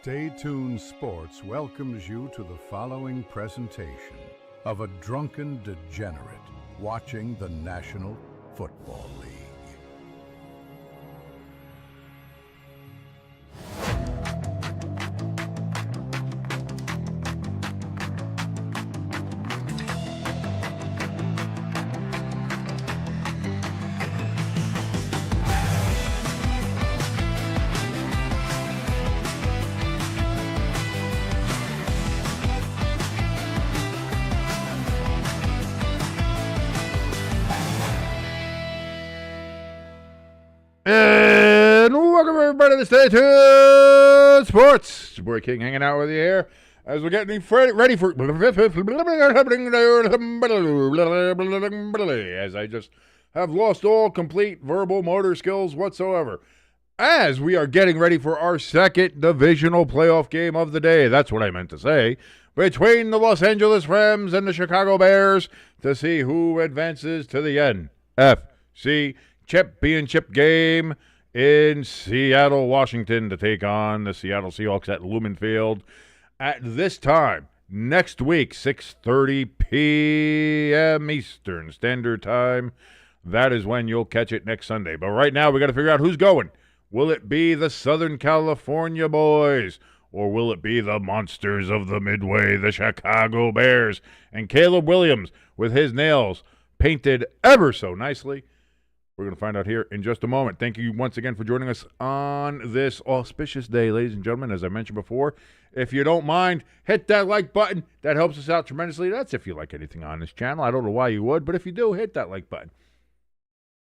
Stay Tuned Sports welcomes you to the following presentation of a drunken degenerate watching the National Football League. And welcome everybody to Stay Tuned Sports. It's your boy King hanging out with you here as we're getting ready for as I just have lost all complete verbal motor skills whatsoever. As we are getting ready for our second divisional playoff game of the day, that's what I meant to say, between the Los Angeles Rams and the Chicago Bears to see who advances to the NFC Championship game in Seattle, Washington, to take on the Seattle Seahawks at Lumen Field at this time next week, 6:30 p.m. Eastern Standard Time. That is when you'll catch it next Sunday. But right now, we got to figure out who's going. Will it be the Southern California boys, or will it be the monsters of the Midway, the Chicago Bears, and Caleb Williams with his nails painted ever so nicely? We're going to find out here in just a moment. Thank you once again for joining us on this auspicious day, ladies and gentlemen. As I mentioned before, if you don't mind, hit that like button. That helps us out tremendously. That's if you like anything on this channel. I don't know why you would, but if you do, hit that like button.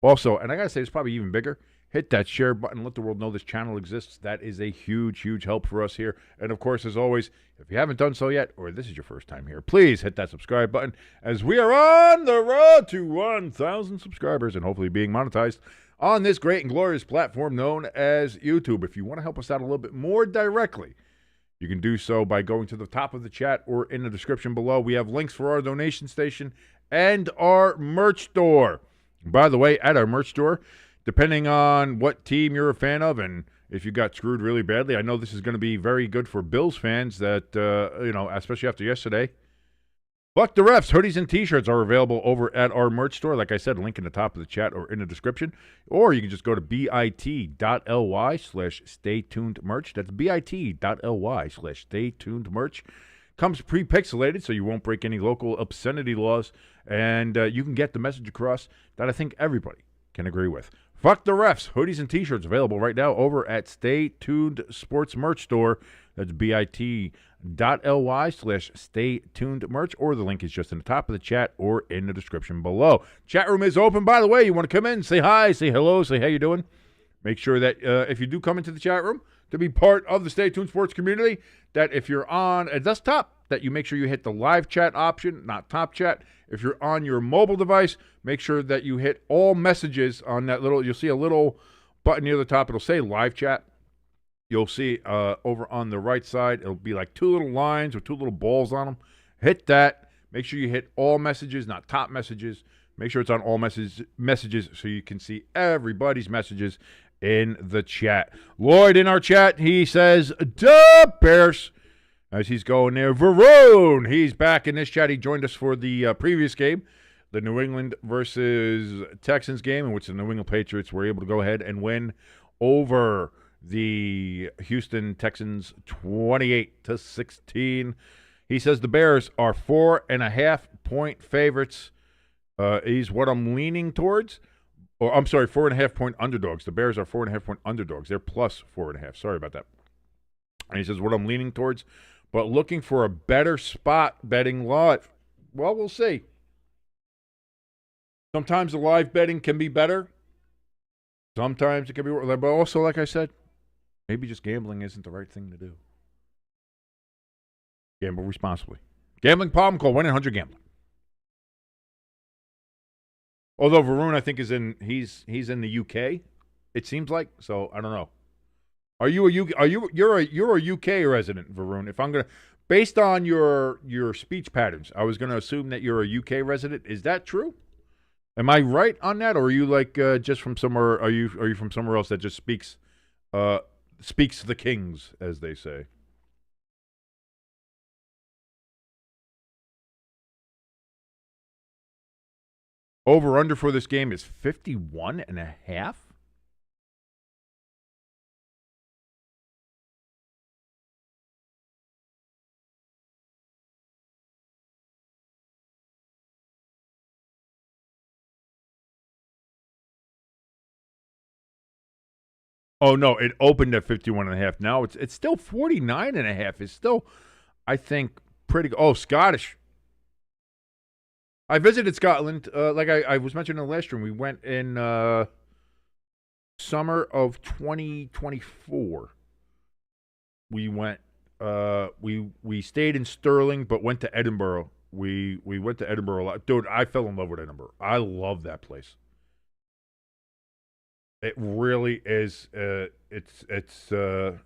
Also, and I got to say, it's probably even bigger, hit that share button. Let the world know this channel exists. That is a huge, huge help for us here. And, of course, as always, if you haven't done so yet, or this is your first time here, please hit that subscribe button as we are on the road to 1,000 subscribers and hopefully being monetized on this great and glorious platform known as YouTube. If you want to help us out a little bit more directly, you can do so by going to the top of the chat or in the description below. We have links for our donation station and our merch store. By the way, at our merch store, depending on what team you're a fan of and if you got screwed really badly, I know this is going to be very good for Bills fans that, especially after yesterday. Fuck the refs. Hoodies and T-shirts are available over at our merch store. Like I said, link in the top of the chat or in the description. Or you can just go to bit.ly/staytunedmerch. That's bit.ly/staytunedmerch. Comes pre-pixelated, so you won't break any local obscenity laws. And you can get the message across that I think everybody can agree with. Fuck the refs. Hoodies and T-shirts available right now over at Stay Tuned Sports Merch Store. That's bit.ly/staytunedmerch, or the link is just in the top of the chat or in the description below. Chat room is open, by the way. You want to come in, say hi, say hello, say how you doing. Make sure that if you do come into the chat room to be part of the Stay Tuned Sports community, that if you're on a desktop, that you make sure you hit the live chat option, not top chat. If you're on your mobile device, make sure that you hit all messages on that little, you'll see a little button near the top. It'll say live chat. You'll see over on the right side, it'll be like two little lines with two little balls on them. Hit that. Make sure you hit all messages, not top messages. Make sure it's on all messages so you can see everybody's messages in the chat. Lloyd in our chat, he says, "Duh, Bears." As he's going there, Varone, he's back in this chat. He joined us for the previous game, the New England versus Texans game, in which the New England Patriots were able to go ahead and win over the Houston Texans 28-16. He says the Bears are 4.5-point favorites. Is what I'm leaning towards. Or I'm sorry, 4.5-point underdogs. The Bears are 4.5-point underdogs. They're plus 4.5. Sorry about that. And he says what I'm leaning towards. But looking for a better spot betting live. Well, we'll see. Sometimes the live betting can be better. Sometimes it can be worse. But also, like I said, maybe just gambling isn't the right thing to do. Gamble responsibly. Gambling problem, call 1-800-GAMBLER. Although Varun, I think, he's in the UK, it seems like. So I don't know. You're a UK resident, Varun? If I'm gonna, based on your speech patterns, I was gonna assume that you're a UK resident. Is that true? Am I right on that, or are you like just from somewhere? Are you from somewhere else that just speaks the kings, as they say? Over-under for this game is 51.5. Oh, no, it opened at 51.5. Now it's still 49.5. It's still, I think, pretty good. Oh, Scottish. I visited Scotland, like I was mentioning in the last stream. We went in summer of 2024. We went, we stayed in Stirling, but went to Edinburgh. We went to Edinburgh a lot. Dude, I fell in love with Edinburgh. I love that place. It really is. It's. I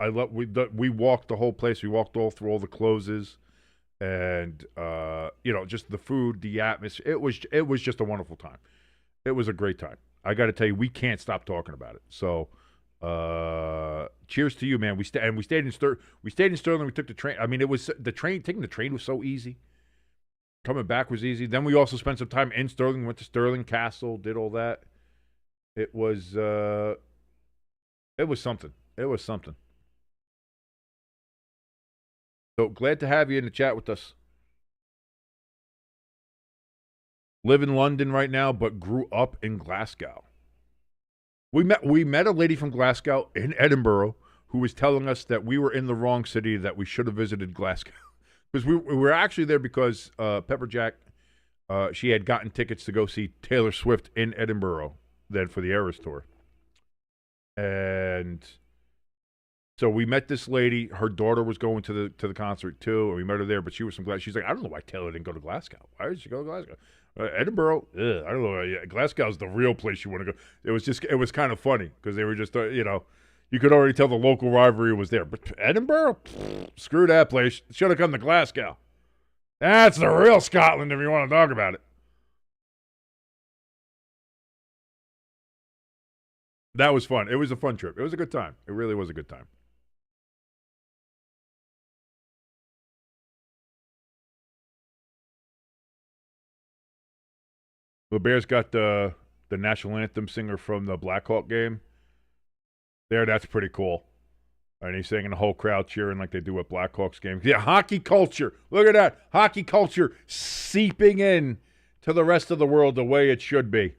love. We walked the whole place. We walked all through all the closes, and just the food, the atmosphere. It was just a wonderful time. It was a great time. I got to tell you, we can't stop talking about it. So, cheers to you, man. We stayed in Stirling. We took the train. I mean, it was the train. Taking the train was so easy. Coming back was easy. Then we also spent some time in Stirling. Went to Stirling Castle. Did all that. It was something. It was something. So glad to have you in the chat with us. Live in London right now, but grew up in Glasgow. We met a lady from Glasgow in Edinburgh who was telling us that we were in the wrong city, that we should have visited Glasgow. Because we were actually there because Pepperjack, she had gotten tickets to go see Taylor Swift in Edinburgh then for the Eras tour. And so we met this lady. Her daughter was going to the concert too, and we met her there. But she was from Glasgow. She's like, I don't know why Taylor didn't go to Glasgow. Why did she go to Glasgow? Edinburgh, I don't know. Yeah, Glasgow's the real place you want to go. It was kind of funny because they were just you could already tell the local rivalry was there. But Edinburgh, screw that place. Should have come to Glasgow. That's the real Scotland if you want to talk about it. That was fun. It was a fun trip. It was a good time. It really was a good time. The Bears got the national anthem singer from the Blackhawk game. That's pretty cool. And he's singing, the whole crowd cheering like they do at Blackhawks games. Yeah, hockey culture. Look at that. Hockey culture seeping in to the rest of the world the way it should be.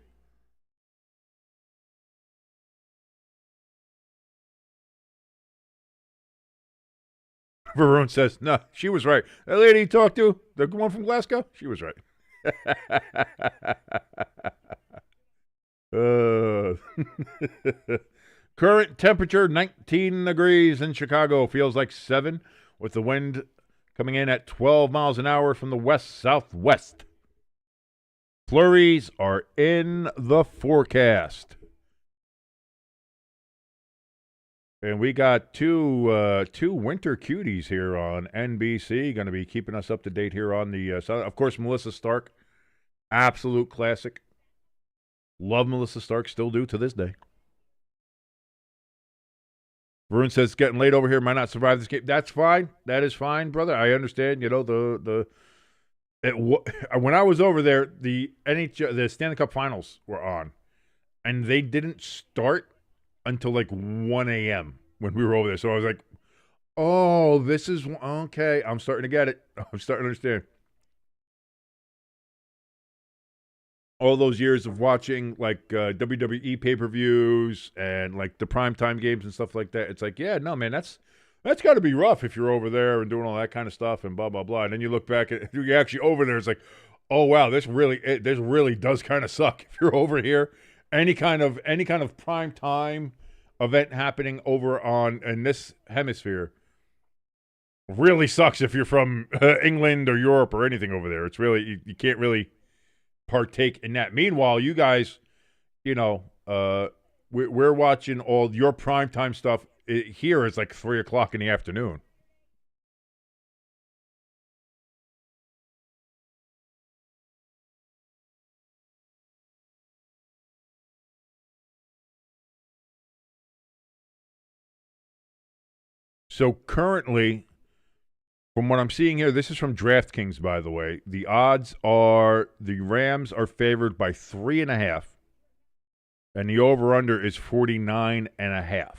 Varun says, no, she was right. That lady you talked to, the one from Glasgow, she was right. Current temperature 19 degrees in Chicago. Feels like 7 with the wind coming in at 12 miles an hour from the west-southwest. Flurries are in the forecast. And we got two winter cuties here on NBC, going to be keeping us up to date here on the of course, Melissa Stark, absolute classic. Love Melissa Stark, still do to this day. Varun says, getting late over here, might not survive this game. That's fine. That is fine, brother. I understand. When I was over there, the Stanley Cup Finals were on, and they didn't start until like 1 a.m. when we were over there. So I was like, oh, this is okay. I'm starting to get it. I'm starting to understand. All those years of watching like WWE pay-per-views and like the primetime games and stuff like that. It's like, yeah, no, man, that's got to be rough if you're over there and doing all that kind of stuff and blah, blah, blah. And then you look back at you're actually over there. It's like, oh, wow, this really does kind of suck if you're over here. Any kind of primetime event happening over in this hemisphere really sucks if you're from England or Europe or anything over there. It's really, you can't really partake in that. Meanwhile, you guys, we're watching all your primetime stuff. Here it's like 3 o'clock in the afternoon. So currently, From what I'm seeing here, this is from DraftKings, by the way. The odds are the Rams are favored by 3.5, and the over-under is 49.5.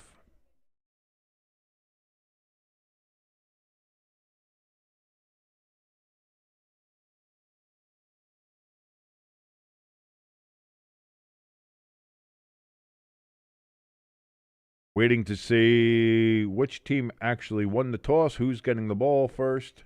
Waiting to see which team actually won the toss. Who's getting the ball first?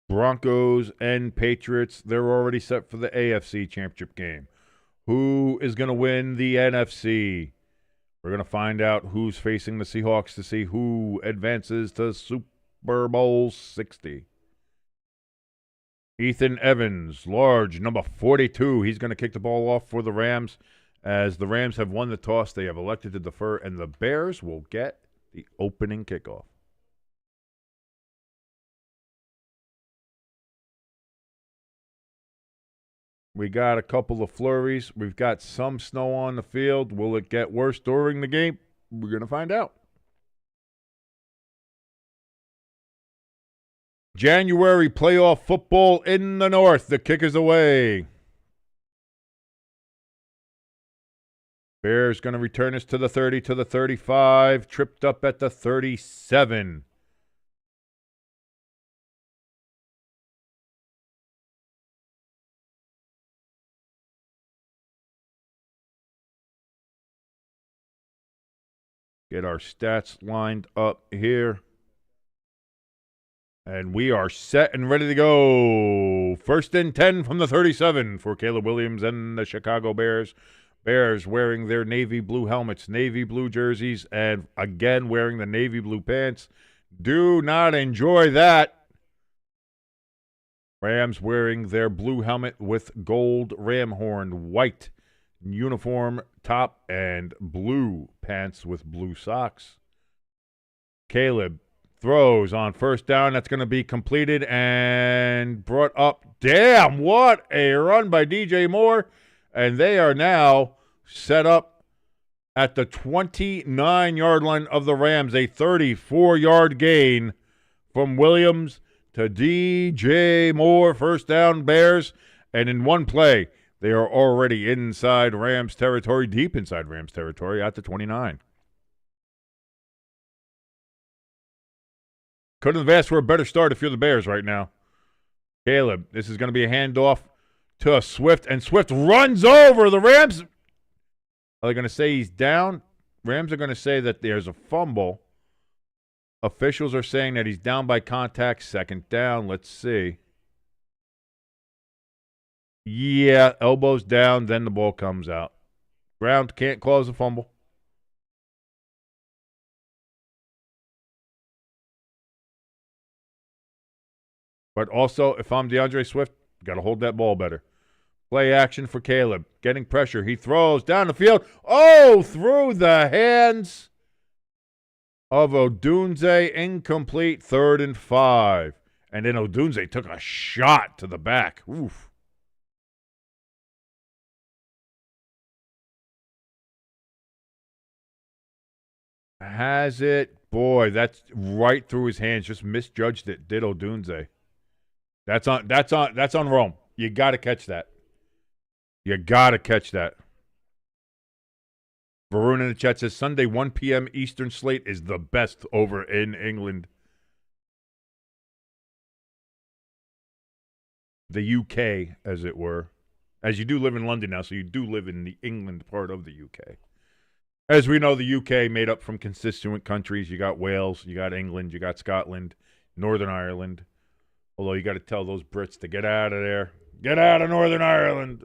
Broncos and Patriots, they're already set for the AFC Championship game. Who is going to win the NFC? We're going to find out who's facing the Seahawks to see who advances to Super Bowl 60. Ethan Evans, large, number 42. He's going to kick the ball off for the Rams. As the Rams have won the toss, they have elected to defer, and the Bears will get the opening kickoff. We got a couple of flurries. We've got some snow on the field. Will it get worse during the game? We're going to find out. January playoff football in the North. The kick is away. Bears going to return us to the 30, to the 35. Tripped up at the 37. Get our stats lined up here. And we are set and ready to go. First and 10 from the 37 for Caleb Williams and the Chicago Bears. Bears wearing their navy blue helmets, navy blue jerseys, and again wearing the navy blue pants. Do not enjoy that. Rams wearing their blue helmet with gold ram horn, white uniform top, and blue pants with blue socks. Caleb throws on first down. That's going to be completed and brought up. Damn, what a run by DJ Moore. And they are now set up at the 29-yard line of the Rams. A 34-yard gain from Williams to DJ Moore. First down, Bears. And in one play, they are already inside Rams territory, deep inside Rams territory at the 29. Couldn't have asked for a better start if you're the Bears right now. Caleb, this is going to be a handoff to Swift, and Swift runs over the Rams. Are they going to say he's down? Rams are going to say that there's a fumble. Officials are saying that he's down by contact, second down. Let's see. Yeah, elbows down, then the ball comes out. Ground can't cause a fumble. But also, if I'm DeAndre Swift, got to hold that ball better. Play action for Caleb. Getting pressure. He throws down the field. Oh, through the hands of Odunze. Incomplete, 3rd and 5. And then Odunze took a shot to the back. Oof. Has it? Boy, that's right through his hands. Just misjudged it. Did Odunze. That's on Rome. You got to catch that. You got to catch that. Varun in the chat says Sunday 1 p.m. Eastern slate is the best over in England. The UK, as it were. As you do live in London now, so you do live in the England part of the UK. As we know, the UK made up from constituent countries. You got Wales, you got England, you got Scotland, Northern Ireland. Although you got to tell those Brits to get out of there. Get out of Northern Ireland.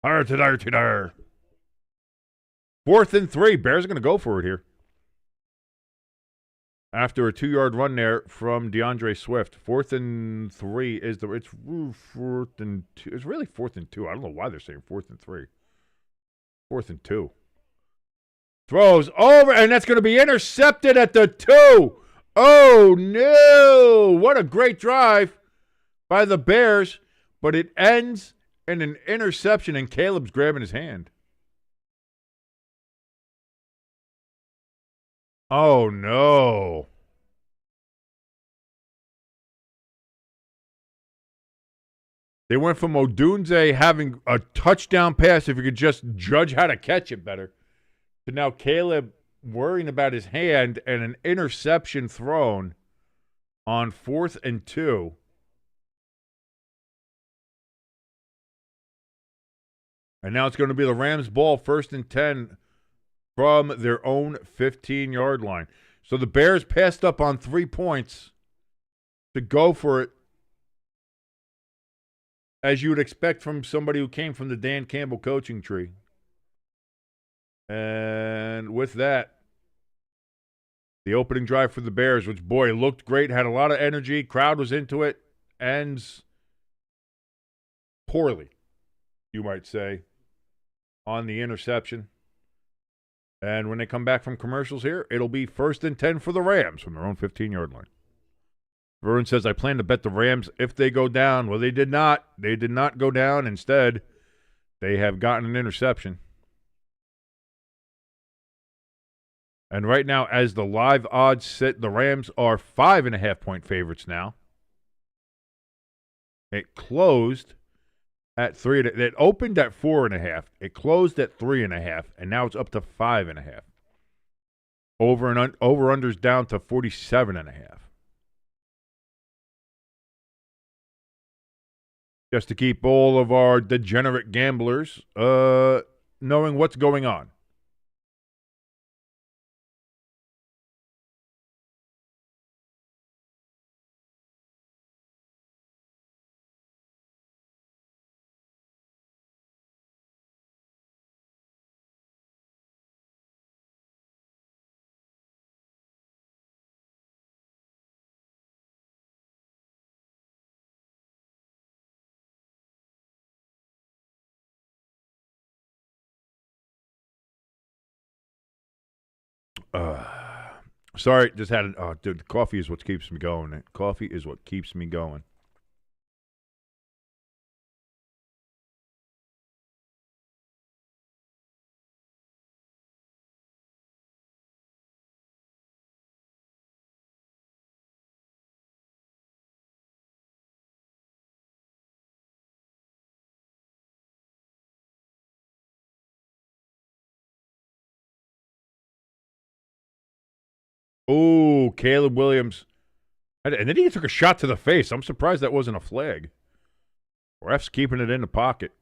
4th and 3. Bears are going to go for it here. After a 2-yard run there from DeAndre Swift. 4th and 3 is the. It's 4th and 2. It's really 4th and 2. I don't know why they're saying 4th and 3. 4th and 2. Throws over, and that's going to be intercepted at the 2. Oh, no. What a great drive by the Bears, but it ends in an interception, and Caleb's grabbing his hand. Oh, no. They went from Odunze having a touchdown pass, if you could just judge how to catch it better, to now Caleb worrying about his hand and an interception thrown on 4th and 2. And now it's going to be the Rams' ball, 1st and 10 from their own 15-yard line. So the Bears passed up on 3 points to go for it, as you would expect from somebody who came from the Dan Campbell coaching tree. And with that, the opening drive for the Bears, which, boy, looked great, had a lot of energy, crowd was into it, ends poorly, you might say, on the interception. And when they come back from commercials here, it'll be 1st and 10 for the Rams from their own 15-yard line. Vern says, I plan to bet the Rams if they go down. Well, they did not. They did not go down. Instead, they have gotten an interception. And right now, as the live odds sit, the Rams are 5.5-point favorites now. It closed at 3. It opened at 4.5. It closed at 3.5, and now it's up to 5.5. Over-under's down to 47.5. Just to keep all of our degenerate gamblers knowing what's going on. Sorry, just had dude, coffee is what keeps me going. Coffee is what keeps me going. Oh, Caleb Williams. And then he took a shot to the face. I'm surprised that wasn't a flag. Ref's keeping it in the pocket.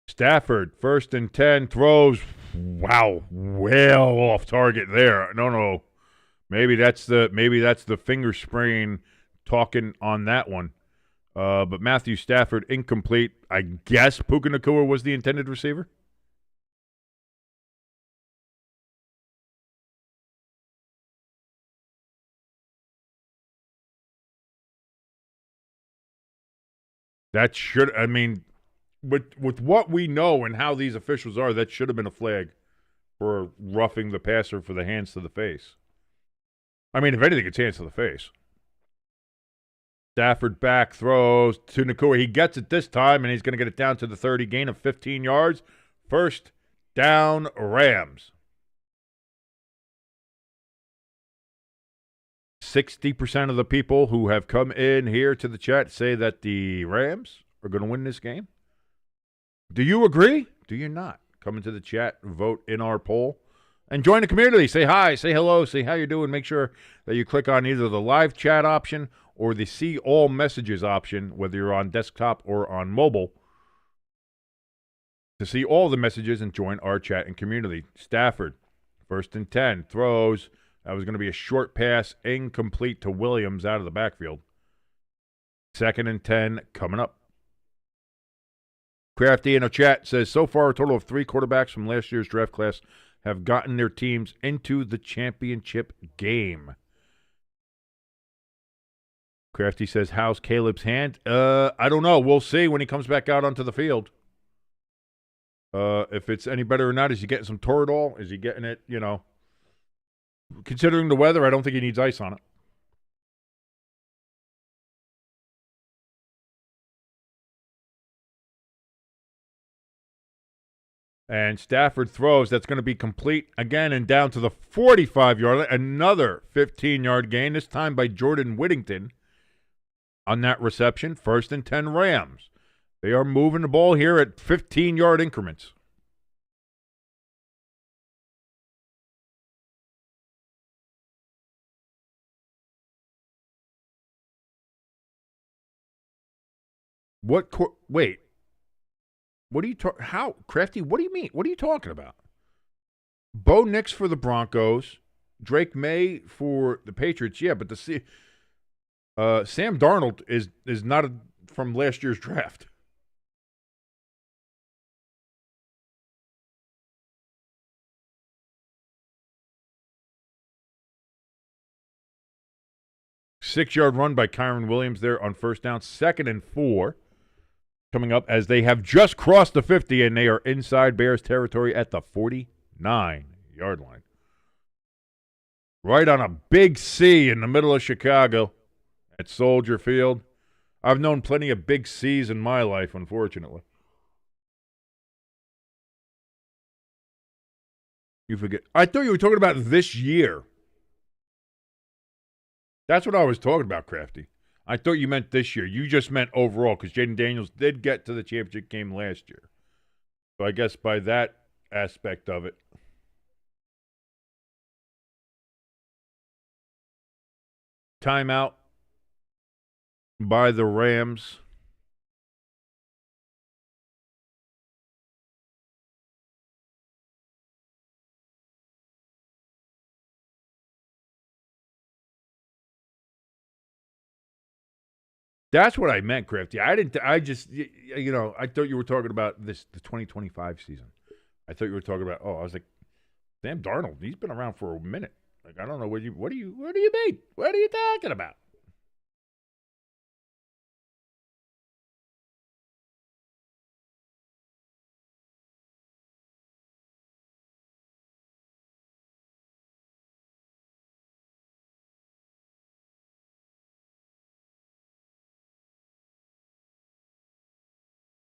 Stafford, 1st and 10, throws. Wow, well off target there. No. Maybe that's the finger spraying talking on that one. But Matthew Stafford, incomplete. I guess Puka Nacua was the intended receiver. That should, I mean, with what we know and how these officials are, that should have been a flag for roughing the passer for the hands to the face. I mean, if anything, it's hands to the face. Stafford back, throws to Nacua. He gets it this time, and he's going to get it down to the 30, gain of 15 yards. 1st down, Rams. 60% of the people who have come in here to the chat say that the Rams are going to win this game. Do you agree? Do you not? Come into the chat, vote in our poll, and join the community. Say hi, say hello, say how you're doing. Make sure that you click on either the live chat option or the see all messages option, whether you're on desktop or on mobile, to see all the messages and join our chat and community. Stafford, 1st and 10, throws. That was going to be a short pass, incomplete to Williams out of the backfield. 2nd and 10 coming up. Crafty in the chat says, so far a total of 3 quarterbacks from last year's draft class have gotten their teams into the championship game. Crafty says, how's Caleb's hand? I don't know. We'll see when he comes back out onto the field. If it's any better or not. Is he getting some Toradol? Is he getting it, Considering the weather, I don't think he needs ice on it. And Stafford throws. That's going to be complete again and down to the 45-yard line. Another 15-yard gain, this time by Jordan Whittington on that reception. 1st and 10 Rams. They are moving the ball here at 15-yard increments. Wait. What are you talking? How, Crafty? What do you mean? What are you talking about? Bo Nix for the Broncos, Drake May for the Patriots. Yeah, but Sam Darnold is not from last year's draft. Six-yard run by Kyron Williams there on first down. 2nd and 4. Coming up as they have just crossed the 50 and they are inside Bears territory at the 49-yard line. Right on a big C in the middle of Chicago at Soldier Field. I've known plenty of big C's in my life, unfortunately. You forget. I thought you were talking about this year. That's what I was talking about, Crafty. I thought you meant this year. You just meant overall because Jaden Daniels did get to the championship game last year. So I guess by that aspect of it. Timeout by the Rams. That's what I meant, Crafty. I thought you were talking about the 2025 season. I thought you were talking about, I was like, Sam Darnold, he's been around for a minute. Like, I don't know, what do you mean? What are you talking about?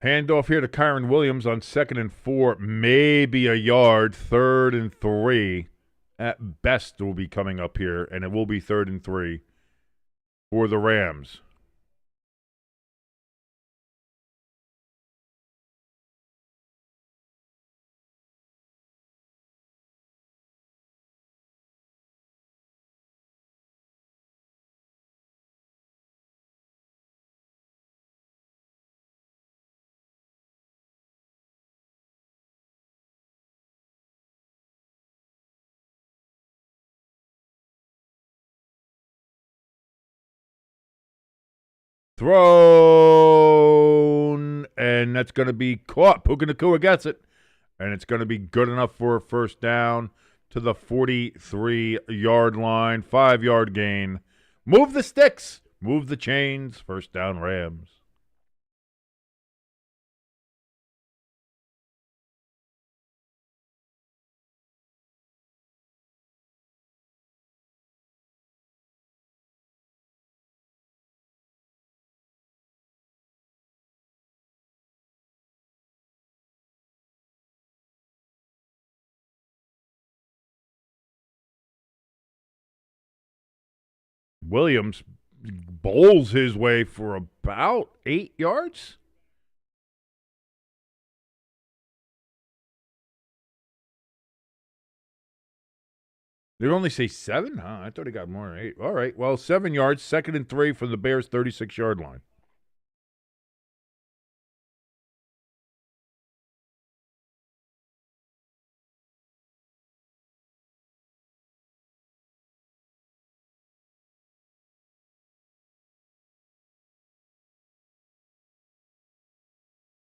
Handoff here to Kyron Williams on 2nd and 4, maybe a yard. 3rd and 3 at best will be coming up here, and it will be 3rd and 3 for the Rams. Thrown, and that's going to be caught. Puka Nacua gets it, and it's going to be good enough for a first down to the 43-yard line. 5-yard gain. Move the sticks. Move the chains. First down, Rams. Williams bowls his way for about 8 yards. Did it only say 7? Huh? I thought he got more than 8. All right. Well, 7 yards, 2nd and 3 from the Bears' 36-yard line.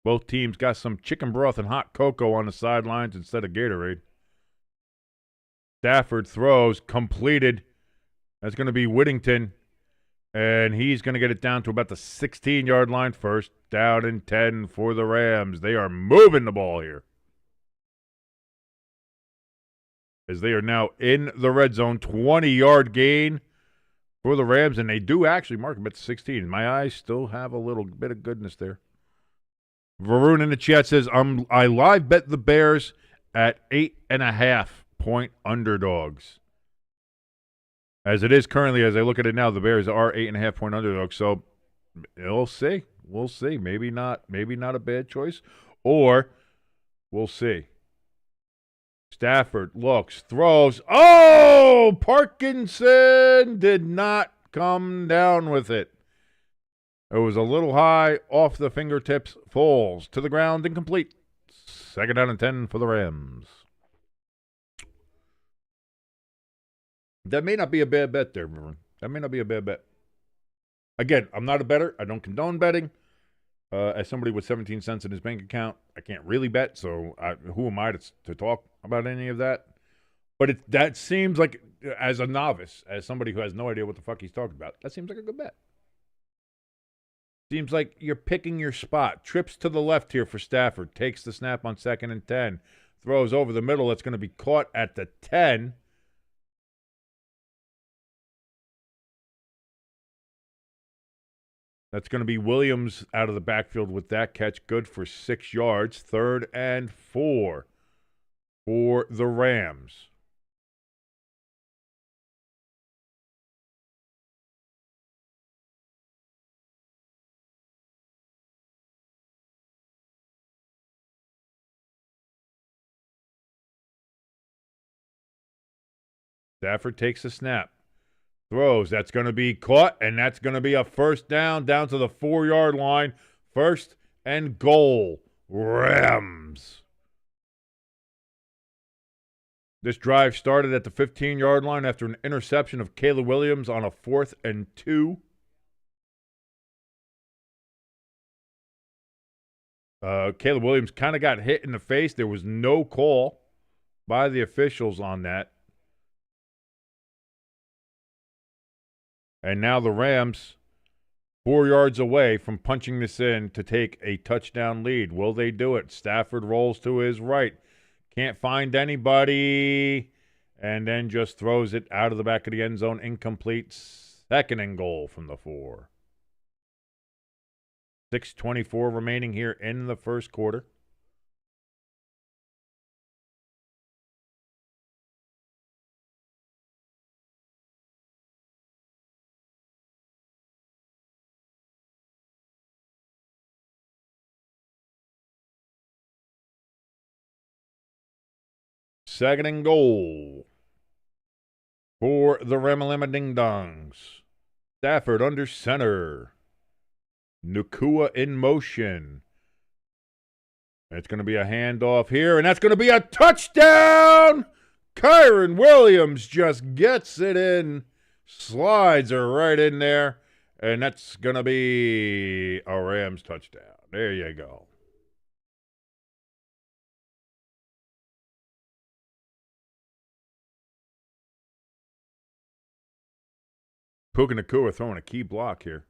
Both teams got some chicken broth and hot cocoa on the sidelines instead of Gatorade. Stafford throws, completed. That's going to be Whittington, and he's going to get it down to about the 16-yard line. First down and 10 for the Rams. They are moving the ball here. as they are now in the red zone. 20-yard gain for the Rams, and they do actually mark them at 16. My eyes still have a little bit of goodness there. Varun in the chat says, I live bet the Bears at 8.5-point underdogs. As it is currently, as I look at it now, the Bears are 8.5-point underdogs. So we'll see. We'll see. Maybe not a bad choice. Or we'll see. Stafford looks, throws. Oh! Parkinson did not come down with it. It was a little high, off the fingertips, falls to the ground, incomplete. 2nd down and 10 for the Rams. That may not be a bad bet there, everyone. That may not be a bad bet. Again, I'm not a bettor. I don't condone betting. As somebody with 17 cents in his bank account, I can't really bet, so who am I to talk about any of that? But that seems like, as a novice, as somebody who has no idea what the fuck he's talking about, that seems like a good bet. Seems like you're picking your spot. Trips to the left here for Stafford. Takes the snap on 2nd and 10. Throws over the middle. That's going to be caught at the 10. That's going to be Williams out of the backfield with that catch. Good for 6 yards. 3rd and 4 for the Rams. Stafford takes a snap. Throws. That's going to be caught, and that's going to be a 1st down to the 4-yard line. 1st and goal. Rams. This drive started at the 15-yard line after an interception of Caleb Williams on a 4th and 2. Caleb Williams kind of got hit in the face. There was no call by the officials on that. And now the Rams, 4 yards away from punching this in to take a touchdown lead. Will they do it? Stafford rolls to his right. Can't find anybody. And then just throws it out of the back of the end zone. Incomplete. 2nd and goal from the 4. 6:24 remaining here in the first quarter. Second and goal for the Ramalama Ding Dongs. Stafford under center. Nakua in motion. It's going to be a handoff here, and that's going to be a touchdown! Kyron Williams just gets it in. Slides are right in there, and that's going to be a Rams touchdown. There you go. Puka Nakua throwing a key block here.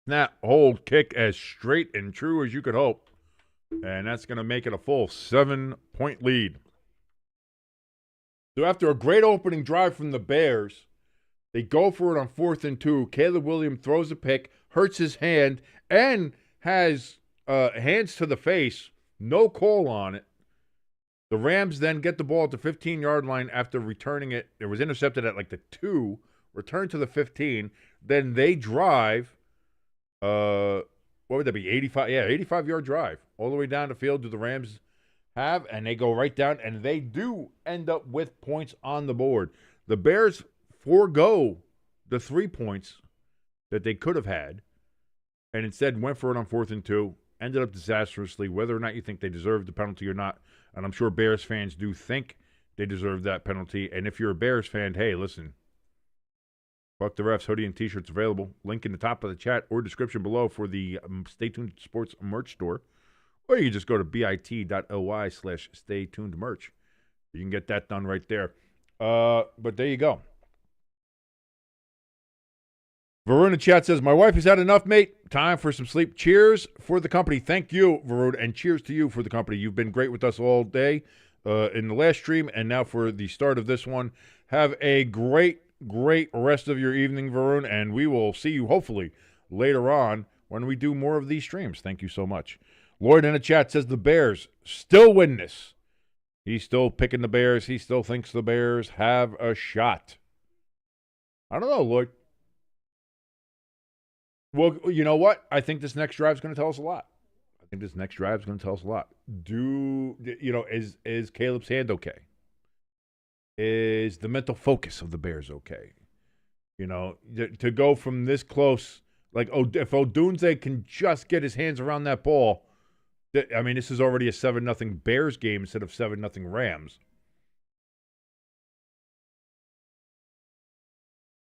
Snap, hold, kick as straight and true as you could hope. And that's going to make it a full 7-point lead. So after a great opening drive from the Bears, they go for it on 4th and 2. Caleb Williams throws a pick, hurts his hand, and has hands to the face. No call on it. The Rams then get the ball at the 15-yard line after returning it. It was intercepted at like the 2, returned to the 15. Then they drive, what would that be, 85? Yeah, 85-yard drive. All the way down the field do the Rams have, and they go right down, and they do end up with points on the board. The Bears forego the 3 points that they could have had, and instead went for it on 4th and 2, ended up disastrously. Whether or not you think they deserved the penalty or not, and I'm sure Bears fans do think they deserve that penalty, and if you're a Bears fan, hey, listen, fuck the refs, hoodie and t-shirts available. Link in the top of the chat or description below for the Stay Tuned Sports merch store. Or you can just go to bit.ly/stay tuned merch. You can get that done right there. But there you go. Varun in chat says, my wife has had enough, mate. Time for some sleep. Cheers for the company. Thank you, Varun, and cheers to you for the company. You've been great with us all day in the last stream and now for the start of this one. Have a great rest of your evening, Varun, and we will see you hopefully later on when we do more of these streams. Thank you so much. Lloyd in the chat says the Bears still win this. He's still picking the Bears. He still thinks the Bears have a shot. I don't know, Lloyd. Well, you know what? I think this next drive is going to tell us a lot. Is Caleb's hand okay? Is the mental focus of the Bears okay? To go from this close, like, if Odunze can just get his hands around that ball, this is already a 7-0 Bears game instead of 7-0 Rams.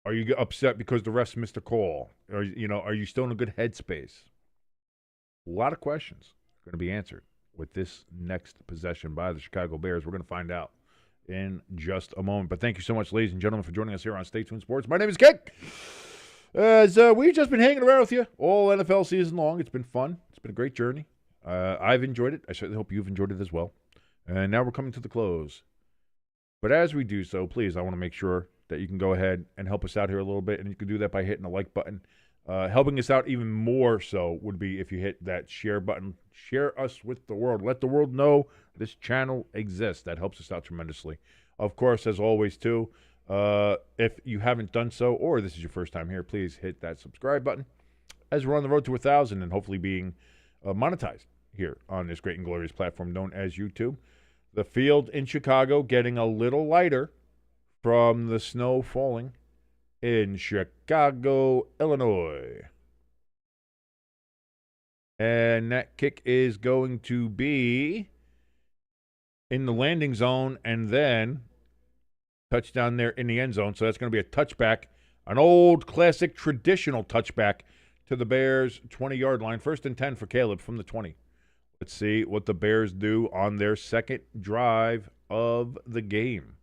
Are you upset because the refs missed a call? Are you still in a good headspace? A lot of questions are going to be answered with this next possession by the Chicago Bears. We're going to find out in just a moment. But thank you so much, ladies and gentlemen, for joining us here on Stay Tuned Sports. My name is Kick. As we've just been hanging around with you all NFL season long. It's been fun. It's been a great journey. I've enjoyed it. I certainly hope you've enjoyed it as well. And now we're coming to the close. But as we do so, please, I want to make sure that you can go ahead and help us out here a little bit. And you can do that by hitting the like button. Helping us out even more so would be if you hit that share button. Share us with the world. Let the world know this channel exists. That helps us out tremendously. Of course, as always, too, if you haven't done so or this is your first time here, please hit that subscribe button as we're on the road to 1,000 and hopefully being monetized here on this great and glorious platform known as YouTube. The field in Chicago getting a little lighter from the snow falling in Chicago, Illinois. And that kick is going to be in the landing zone and then touchdown there in the end zone. So that's going to be a touchback, an old classic traditional touchback to the Bears' 20-yard line. 1st and 10 for Caleb from the 20. Let's see what the Bears do on their second drive of the game.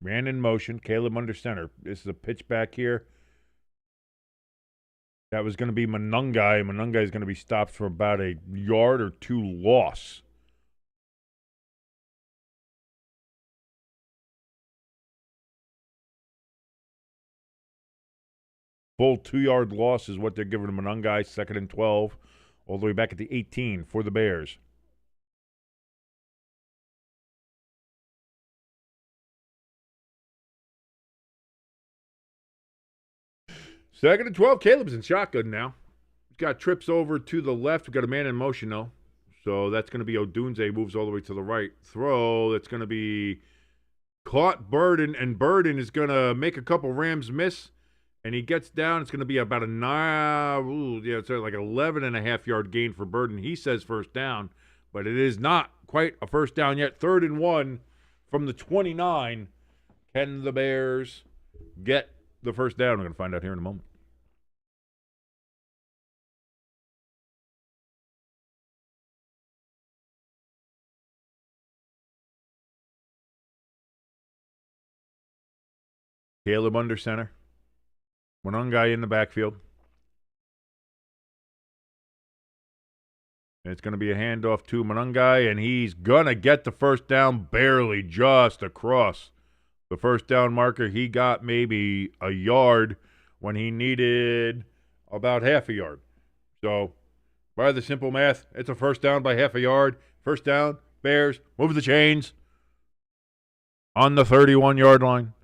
Ran in motion. Caleb under center. This is a pitch back here. That was going to be Monungai. Monungai is going to be stopped for about a yard or two loss. Full 2-yard loss is what they're giving to Monungai. 2nd and 12. All the way back at the 18 for the Bears. Second and 12. Caleb's in shotgun now. He's got trips over to the left. We've got a man in motion, though. So that's going to be Odunze. Moves all the way to the right. Throw. That's going to be caught Burden. And Burden is going to make a couple Rams miss. And he gets down. It's going to be about it's like 11.5-yard gain for Burden. He says first down. But it is not quite a first down yet. 3rd and 1 from the 29. Can the Bears get the first down? We're going to find out here in a moment. Caleb under center. Monungai in the backfield. And it's going to be a handoff to Monungai, and he's going to get the first down barely, just across the first down marker. He got maybe a yard when he needed about half a yard. So, by the simple math, it's a first down by half a yard. First down, Bears, move the chains on the 31-yard line.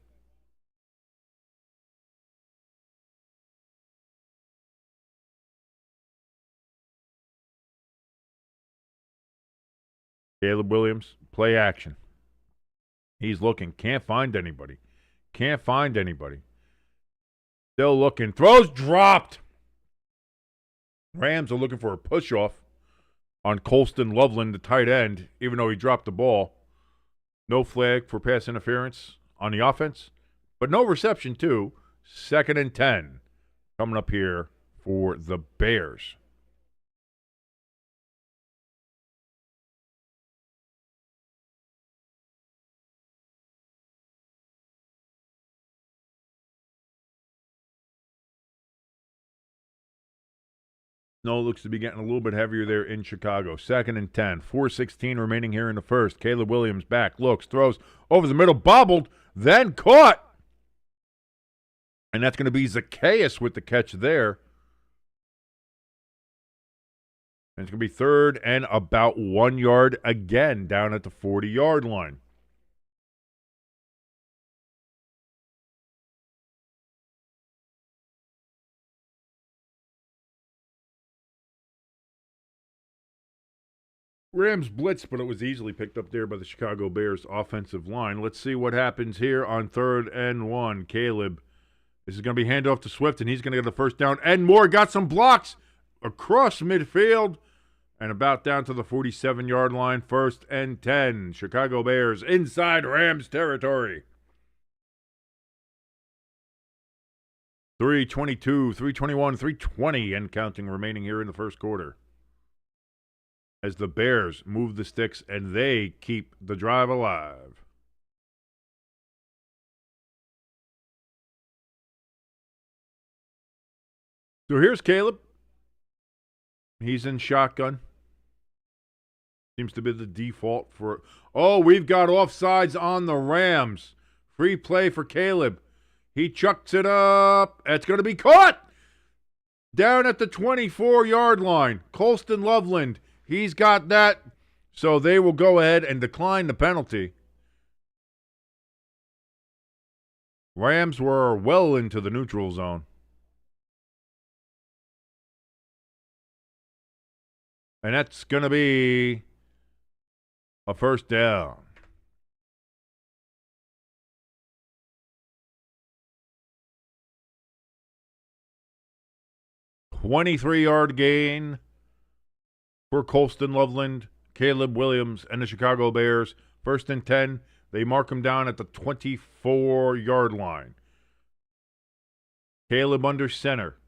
Caleb Williams, play action. He's looking. Can't find anybody. Still looking. Throws dropped. Rams are looking for a push-off on Colston Loveland, the tight end, even though he dropped the ball. No flag for pass interference on the offense, but no reception, too. 2nd and 10 coming up here for the Bears. Snow looks to be getting a little bit heavier there in Chicago. 2nd and 10. 4:16 remaining here in the first. Caleb Williams back, looks, throws over the middle, bobbled, then caught. And that's going to be Zacchaeus with the catch there. And it's going to be 3rd and about 1 yard again down at the 40-yard line. Rams blitzed, but it was easily picked up there by the Chicago Bears offensive line. Let's see what happens here on 3rd and 1. Caleb. This is going to be handoff to Swift, and he's going to get the first down. And more got some blocks across midfield and about down to the 47-yard line. 1st and 10. Chicago Bears inside Rams territory. 3:22, 3:21, 3:20, and counting remaining here in the first quarter. As the Bears move the sticks and they keep the drive alive. So here's Caleb. He's in shotgun. Seems to be the default for... Oh, we've got offsides on the Rams. Free play for Caleb. He chucks it up. It's going to be caught. Down at the 24-yard line. Colston Loveland. He's got that, so they will go ahead and decline the penalty. Rams were well into the neutral zone. And that's going to be a first down. $23-yard gain for Colston Loveland, Caleb Williams, and the Chicago Bears. 1st and 10. They mark him down at the 24-yard line. Caleb under center.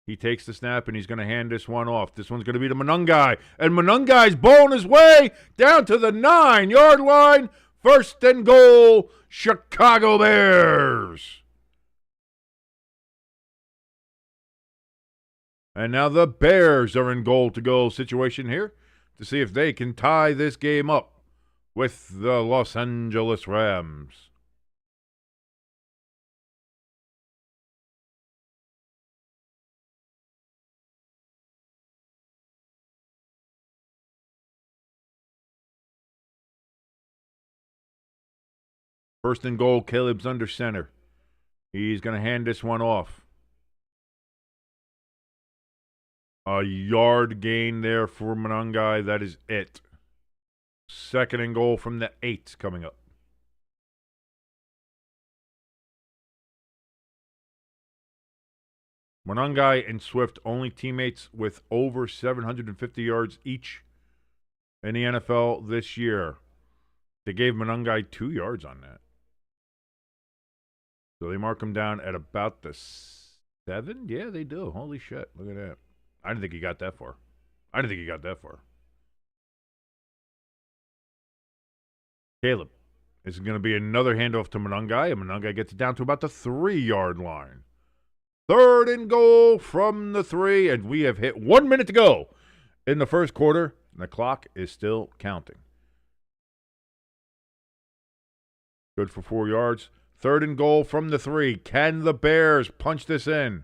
He takes the snap, and he's going to hand this one off. This one's going to be to Monungai. And Monungai's bowling his way down to the 9-yard line. 1st and goal, Chicago Bears. And now the Bears are in goal-to-goal situation here to see if they can tie this game up with the Los Angeles Rams. First and goal, Caleb's under center. He's going to hand this one off. A yard gain there for Monungai. That is it. 2nd and goal from the 8 coming up. Monungai and Swift, only teammates with over 750 yards each in the NFL this year. They gave Monungai 2 yards on that. So they mark him down at about the 7? Yeah, they do. Holy shit. Look at that. I didn't think he got that far. Caleb. This is going to be another handoff to Monungai, and Monungai gets it down to about the 3-yard line. 3rd and goal from the 3, and we have hit 1 minute to go in the first quarter, and the clock is still counting. Good for 4 yards. 3rd and goal from the 3. Can the Bears punch this in?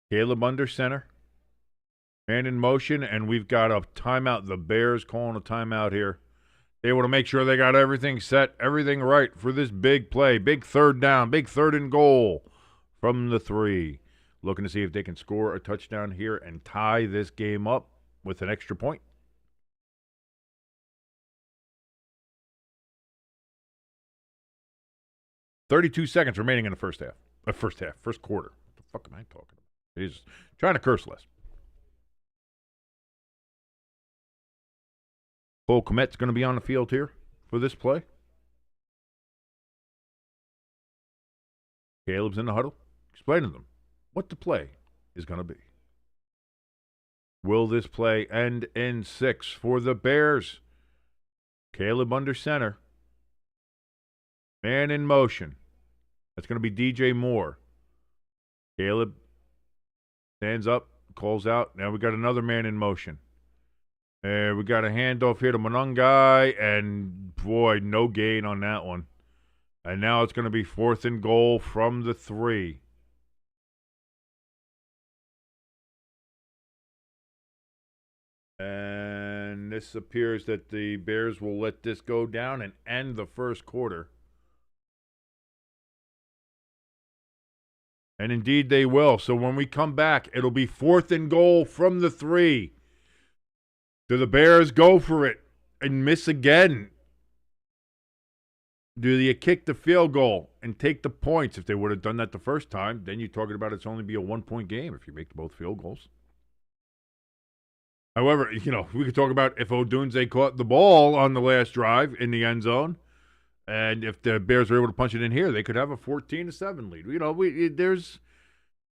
Caleb under center. Man in motion, and we've got a timeout. The Bears calling a timeout here. They want to make sure they got everything set, everything right for this big play. Big 3rd down, big 3rd and goal from the 3. Looking to see if they can score a touchdown here and tie this game up with an extra point. $32 remaining in the first quarter. What the fuck am I talking about? He's trying to curse less. Cole Kmet's going to be on the field here for this play. Caleb's in the huddle, explaining to them what the play is going to be. Will this play end in 6 for the Bears? Caleb under center. Man in motion. That's going to be DJ Moore. Caleb stands up, calls out. Now we got another man in motion. We got a handoff here to Monungai, and boy, no gain on that one. And now it's going to be 4th and goal from the 3. And this appears that the Bears will let this go down and end the first quarter. And indeed they will. So when we come back, it'll be 4th and goal from the 3. Do the Bears go for it and miss again? Do you kick the field goal and take the points? If they would have done that the first time, then you're talking about it's only be a 1-point game if you make both field goals. However, we could talk about if Odunze caught the ball on the last drive in the end zone, and if the Bears were able to punch it in here, they could have a 14-7 lead.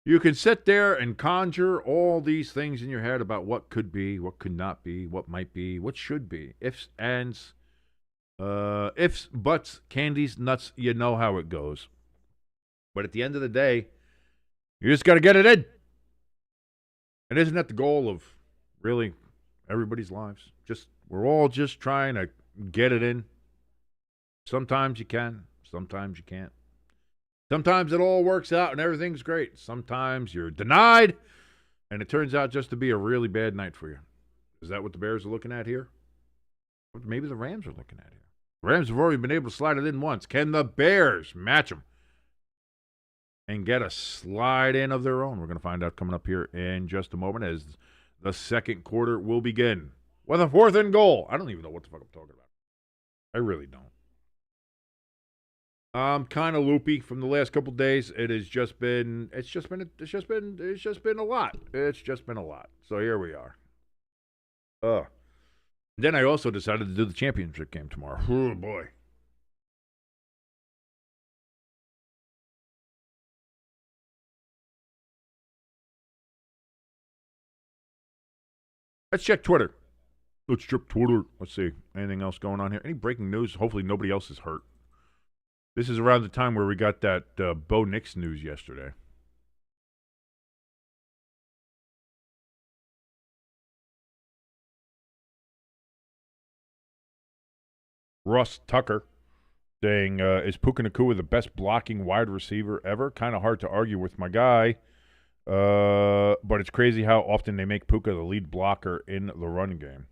You can sit there and conjure all these things in your head about what could be, what could not be, what might be, what should be. Ifs, ands, ifs, buts, candies, nuts, you know how it goes. But at the end of the day, you just got to get it in. And isn't that the goal of really everybody's lives? We're all just trying to get it in. Sometimes you can, sometimes you can't. Sometimes it all works out and everything's great. Sometimes you're denied, and it turns out just to be a really bad night for you. Is that what the Bears are looking at here? Maybe the Rams are looking at here. The Rams have already been able to slide it in once. Can the Bears match them and get a slide in of their own? We're going to find out coming up here in just a moment as the second quarter will begin with a 4th and goal. I don't even know what the fuck I'm talking about. I really don't. I'm kind of loopy from the last couple days. It's just been a lot. It's just been a lot. So here we are. Then I also decided to do the championship game tomorrow. Oh boy. Let's check Twitter. Let's see. Anything else going on here? Any breaking news? Hopefully nobody else is hurt. This is around the time where we got that Bo Nix news yesterday. Russ Tucker saying, is Puka Nacua the best blocking wide receiver ever? Kind of hard to argue with my guy. But it's crazy how often they make Puka the lead blocker in the run game.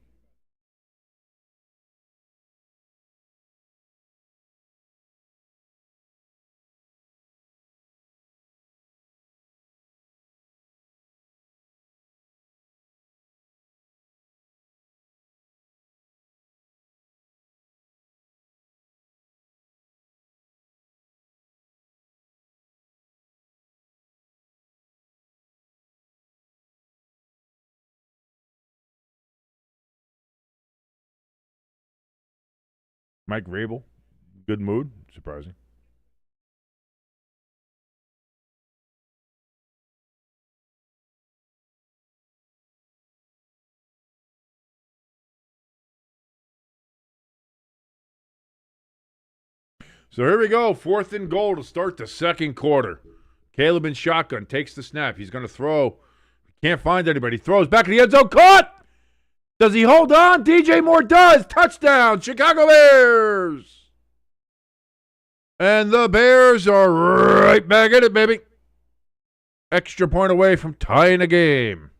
Mike Vrabel, good mood, surprising. So here we go, 4th and goal to start the second quarter. Caleb in shotgun takes the snap. He's going to throw. Can't find anybody. Throws back in the end zone. Caught! Does he hold on? DJ Moore does. Touchdown, Chicago Bears. And the Bears are right back at it, baby. Extra point away from tying the game.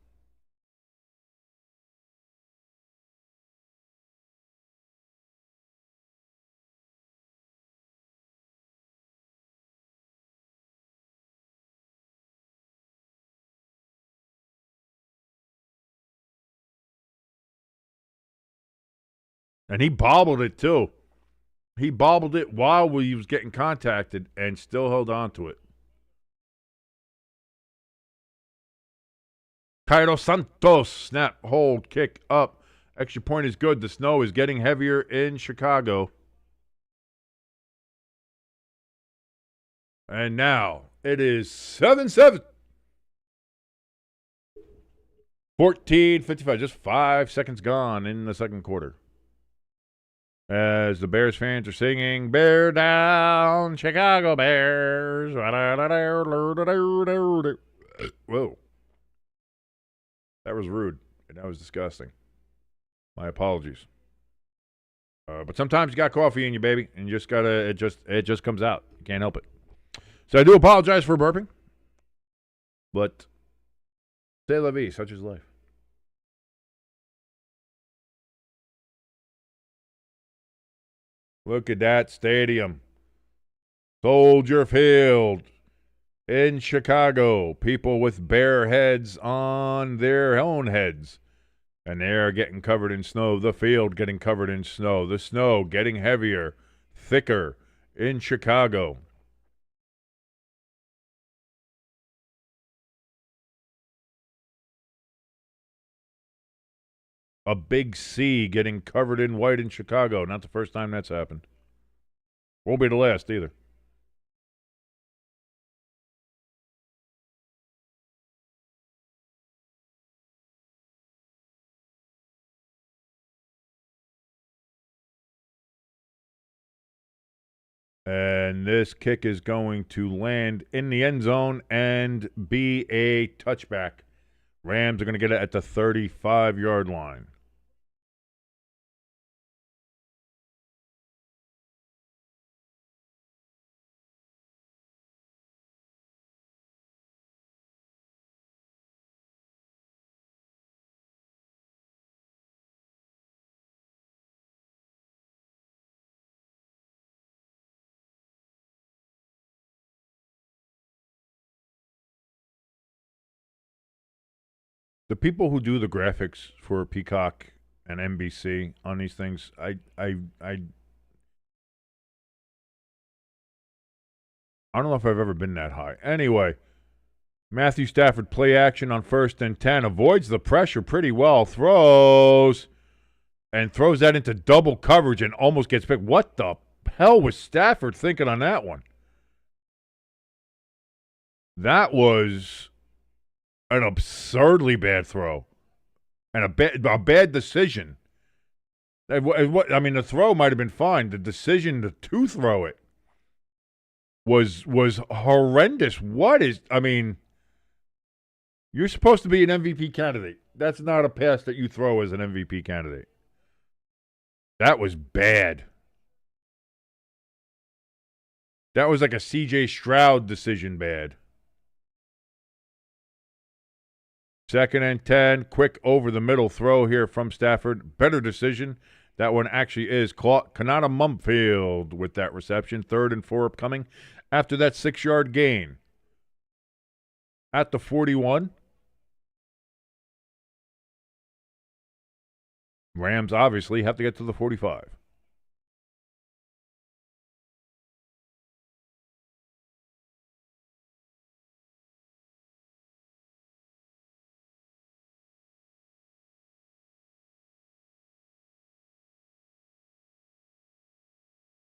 And he bobbled it, too. He bobbled it while he was getting contacted and still held on to it. Cairo Santos, snap, hold, kick, up. Extra point is good. The snow is getting heavier in Chicago. And now it is 7-7. 14:55, just 5 seconds gone in the second quarter. As the Bears fans are singing, Bear down, Chicago Bears. Whoa. That was rude, and that was disgusting. My apologies. But sometimes you got coffee in you, baby, and you just gotta, it just comes out. You can't help it. So I do apologize for burping, but c'est la vie, such is life. Look at that stadium. Soldier Field in Chicago. People with bare heads on their own heads. And they're getting covered in snow. The field getting covered in snow. The snow getting heavier, thicker in Chicago. A big C getting covered in white in Chicago. Not the first time that's happened. Won't be the last either. And this kick is going to land in the end zone and be a touchback. Rams are going to get it at the 35-yard line. The people who do the graphics for Peacock and NBC on these things, I don't know if I've ever been that high. Anyway, Matthew Stafford play action on 1st and 10, avoids the pressure pretty well, throws that into double coverage and almost gets picked. What the hell was Stafford thinking on that one? That was an absurdly bad throw and a bad decision. I mean, the throw might have been fine. The decision to throw it was horrendous. You're supposed to be an MVP candidate. That's not a pass that you throw as an MVP candidate. That was bad. That was like a C.J. Stroud decision bad. 2nd and 10, quick over the middle throw here from Stafford. Better decision. That one actually is caught. Kanata Mumfield with that reception. 3rd and 4 upcoming after that 6-yard gain. At the 41. Rams obviously have to get to the 45.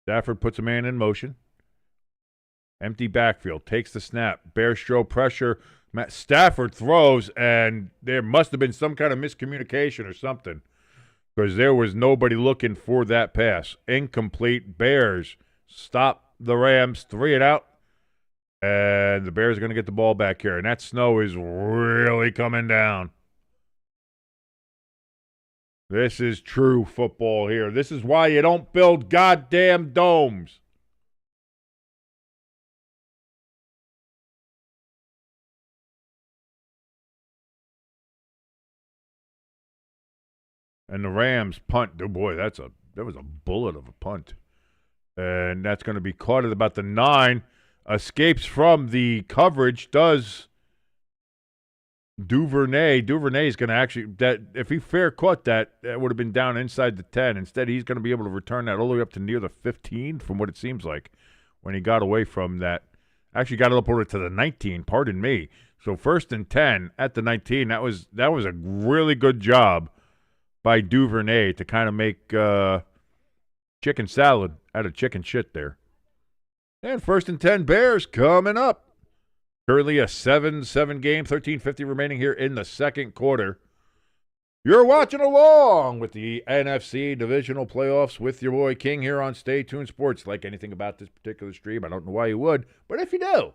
Stafford puts a man in motion. Empty backfield. Takes the snap. Bears show pressure. Stafford throws, and there must have been some kind of miscommunication or something because there was nobody looking for that pass. Incomplete. Bears stop the Rams. 3 and out. And the Bears are going to get the ball back here. And that snow is really coming down. This is true football here. This is why you don't build goddamn domes. And the Rams punt. Oh boy, that was a bullet of a punt. And that's going to be caught at about the 9. Escapes from the coverage. Does Duvernay is going to actually, that if he fair caught that would have been down inside the 10. Instead, he's going to be able to return that all the way up to near the 15 from what it seems like when he got away from that. Actually got it up over to the 19, pardon me. So 1st and 10 at the 19. That was a really good job by Duvernay to kind of make chicken salad out of chicken shit there. And 1st and 10 Bears coming up. Currently a 7-7 game, 13:50 remaining here in the second quarter. You're watching along with the NFC Divisional Playoffs with your boy King here on Stay Tuned Sports. Like anything about this particular stream, I don't know why you would, but if you do,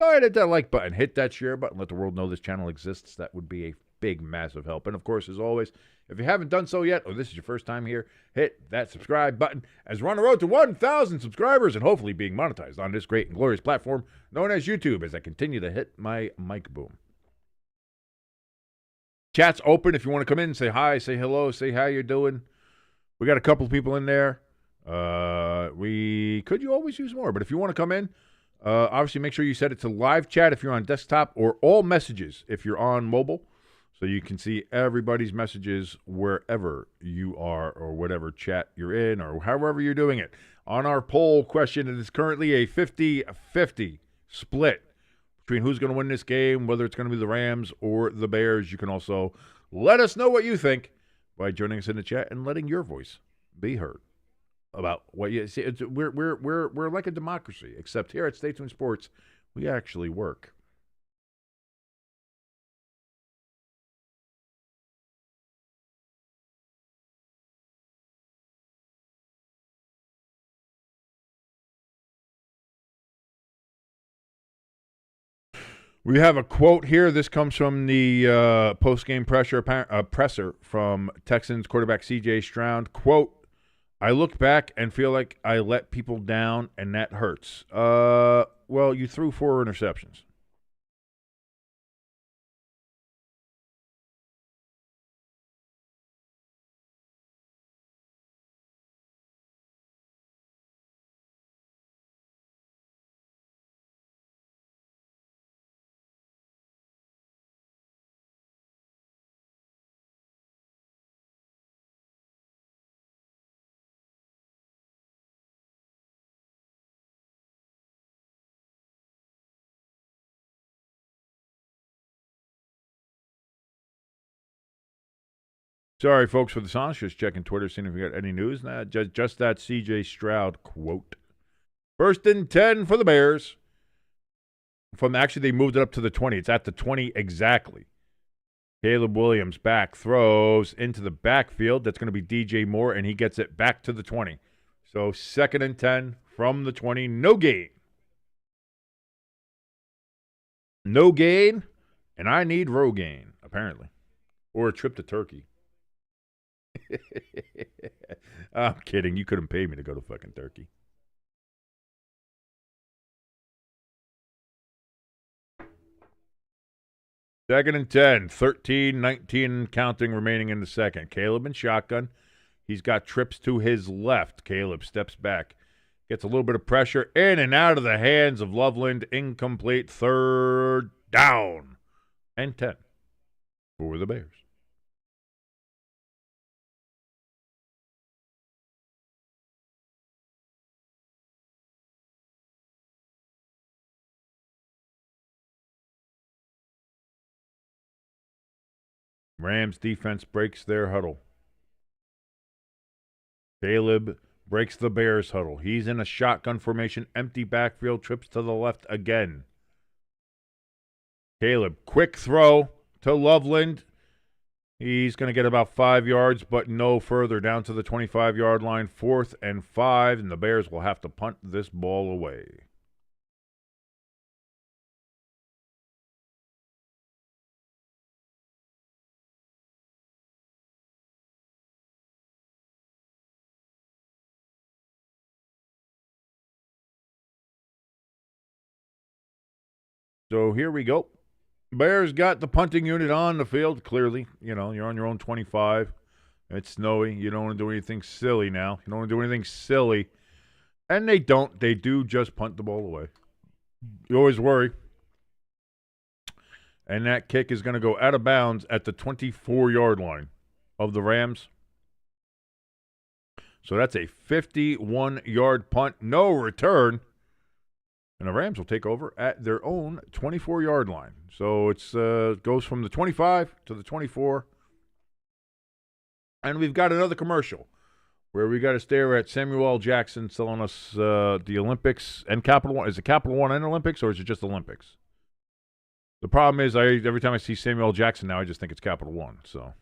go ahead, hit that like button, hit that share button, let the world know this channel exists. That would be a big, massive help. And, of course, as always, if you haven't done so yet, or this is your first time here, hit that subscribe button as we're on the road to 1,000 subscribers and hopefully being monetized on this great and glorious platform known as YouTube as I continue to hit my mic boom. Chat's open if you want to come in and say hi, say hello, say how you're doing. We got a couple of people in there. You always use more, but if you want to come in, obviously make sure you set it to live chat if you're on desktop or all messages if you're on mobile. So you can see everybody's messages wherever you are or whatever chat you're in or however you're doing it. On our poll question, it is currently a 50-50 split between who's going to win this game, whether it's going to be the Rams or the Bears. You can also let us know what you think by joining us in the chat and letting your voice be heard about what you see. We're like a democracy, except here at Stay Tuned Sports, we actually work. We have a quote here. This comes from the post-game presser from Texans quarterback C.J. Stroud. Quote, I look back and feel like I let people down, and that hurts. Well, you threw 4 interceptions. Sorry, folks, for the silence. Just checking Twitter, seeing if we got any news. Nah, just that C.J. Stroud quote. 1st and 10 for the Bears. Actually, they moved it up to the 20. It's at the 20 exactly. Caleb Williams back, throws into the backfield. That's going to be DJ Moore, and he gets it back to the 20. So 2nd and 10 from the 20. No gain. No gain, and I need Rogaine, apparently. Or a trip to Turkey. I'm kidding. You couldn't pay me to go to fucking Turkey. Second and 10, 13-19 counting remaining in the second. Caleb in shotgun. He's got trips to his left. Caleb steps back. Gets a little bit of pressure in and out of the hands of Loveland. Incomplete. 3rd down. And 10 for the Bears. Rams defense breaks their huddle. Caleb breaks the Bears huddle. He's in a shotgun formation, empty backfield, trips to the left again. Caleb, quick throw to Loveland. He's going to get about 5 yards, but no further, down to the 25-yard line. 4th and 5, and the Bears will have to punt this ball away. So here we go. Bears got the punting unit on the field, clearly. You know, you're on your own 25. It's snowy. You don't want to do anything silly now. You don't want to do anything silly. And they don't. They do just punt the ball away. You always worry. And that kick is going to go out of bounds at the 24-yard line of the Rams. So that's a 51-yard punt, no return. And the Rams will take over at their own 24-yard line. So it goes from the 25 to the 24. And we've got another commercial where we got to stare at Samuel L. Jackson selling us the Olympics and Capital One. Is it Capital One and Olympics, or is it just Olympics? The problem is, every time I see Samuel L. Jackson now, I just think it's Capital One. So.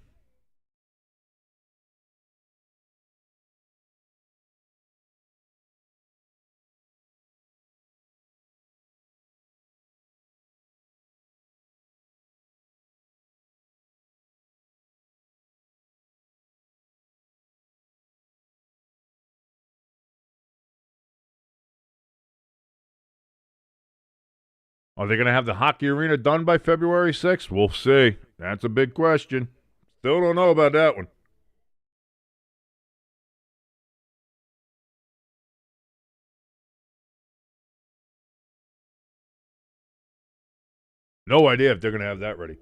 Are they going to have the hockey arena done by February 6th? We'll see. That's a big question. Still don't know about that one. No idea if they're going to have that ready.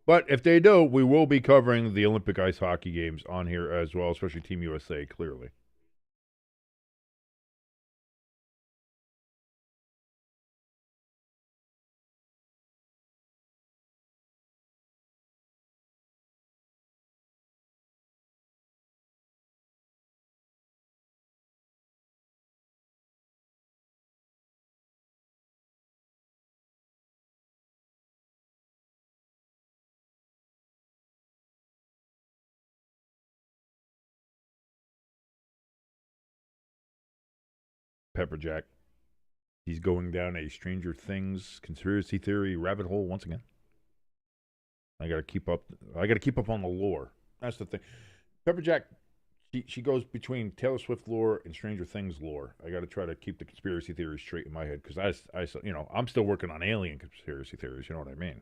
But if they do, we will be covering the Olympic ice hockey games on here as well, especially Team USA, clearly. Pepperjack. He's going down a Stranger Things conspiracy theory rabbit hole once again. I got to keep up. I got to keep up on the lore. That's the thing. Pepperjack, she goes between Taylor Swift lore and Stranger Things lore. I got to try to keep the conspiracy theories straight in my head because I'm still working on alien conspiracy theories. You know what I mean?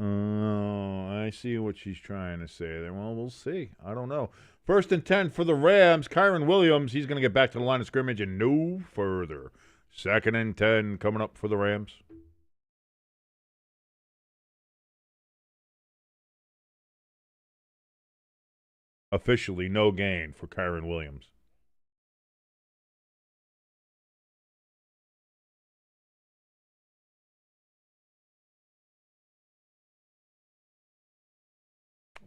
Oh, I see what she's trying to say there. Well, we'll see. I don't know. 1st and 10 for the Rams. Kyron Williams, he's going to get back to the line of scrimmage and no further. 2nd and 10 coming up for the Rams. Officially no gain for Kyron Williams.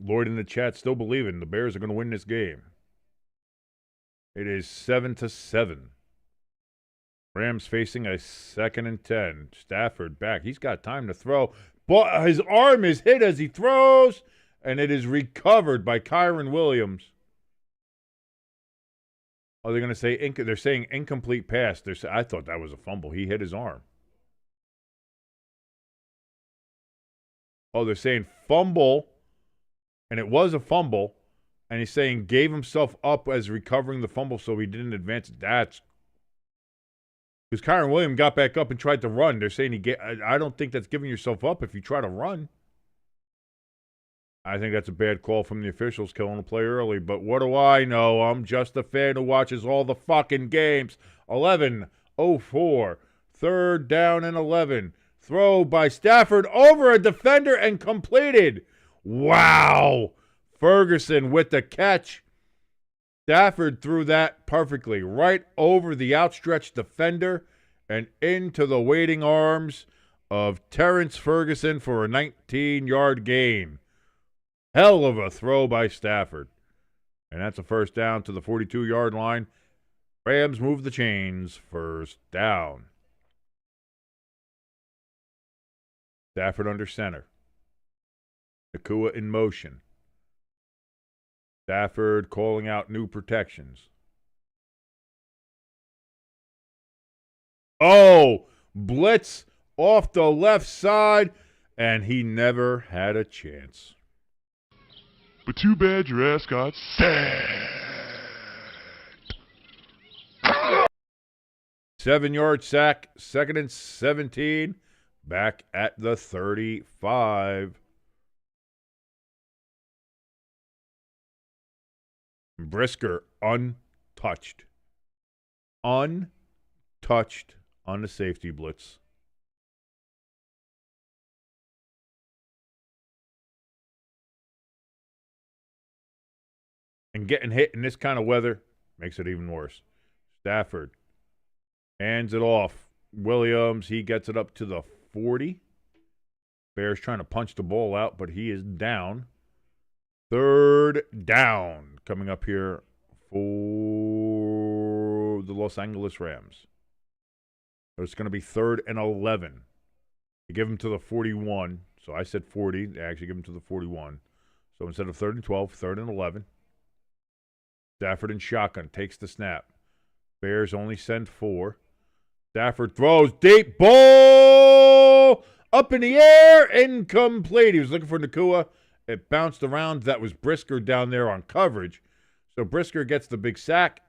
Lloyd in the chat still believing the Bears are going to win this game. It is 7-7. Rams facing a 2nd and 10. Stafford back. He's got time to throw. But his arm is hit as he throws, and it is recovered by Kyron Williams. Are they going to say they're saying incomplete pass? I thought that was a fumble. He hit his arm. Oh, they're saying fumble. And it was a fumble, and he's saying gave himself up as recovering the fumble so he didn't advance. That's because Kyron Williams got back up and tried to run. They're saying I don't think that's giving yourself up if you try to run. I think that's a bad call from the officials killing the play early, but what do I know? I'm just a fan who watches all the fucking games. 11:04, 3rd down and 11. Throw by Stafford over a defender and completed. Wow. Ferguson with the catch. Stafford threw that perfectly right over the outstretched defender and into the waiting arms of Terrence Ferguson for a 19-yard gain. Hell of a throw by Stafford. And that's a 1st down to the 42-yard line. Rams move the chains. 1st down. Stafford under center. Nakua in motion. Stafford calling out new protections. Oh, blitz off the left side, and he never had a chance. But too bad your ass got sacked. 7-yard sack, 2nd and 17, back at the 35. Brisker untouched. Untouched on the safety blitz. And getting hit in this kind of weather makes it even worse. Stafford hands it off. Williams, he gets it up to the 40. Bears trying to punch the ball out, but he is down. 3rd down coming up here for the Los Angeles Rams. So it's going to be 3rd and 11. They give him to the 41. So I said 40. They actually give him to the 41. So instead of 3rd and 12, 3rd and 11. Stafford in shotgun takes the snap. Bears only send 4. Stafford throws deep. Ball up in the air. Incomplete. He was looking for Nakua. It bounced around. That was Brisker down there on coverage. So Brisker gets the big sack.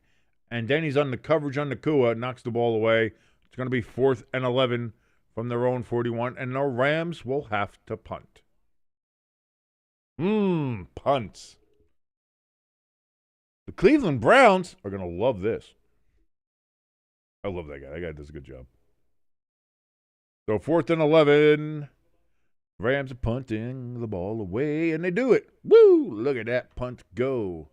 And then he's on the coverage on Nakua. Knocks the ball away. It's going to be 4th and 11 from their own 41. And the Rams will have to punt. Punts. The Cleveland Browns are going to love this. I love that guy. That guy does a good job. So 4th and 11. Rams are punting the ball away, and they do it. Woo! Look at that punt go.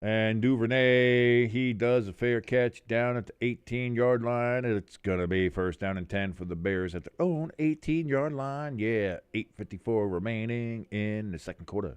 And Duvernay, he does a fair catch down at the 18-yard line. And it's going to be 1st down and 10 for the Bears at their own 18-yard line. Yeah, 8:54 remaining in the second quarter.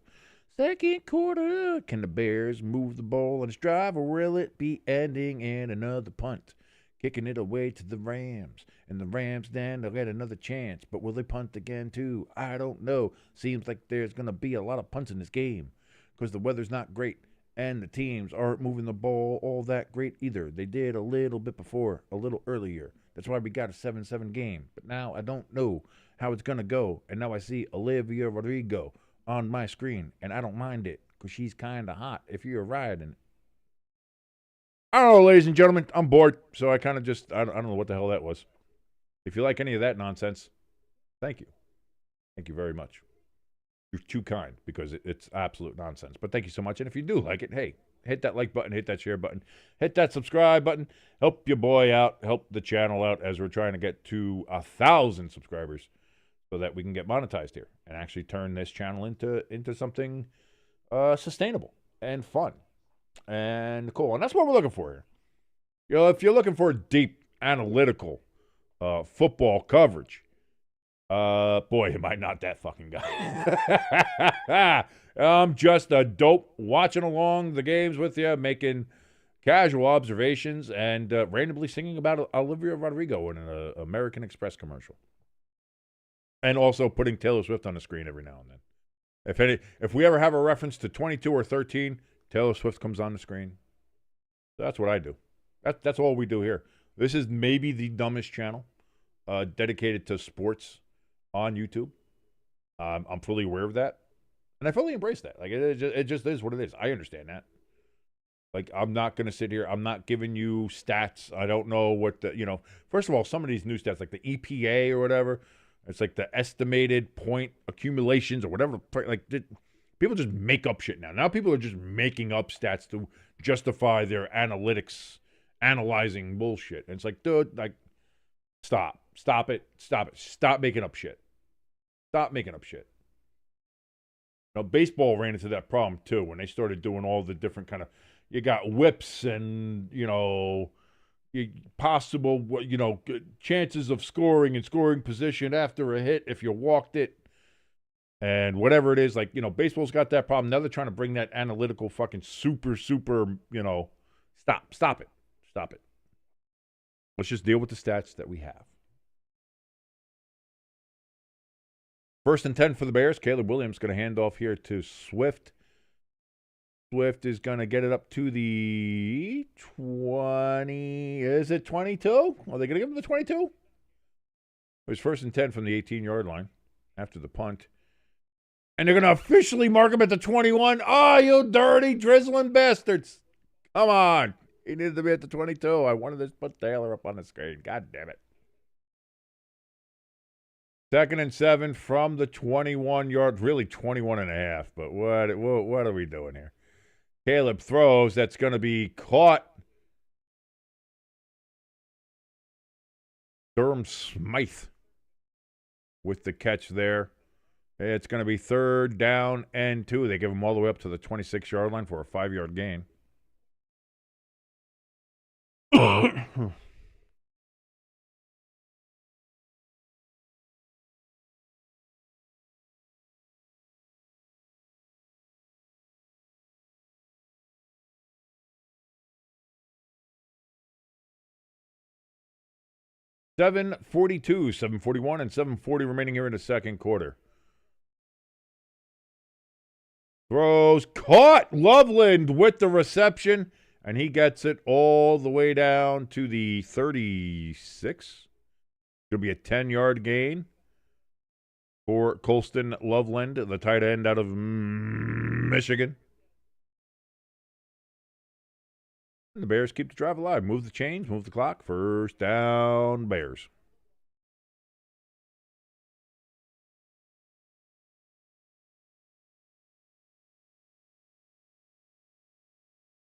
Second quarter. Can the Bears move the ball on this drive, or will it be ending in another punt? Kicking it away to the Rams. And the Rams then, they'll get another chance. But will they punt again, too? I don't know. Seems like there's going to be a lot of punts in this game because the weather's not great. And the teams aren't moving the ball all that great either. They did a little bit before, a little earlier. That's why we got a 7-7 game. But now I don't know how it's going to go. And now I see Olivia Rodrigo on my screen. And I don't mind it because she's kind of hot if you're riding. I don't know, ladies and gentlemen. I'm bored. So I kind of just, I don't know what the hell that was. If you like any of that nonsense, thank you. Thank you very much. You're too kind because it's absolute nonsense. But thank you so much. And if you do like it, hey, hit that like button, hit that share button, hit that subscribe button. Help your boy out. Help the channel out as we're trying to get to 1,000 subscribers so that we can get monetized here and actually turn this channel into something sustainable and fun and cool. And that's what we're looking for here. You know, if you're looking for deep analytical football coverage, boy, am I not that fucking guy. I'm just a dope watching along the games with you, making casual observations, and randomly singing about Olivia Rodrigo in an American Express commercial. And also putting Taylor Swift on the screen every now and then. If we ever have a reference to 22 or 13, Taylor Swift comes on the screen. That's what I do. That's all we do here. This is maybe the dumbest channel dedicated to sports on YouTube. I'm fully aware of that. And I fully embrace that. Like, it just is what it is. I understand that. Like, I'm not going to sit here. I'm not giving you stats. I don't know what first of all, some of these new stats, like the EPA or whatever, it's like the estimated point accumulations or whatever. Like, people just make up shit now. Now people are just making up stats to justify their analyzing bullshit. And it's like, dude, like, stop it. Stop making up shit. Stop making up shit. Now, baseball ran into that problem, too, when they started doing all the different kind of, you got whips and, possible, chances of scoring and scoring position after a hit if you walked it and whatever it is. Like, baseball's got that problem. Now they're trying to bring that analytical fucking super, stop it. Let's just deal with the stats that we have. 1st and 10 for the Bears. Caleb Williams going to hand off here to Swift. Swift is going to get it up to the 20. Is it 22? Are they going to give him the 22? It was 1st and 10 from the 18-yard line after the punt. And they're going to officially mark him at the 21. Oh, you dirty, drizzling bastards. Come on. He needed to be at the 22. I wanted to put Taylor up on the screen. God damn it. 2nd and 7 from the 21-yard, really 21 and a half. But what are we doing here? Caleb throws. That's going to be caught. Durham Smythe with the catch there. It's going to be 3rd down and 2. They give him all the way up to the 26-yard line for a 5-yard gain. .42, 7:41, and 7:40 remaining here in the second quarter. Throws, caught, Loveland with the reception, and he gets it all the way down to the 36. Going to be a 10-yard gain for Colston Loveland, the tight end out of Michigan. And the Bears keep the drive alive. Move the chains, move the clock. 1st down, Bears.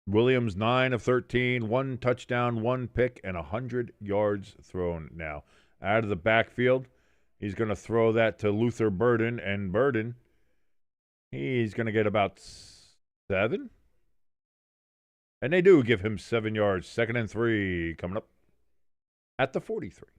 Williams, 9 of 13, 1 touchdown, 1 pick, and 100 yards thrown now. Out of the backfield, he's going to throw that to Luther Burden, and Burden, he's going to get about 7. And they do give him 7 yards. 2nd and 3 coming up at the 43.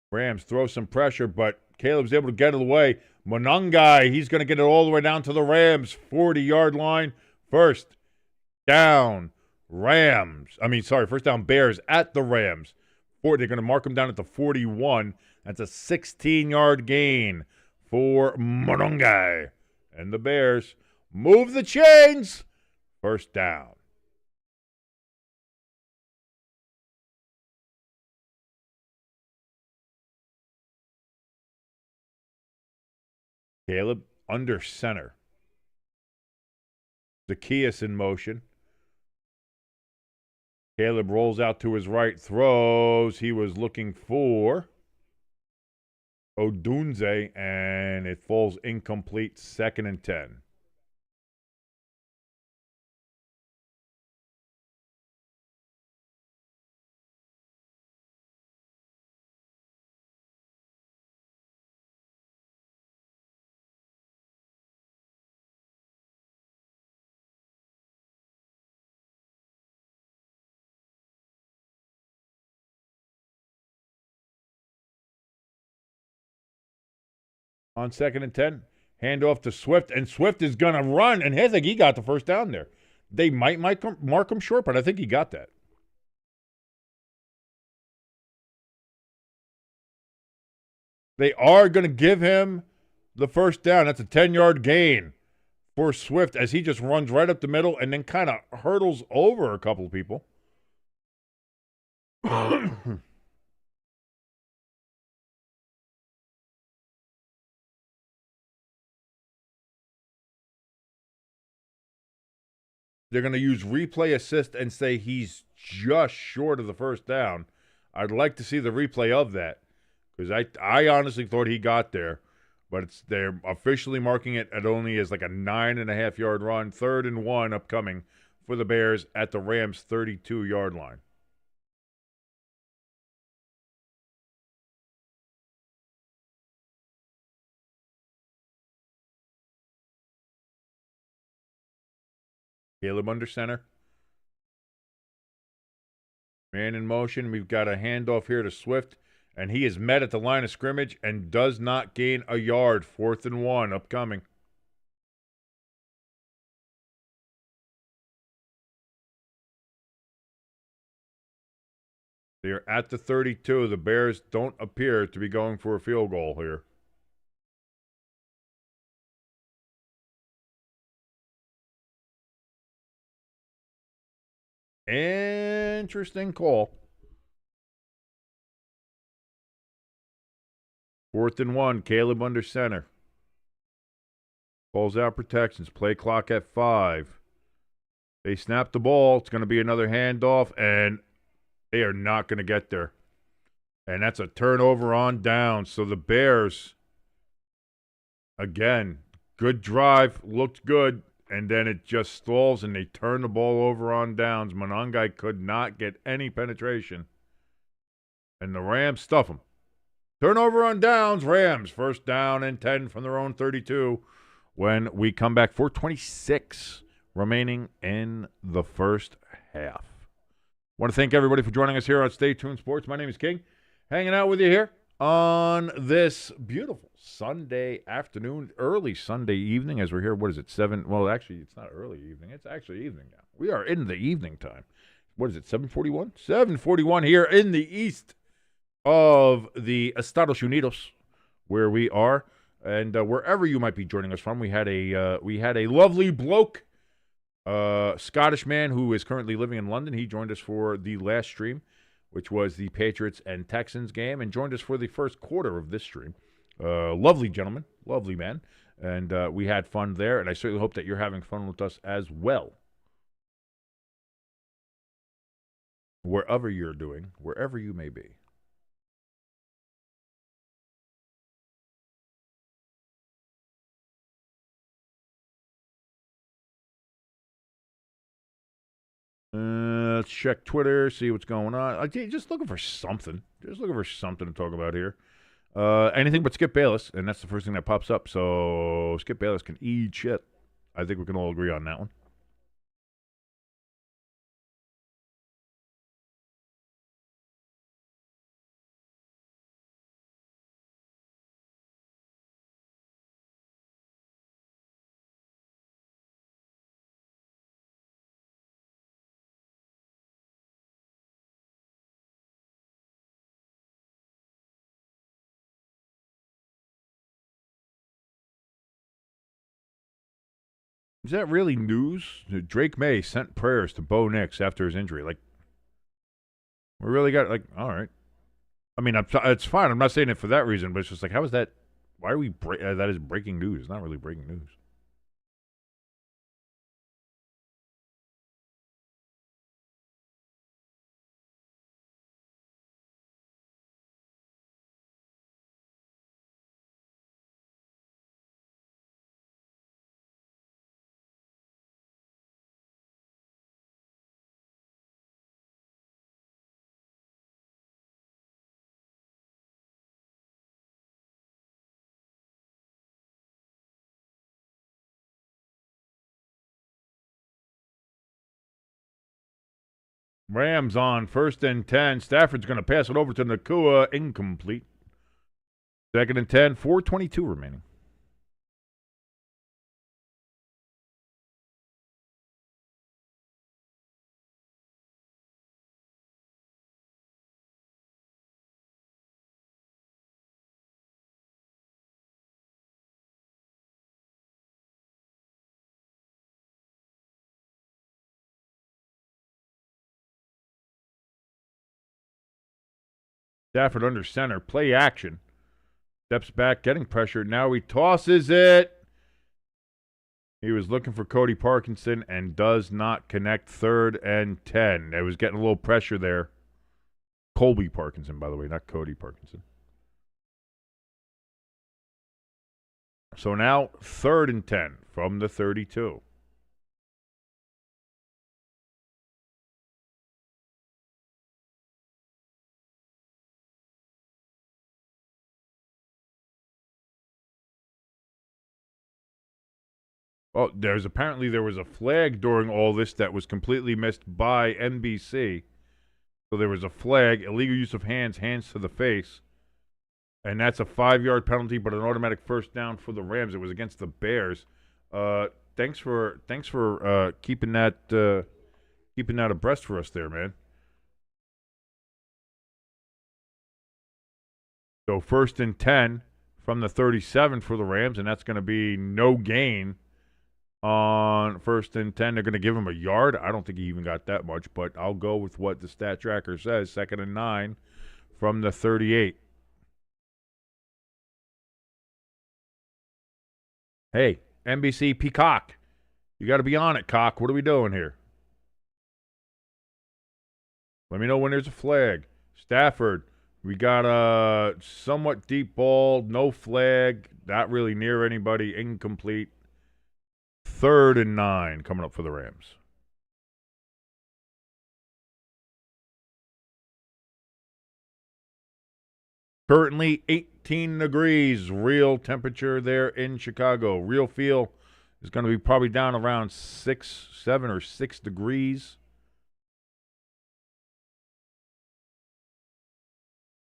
Rams throw some pressure, but Caleb's able to get it away. Monongai, he's going to get it all the way down to the Rams' 40-yard line. 1st down, Rams. First down, Bears at the Rams. They're going to mark him down at the 41. That's a 16-yard gain for Monongai. And the Bears move the chains. 1st down. Caleb under center. Zacchaeus in motion. Caleb rolls out to his right, throws. He was looking for Odunze, and it falls incomplete. 2nd and 10. On 2nd and 10, handoff to Swift, and Swift is going to run, and I think he got the 1st down there. They might mark him short, but I think he got that. They are going to give him the 1st down. That's a 10-yard gain for Swift as he just runs right up the middle and then kind of hurdles over a couple of people. They're going to use replay assist and say he's just short of the 1st down. I'd like to see the replay of that because I honestly thought he got there, but they're officially marking it at only as like a 9.5-yard run. 3rd and 1 upcoming for the Bears at the Rams' 32-yard line. Caleb under center. Man in motion. We've got a handoff here to Swift, And he is met at the line of scrimmage and does not gain a yard. 4th and 1 upcoming. They are at the 32. The Bears don't appear to be going for a field goal here. Interesting call. 4th and 1. Caleb under center. Calls out protections. Play clock at 5. They snap the ball. It's going to be another handoff, and they are not going to get there. And that's a turnover on down. So the Bears, again, good drive, looked good, and then it just stalls, and they turn the ball over on downs. Monangai could not get any penetration. And the Rams stuff them. Turnover on downs, Rams. 1st down and 10 from their own 32 when we come back. 4:26 remaining in the first half. Want to thank everybody for joining us here on Stay Tuned Sports. My name is King, hanging out with you here on this beautiful Sunday afternoon, early Sunday evening as we're here. What is it, 7? Well, actually, it's not early evening. It's actually evening now. We are in the evening time. What is it, 7:41? 7:41 here in the east of the Estados Unidos, where we are. And wherever you might be joining us from, we had a lovely bloke, Scottish man who is currently living in London. He joined us for the last stream, which was the Patriots and Texans game, and joined us for the first quarter of this stream. Lovely gentleman, lovely man, and we had fun there, and I certainly hope that you're having fun with us as well. Wherever you're doing, wherever you may be. Let's check Twitter, see what's going on. Just looking for something. Just looking for something to talk about here. Anything but Skip Bayless, and that's the first thing that pops up. So Skip Bayless can eat shit. I think we can all agree on that one. Is that really news? Drake May sent prayers to Bo Nix after his injury. Like, we really got, like, all right. I mean, it's fine. I'm not saying it for that reason, but it's just like, how is that? Why are we, that is breaking news. It's not really breaking news. Rams on 1st and 10. Stafford's going to pass it over to Nakua. Incomplete. 2nd and 10. 4:22 remaining. Stafford under center. Play action. Steps back, getting pressure. Now he tosses it. He was looking for Cody Parkinson and does not connect. 3rd and 10. It was getting a little pressure there. Colby Parkinson, by the way, not Cody Parkinson. So now 3rd and 10 from the 32. Oh, there was a flag during all this that was completely missed by NBC. So there was a flag, illegal use of hands to the face. And that's a 5-yard penalty, but an automatic first down for the Rams. It was against the Bears. Thanks for keeping that abreast for us there, man. So 1st and 10 from the 37 for the Rams, and that's going to be no gain on 1st and 10. They're going to give him a yard. I don't think he even got that much, but I'll go with what the stat tracker says. 2nd and 9 from the 38. Hey, NBC Peacock, you got to be on it, Cock. What are we doing here? Let me know when there's a flag. Stafford, we got a somewhat deep ball, no flag, not really near anybody, incomplete. 3rd and 9 coming up for the Rams. Currently 18 degrees, real temperature there in Chicago. Real feel is going to be probably down around 7 or 6 degrees.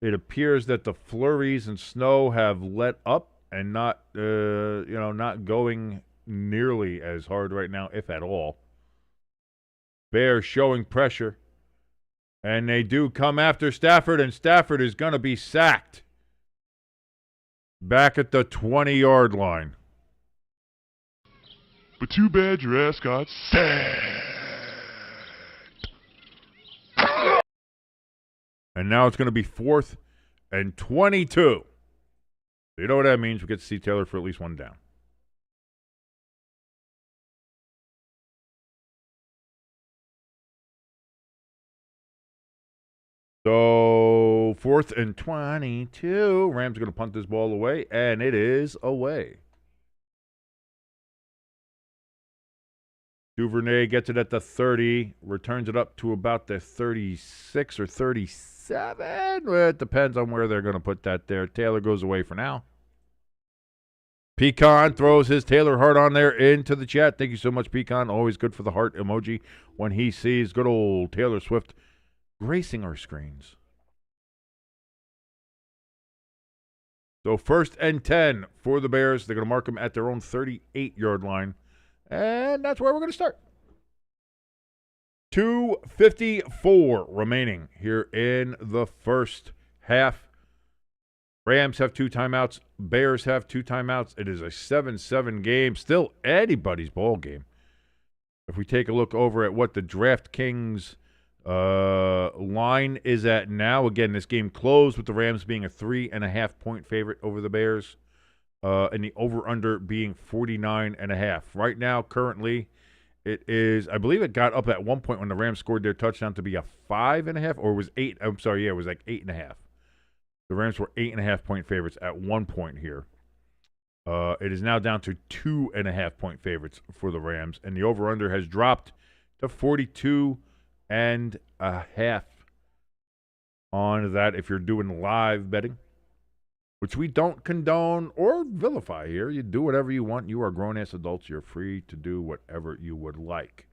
It appears that the flurries and snow have let up and not going nearly as hard right now, if at all. Bears showing pressure. And they do come after Stafford, and Stafford is going to be sacked. Back at the 20-yard line. But too bad your ass got sacked. And now it's going to be 4th and 22. You know what that means? We get to see Taylor for at least one down. So 4th and 22. Rams are going to punt this ball away, and it is away. Duvernay gets it at the 30, returns it up to about the 36 or 37. Well, it depends on where they're going to put that there. Taylor goes away for now. Pecan throws his Taylor heart on there into the chat. Thank you so much, Pecan. Always good for the heart emoji when he sees good old Taylor Swift gracing our screens. So 1st and 10 for the Bears. They're going to mark them at their own 38-yard line. And that's where we're going to start. 2:54 remaining here in the first half. Rams have 2 timeouts. Bears have 2 timeouts. It is a 7-7 game. Still anybody's ball game. If we take a look over at what the DraftKings line is at now. Again, this game closed with the Rams being a 3.5-point favorite over the Bears, and the over/under being 49.5. Right now, currently, it is. I believe it got up at one point when the Rams scored their touchdown to be a 5.5, or it was 8. I'm sorry, yeah, it was like 8.5. The Rams were 8.5-point favorites at one point here. It is now down to 2.5-point favorites for the Rams, and the over/under has dropped to 42.5 on that if you're doing live betting, which we don't condone or vilify here. You do whatever you want. You are grown-ass adults. You're free to do whatever you would like.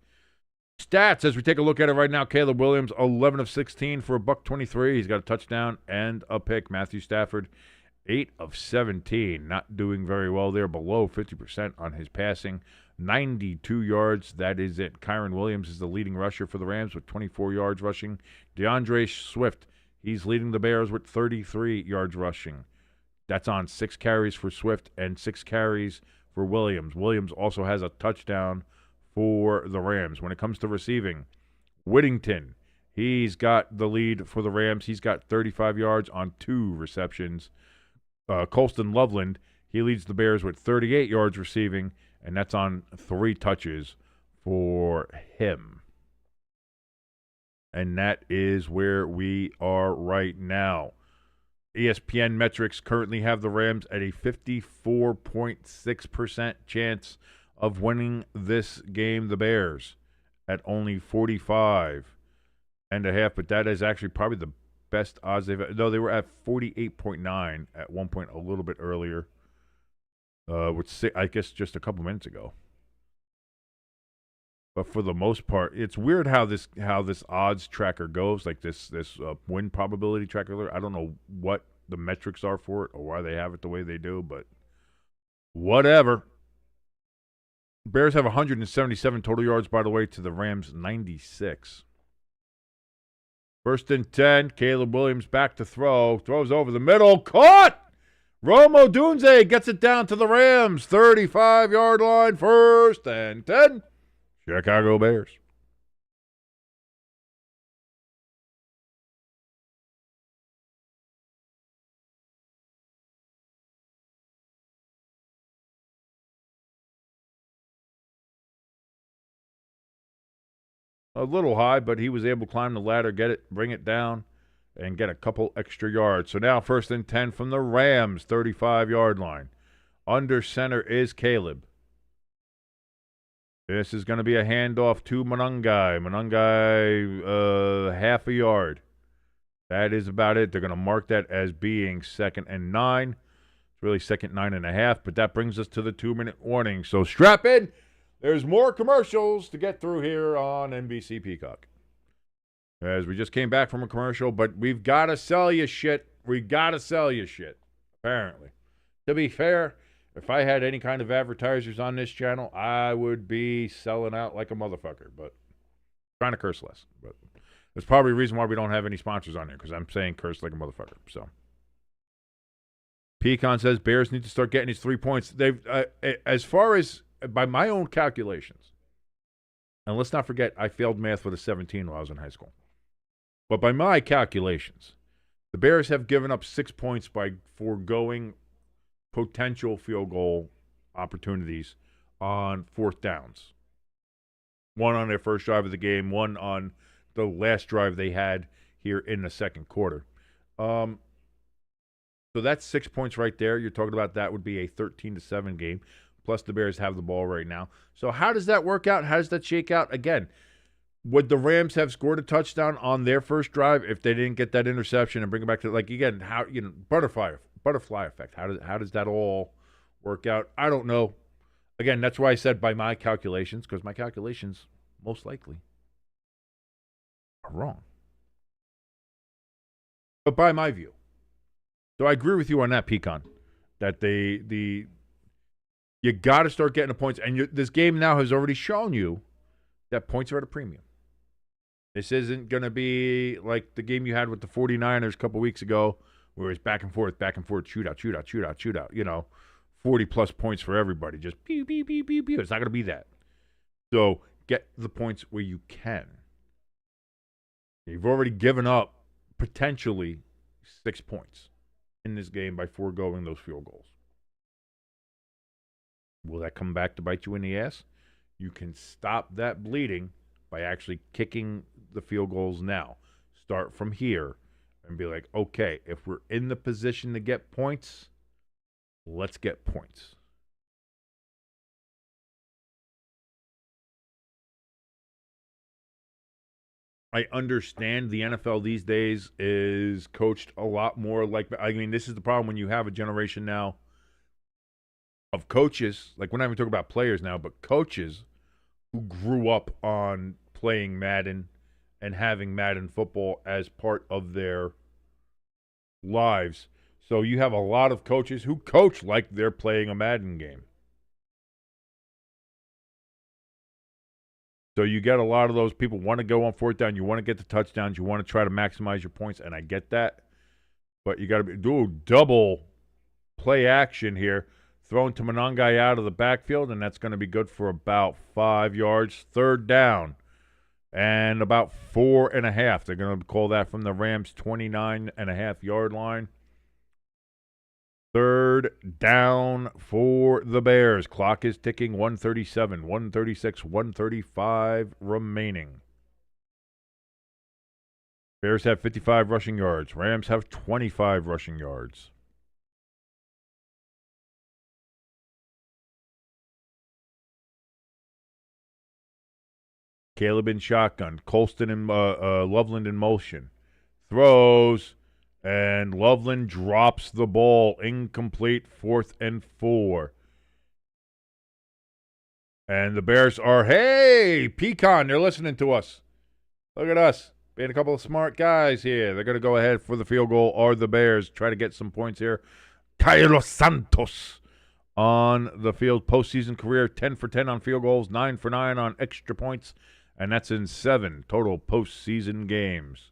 Stats, as we take a look at it right now, Caleb Williams, 11 of 16 for $123. He's got a touchdown and a pick. Matthew Stafford, 8 of 17. Not doing very well there, below 50% on his passing. 92 yards, that is it. Kyron Williams is the leading rusher for the Rams with 24 yards rushing. DeAndre Swift, he's leading the Bears with 33 yards rushing. That's on 6 carries for Swift and 6 carries for Williams. Williams also has a touchdown for the Rams. When it comes to receiving, Whittington, he's got the lead for the Rams. He's got 35 yards on 2 receptions. Colston Loveland, he leads the Bears with 38 yards receiving, and that's on 3 touches for him. And that is where we are right now. ESPN metrics currently have the Rams at a 54.6% chance of winning this game. The Bears at only 45.5, but that is actually probably the best odds they've had. No, they were at 48.9 at one point a little bit earlier, which I guess just a couple minutes ago. But for the most part, it's weird how this odds tracker goes, like this win probability tracker. I don't know what the metrics are for it or why they have it the way they do, but whatever. Bears have 177 total yards, by the way, to the Rams 96. 1st and 10, Caleb Williams back to throw. Throws over the middle. Caught! Rome Odunze gets it down to the Rams. 35-yard line. 1st and 10. Chicago Bears. A little high, but he was able to climb the ladder, get it, bring it down, and get a couple extra yards. So now 1st and 10 from the Rams, 35-yard line. Under center is Caleb. This is going to be a handoff to Monangai. Monangai, half a yard. That is about it. They're going to mark that as being 2nd and 9. It's really 2nd 9.5, but that brings us to the 2-minute warning. So strap in. There's more commercials to get through here on NBC Peacock. As we just came back from a commercial, but we've got to sell you shit. We got to sell you shit, apparently. To be fair, if I had any kind of advertisers on this channel, I would be selling out like a motherfucker, but trying to curse less. But that's probably a reason why we don't have any sponsors on here, because I'm saying curse like a motherfucker. So Pecan says Bears need to start getting these 3 points. They've as far as by my own calculations, and let's not forget I failed math with a 17 while I was in high school. But by my calculations, the Bears have given up 6 points by foregoing potential field goal opportunities on 4th downs. One on their first drive of the game, one on the last drive they had here in the second quarter. So that's 6 points right there. You're talking about that would be a 13-7 game. Plus the Bears have the ball right now. So how does that work out? How does that shake out? Again, would the Rams have scored a touchdown on their first drive if they didn't get that interception and bring it back to, like, again, how, you know, butterfly effect. How does that all work out? I don't know. Again, that's why I said by my calculations, because my calculations most likely are wrong. But by my view. So I agree with you on that, Pecan, that you got to start getting the points. And this game now has already shown you that points are at a premium. This isn't going to be like the game you had with the 49ers a couple weeks ago where it's back and forth, shootout. You know, 40-plus points for everybody. Just pew, pew, pew, pew, pew. It's not going to be that. So get the points where you can. You've already given up potentially 6 points in this game by foregoing those field goals. Will that come back to bite you in the ass? You can stop that bleeding by actually kicking the field goals now. Start from here and be like, okay, if we're in the position to get points, let's get points. I understand the NFL these days is coached a lot more like, I mean, this is the problem when you have a generation now of coaches, like we're not even talking about players now, but coaches who grew up on playing Madden and having Madden football as part of their lives. So you have a lot of coaches who coach like they're playing a Madden game. So you get a lot of those people want to go on 4th down. You want to get the touchdowns. You want to try to maximize your points, and I get that. But you got to do double play action here. Thrown to Monangai out of the backfield, and that's going to be good for about 5 yards. 3rd down and about 4.5. They're going to call that from the Rams' 29.5-yard line. 3rd down for the Bears. Clock is ticking. 1:37, 1:36, 1:35 remaining. Bears have 55 rushing yards. Rams have 25 rushing yards. Caleb in shotgun. Colston and Loveland in motion. Throws, and Loveland drops the ball. Incomplete, 4th and 4. And the Bears are, hey, Pecan, they're listening to us. Look at us. Being a couple of smart guys here. They're going to go ahead for the field goal, or the Bears try to get some points here. Carlos Santos on the field. Postseason career, 10 for 10 on field goals, 9 for 9 on extra points, and that's in 7 total postseason games.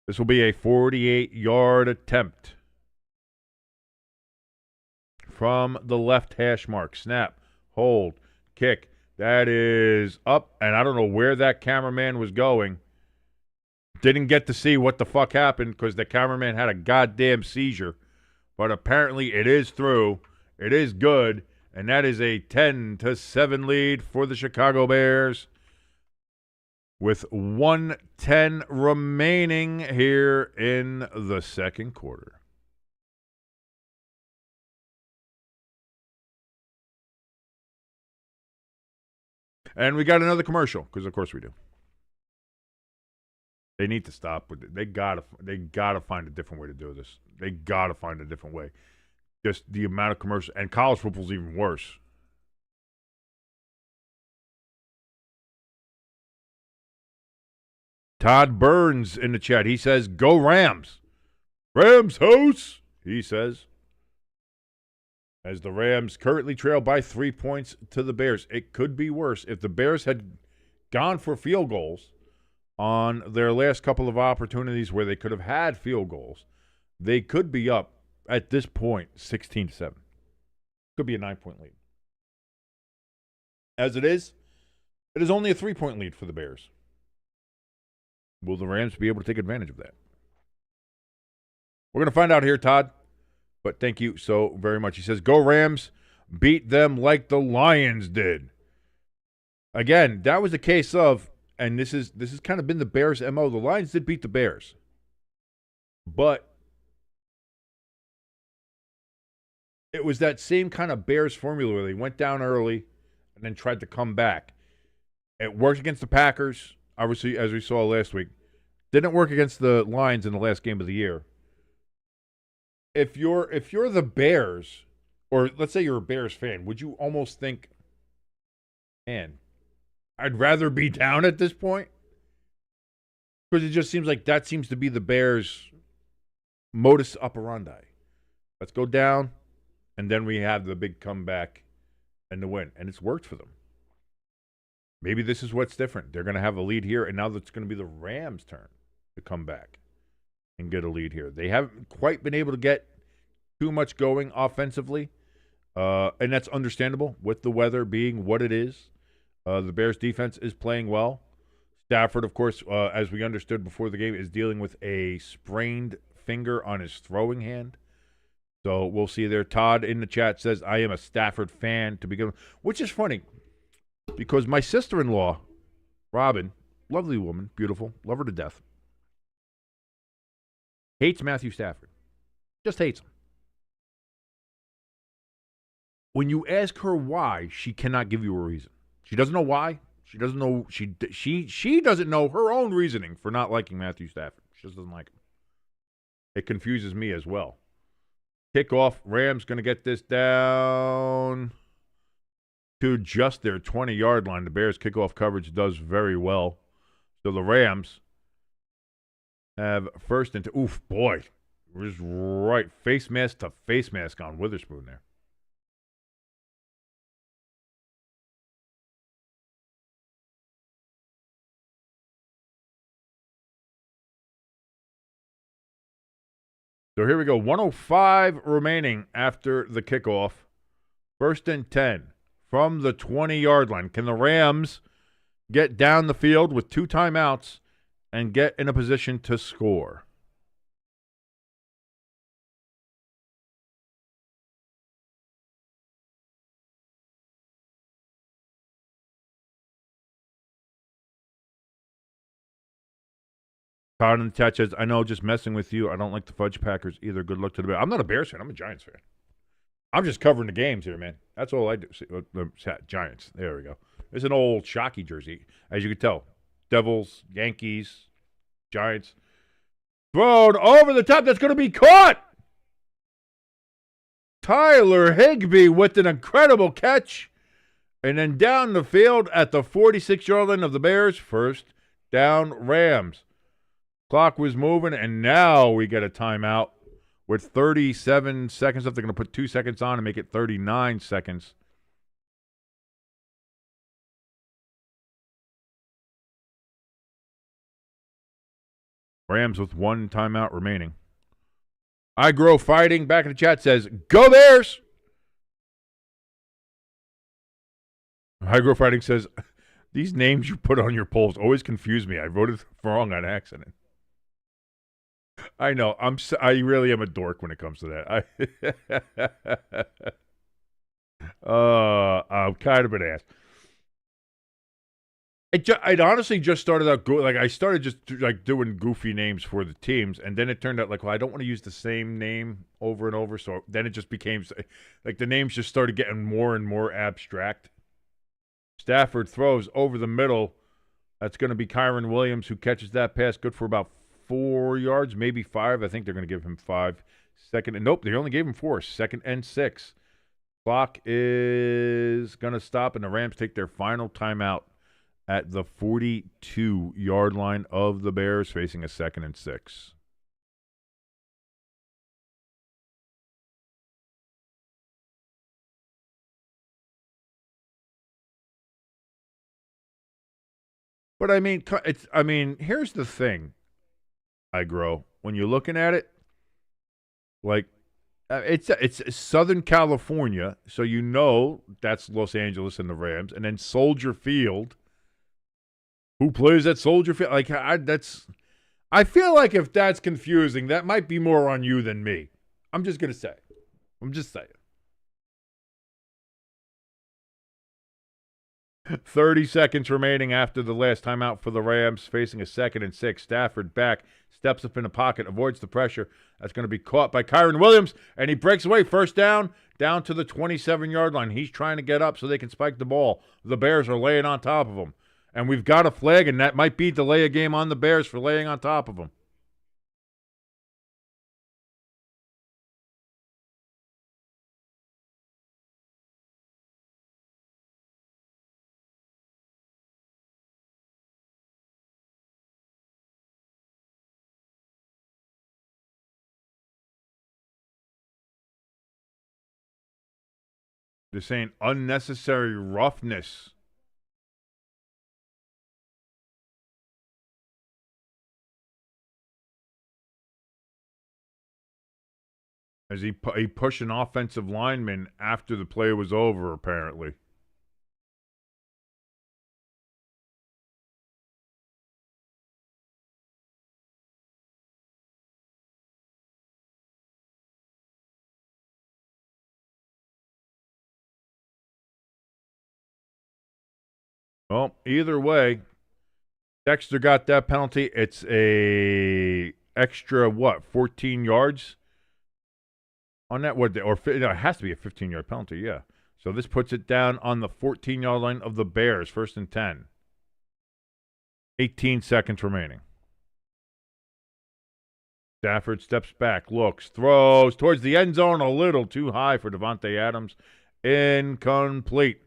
This will be a 48-yard attempt from the left hash mark. Snap, hold, kick. That is up, and I don't know where that cameraman was going. Didn't get to see what the fuck happened because the cameraman had a goddamn seizure. But apparently it is through. It is good, and that is a 10-7 lead for the Chicago Bears with 1:10 remaining here in the second quarter. And we got another commercial, because of course we do. They need to stop with it. They gotta find a different way to do this. They gotta find a different way. Just the amount of commercials, and college football's even worse. Todd Burns in the chat. He says, "Go Rams, Rams house." He says, as the Rams currently trail by 3 points to the Bears. It could be worse. If the Bears had gone for field goals on their last couple of opportunities where they could have had field goals, they could be up at this point 16-7. Could be a 9-point lead. As it is only a 3-point lead for the Bears. Will the Rams be able to take advantage of that? We're going to find out here, Todd. But thank you so very much. He says, "Go Rams, beat them like the Lions did." Again, that was a case of, and this has kind of been the Bears' MO. The Lions did beat the Bears. But it was that same kind of Bears formula where they went down early and then tried to come back. It worked against the Packers, obviously, as we saw last week. Didn't work against the Lions in the last game of the year. If you're the Bears, or let's say you're a Bears fan, would you almost think, man, I'd rather be down at this point? Because it just seems like that seems to be the Bears' modus operandi. Let's go down, and then we have the big comeback and the win. And it's worked for them. Maybe this is what's different. They're going to have a lead here, and now it's going to be the Rams' turn to come back and get a lead here. They haven't quite been able to get too much going offensively, and that's understandable with the weather being what it is. The Bears' defense is playing well. Stafford, of course, as we understood before the game, is dealing with a sprained finger on his throwing hand. So we'll see there. Todd in the chat says, "I am a Stafford fan to begin with," which is funny because my sister-in-law, Robin, lovely woman, beautiful, love her to death, hates Matthew Stafford. Just hates him. When you ask her why, she cannot give you a reason. She doesn't know why. She doesn't know she doesn't know her own reasoning for not liking Matthew Stafford. She just doesn't like him. It confuses me as well. Kickoff. Rams going to get this down to just their 20-yard line. The Bears' kickoff coverage does very well. So the Rams have first and oof, boy. Was right. Face mask to face mask on Witherspoon there. So here we go. 1:05 remaining after the kickoff. First and 10 from the 20-yard line. Can the Rams get down the field with 2 timeouts and get in a position to score? Todd in the chat says, "I know, just messing with you. I don't like the Fudge Packers either. Good luck to the Bears." I'm not a Bears fan. I'm a Giants fan. I'm just covering the games here, man. That's all I do. See, the Giants. There we go. It's an old Shockey jersey, as you can tell. Devils, Yankees, Giants. Thrown over the top. That's going to be caught. Tyler Higbee with an incredible catch. And then down the field at the 46-yard line of the Bears. First down, Rams. Clock was moving, and now we get a timeout with 37 seconds left. They're going to put 2 seconds on and make it 39 seconds. Rams with 1 timeout remaining. I Grow Fighting back in the chat says, "Go Bears!" I Grow Fighting says, "These names you put on your polls always confuse me. I voted wrong on accident." I know. I really am a dork when it comes to that. I'm kind of an ass. I'd honestly just started out I started just doing goofy names for the teams, and then it turned out I don't want to use the same name over and over. So then it just became the names just started getting more and more abstract. Stafford throws over the middle. That's going to be Kyron Williams who catches that pass. Good for about 4 yards, maybe 5. I think they're going to give him 5. Nope, they only gave him 4. 2nd and 6. Clock is going to stop, and the Rams take their final timeout at the 42-yard line of the Bears, facing a 2nd and 6. But here's the thing, I Grow. When you're looking at it, it's Southern California, so that's Los Angeles and the Rams, and then Soldier Field. Who plays at Soldier Field? I feel like if that's confusing, that might be more on you than me. I'm just saying. 30 seconds remaining after the last timeout for the Rams, facing a 2nd and 6. Stafford back, steps up in the pocket, avoids the pressure. That's going to be caught by Kyron Williams, and he breaks away. First down to the 27-yard line. He's trying to get up so they can spike the ball. The Bears are laying on top of him. And we've got a flag, and that might be delay a game on the Bears for laying on top of them. They're saying unnecessary roughness. As he pushed an offensive lineman after the play was over, apparently. Well, either way, Dexter got that penalty. It's a extra, 14 yards? On that, it has to be a 15-yard penalty, yeah. So this puts it down on the 14-yard line of the Bears, 1st and 10. 18 seconds remaining. Stafford steps back, looks, throws towards the end zone, a little too high for Davante Adams. Incomplete.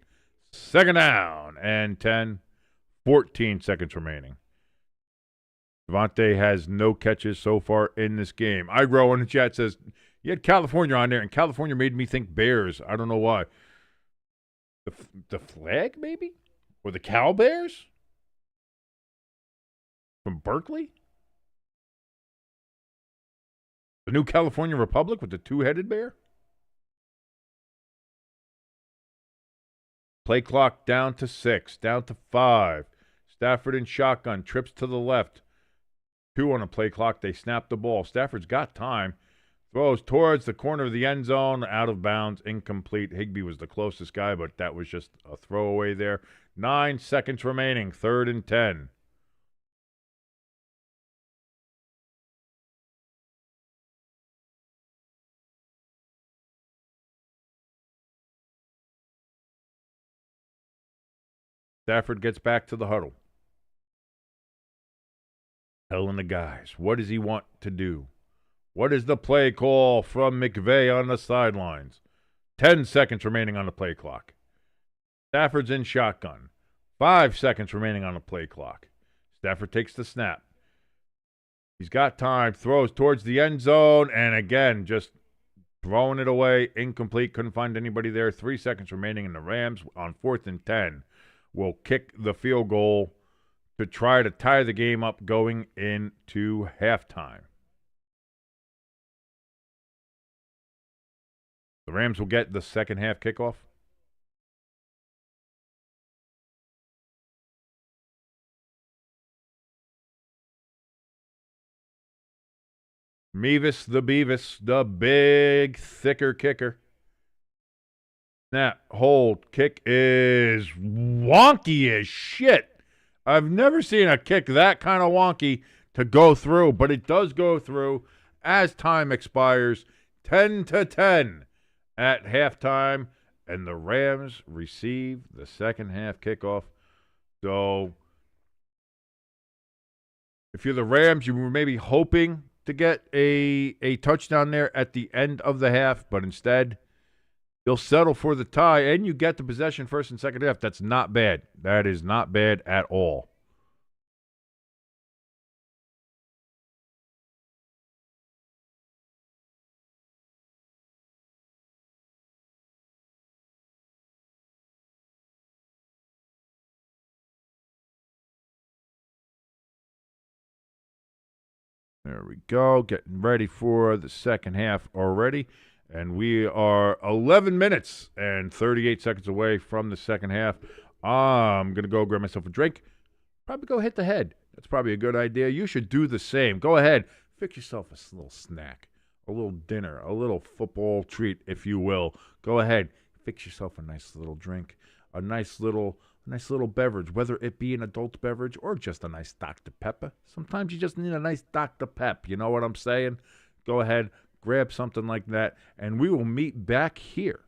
2nd down and 10. 14 seconds remaining. Davante has no catches so far in this game. I Grow in the chat says, you had California on there, and California made me think Bears. I don't know why. The flag, maybe? Or the Cal Bears? From Berkeley? The new California Republic with the 2-headed bear? Play clock down to 6, down to 5. Stafford in shotgun, trips to the left. 2 on a play clock. They snap the ball. Stafford's got time. Throws towards the corner of the end zone, out of bounds, incomplete. Higbee was the closest guy, but that was just a throwaway there. 9 seconds remaining, 3rd and 10. Stafford gets back to the huddle. Telling the guys, what does he want to do? What is the play call from McVay on the sidelines? 10 seconds remaining on the play clock. Stafford's in shotgun. 5 seconds remaining on the play clock. Stafford takes the snap. He's got time, throws towards the end zone, and again, just throwing it away, incomplete, couldn't find anybody there. 3 seconds remaining, and the Rams on 4th and 10 will kick the field goal to try to tie the game up going into halftime. The Rams will get the second half kickoff. Mevis the Beavis, the big, thicker kicker. Snap, hold, kick is wonky as shit. I've never seen a kick that kind of wonky to go through, but it does go through as time expires. 10-10 at halftime, and the Rams receive the second half kickoff. So if you're the Rams, you were maybe hoping to get a touchdown there at the end of the half, but instead you'll settle for the tie, and you get the possession first and second half. That's not bad. That is not bad at all. There we go. Getting ready for the second half already. And we are 11 minutes and 38 seconds away from the second half. I'm going to go grab myself a drink. Probably go hit the head. That's probably a good idea. You should do the same. Go ahead. Fix yourself a little snack, a little dinner, a little football treat, if you will. Go ahead. Fix yourself a nice little drink, a nice little beverage, whether it be an adult beverage or just a nice Dr. Pepper. Sometimes you just need a nice Dr. Pep. You know what I'm saying? Go ahead, grab something like that, and we will meet back here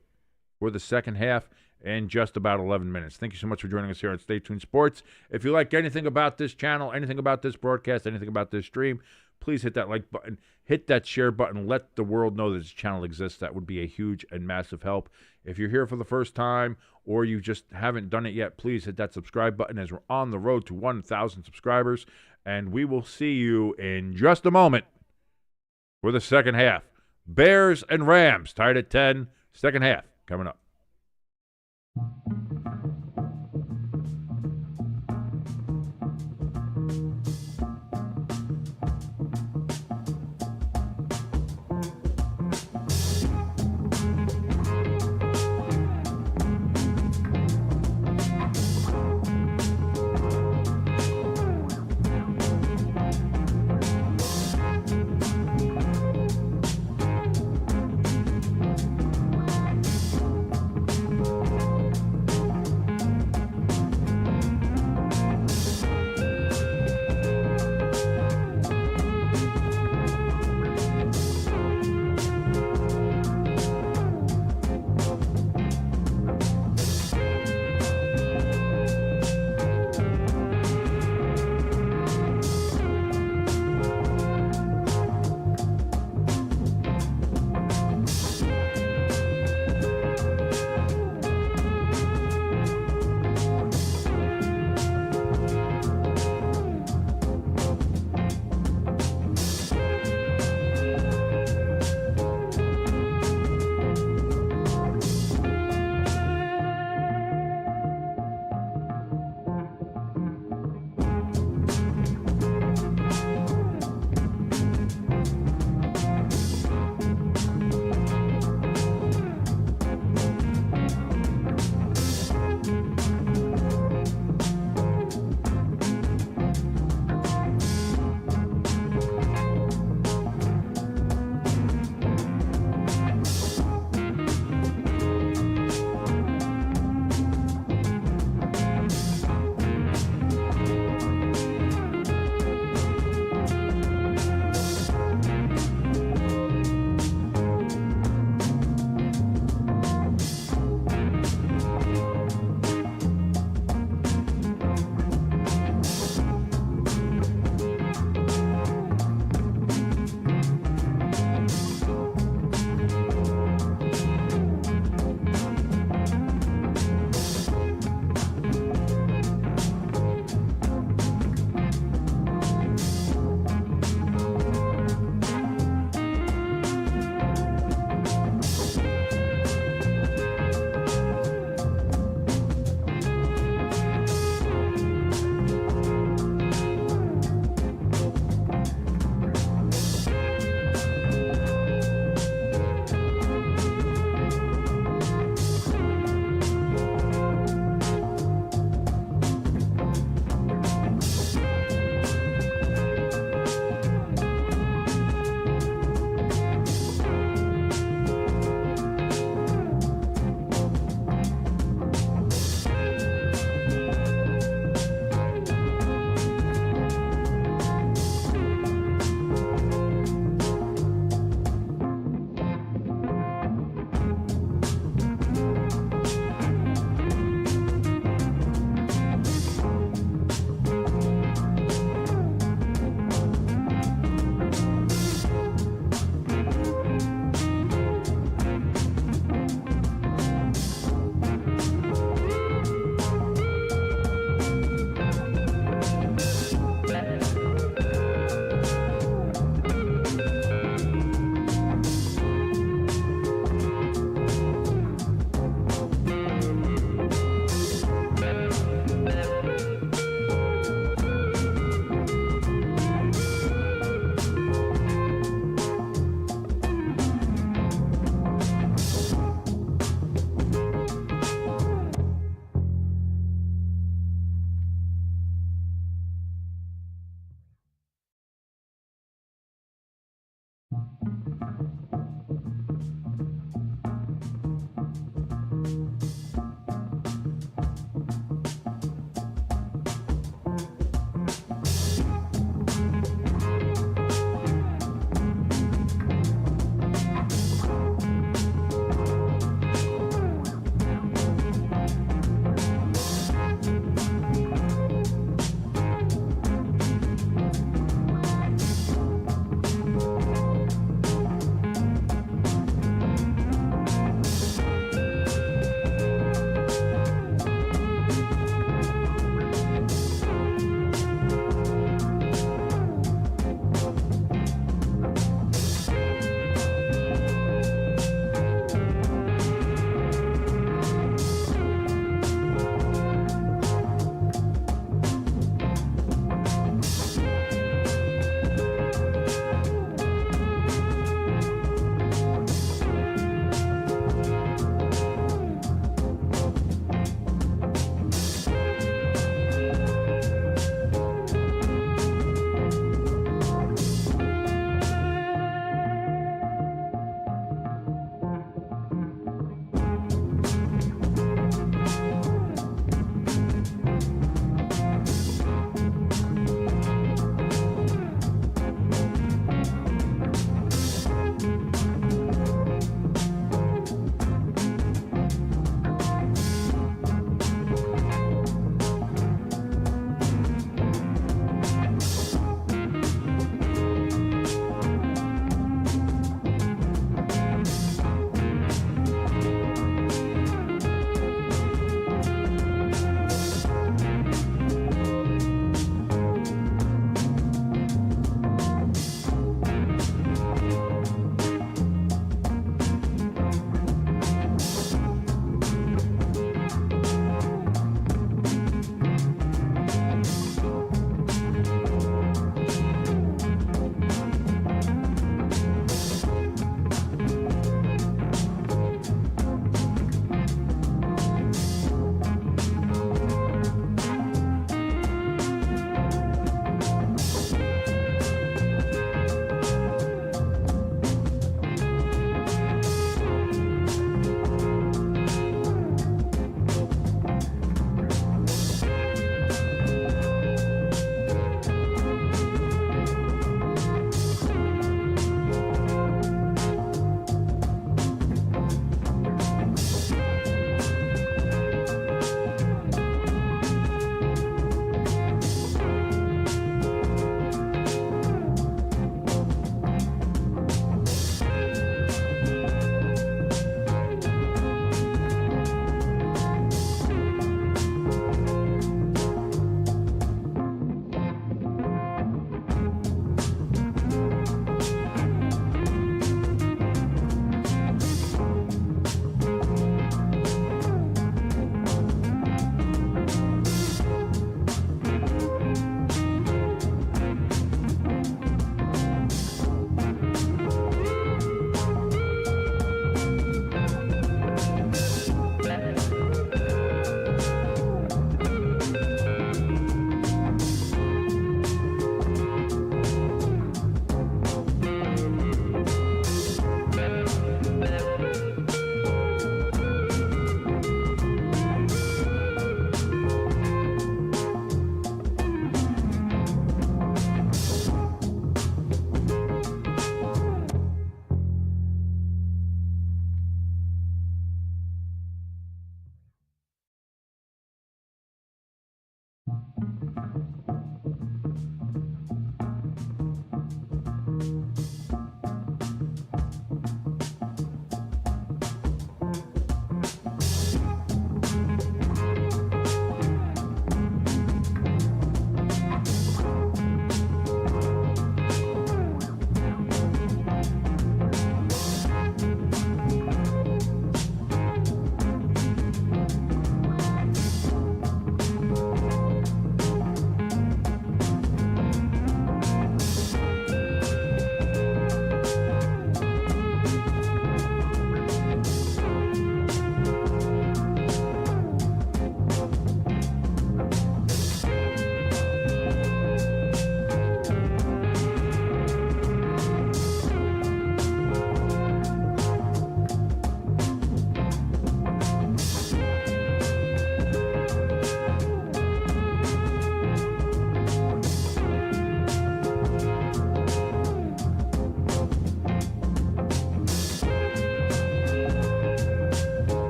for the second half in just about 11 minutes. Thank you so much for joining us here on Stay Tuned Sports. If you like anything about this channel, anything about this broadcast, anything about this stream, please hit that like button, hit that share button, let the world know that this channel exists. That would be a huge and massive help. If you're here for the first time or you just haven't done it yet, please hit that subscribe button as we're on the road to 1,000 subscribers. And we will see you in just a moment for the second half. Bears and Rams tied at 10. Second half coming up.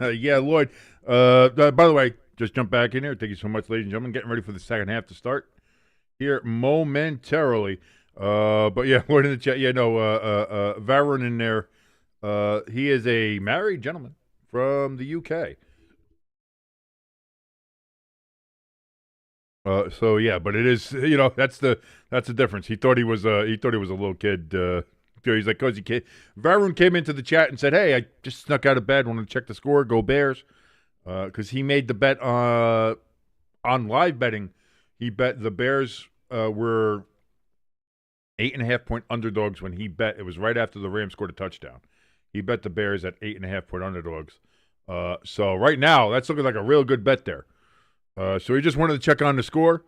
Yeah, Lloyd. By the way, just jump back in here. Thank you so much, ladies and gentlemen. Getting ready for the second half to start here momentarily. But yeah, Lloyd in the chat. Yeah, no, Varun in there. He is a married gentleman from the UK. So yeah, but it is, that's the difference. He thought he was a little kid. He's like, cozy kid. Varun came into the chat and said, "Hey, I just snuck out of bed. Want to check the score? Go Bears!" Because he made the bet on live betting. He bet the Bears were 8.5-point underdogs when he bet. It was right after the Rams scored a touchdown. He bet the Bears at 8.5-point underdogs. So right now, that's looking like a real good bet there. So he just wanted to check on the score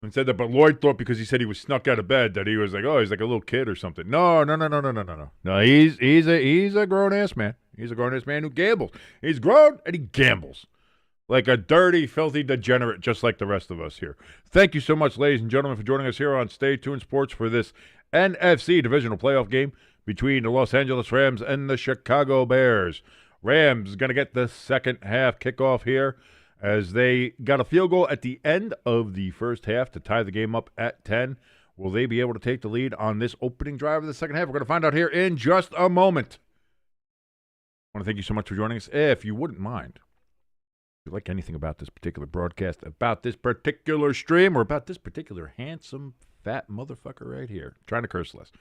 and said that, but Lloyd thought because he said he was snuck out of bed that he was like, oh, he's like a little kid or something. No. No, he's a grown-ass man. He's a grown-ass man who gambles. He's grown and he gambles like a dirty, filthy degenerate, just like the rest of us here. Thank you so much, ladies and gentlemen, for joining us here on Stay Tuned Sports for this NFC divisional playoff game between the Los Angeles Rams and the Chicago Bears. Rams going to get the second half kickoff here, as they got a field goal at the end of the first half to tie the game up at 10. Will they be able to take the lead on this opening drive of the second half? We're going to find out here in just a moment. I want to thank you so much for joining us. If you wouldn't mind, if you like anything about this particular broadcast, about this particular stream, or about this particular handsome, fat motherfucker right here, trying to curse less,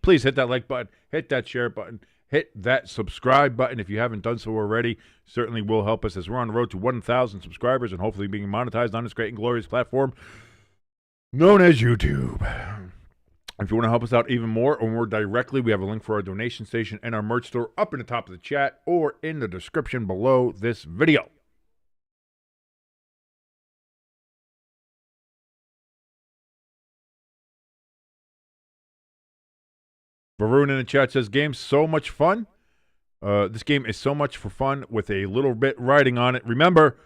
please hit that like button, hit that share button, hit that subscribe button if you haven't done so already. Certainly will help us as we're on the road to 1,000 subscribers and hopefully being monetized on this great and glorious platform known as YouTube. If you want to help us out even more or more directly, we have a link for our donation station and our merch store up in the top of the chat or in the description below this video. Varun in the chat says, game's so much fun. This game is so much for fun with a little bit riding on it. Remember,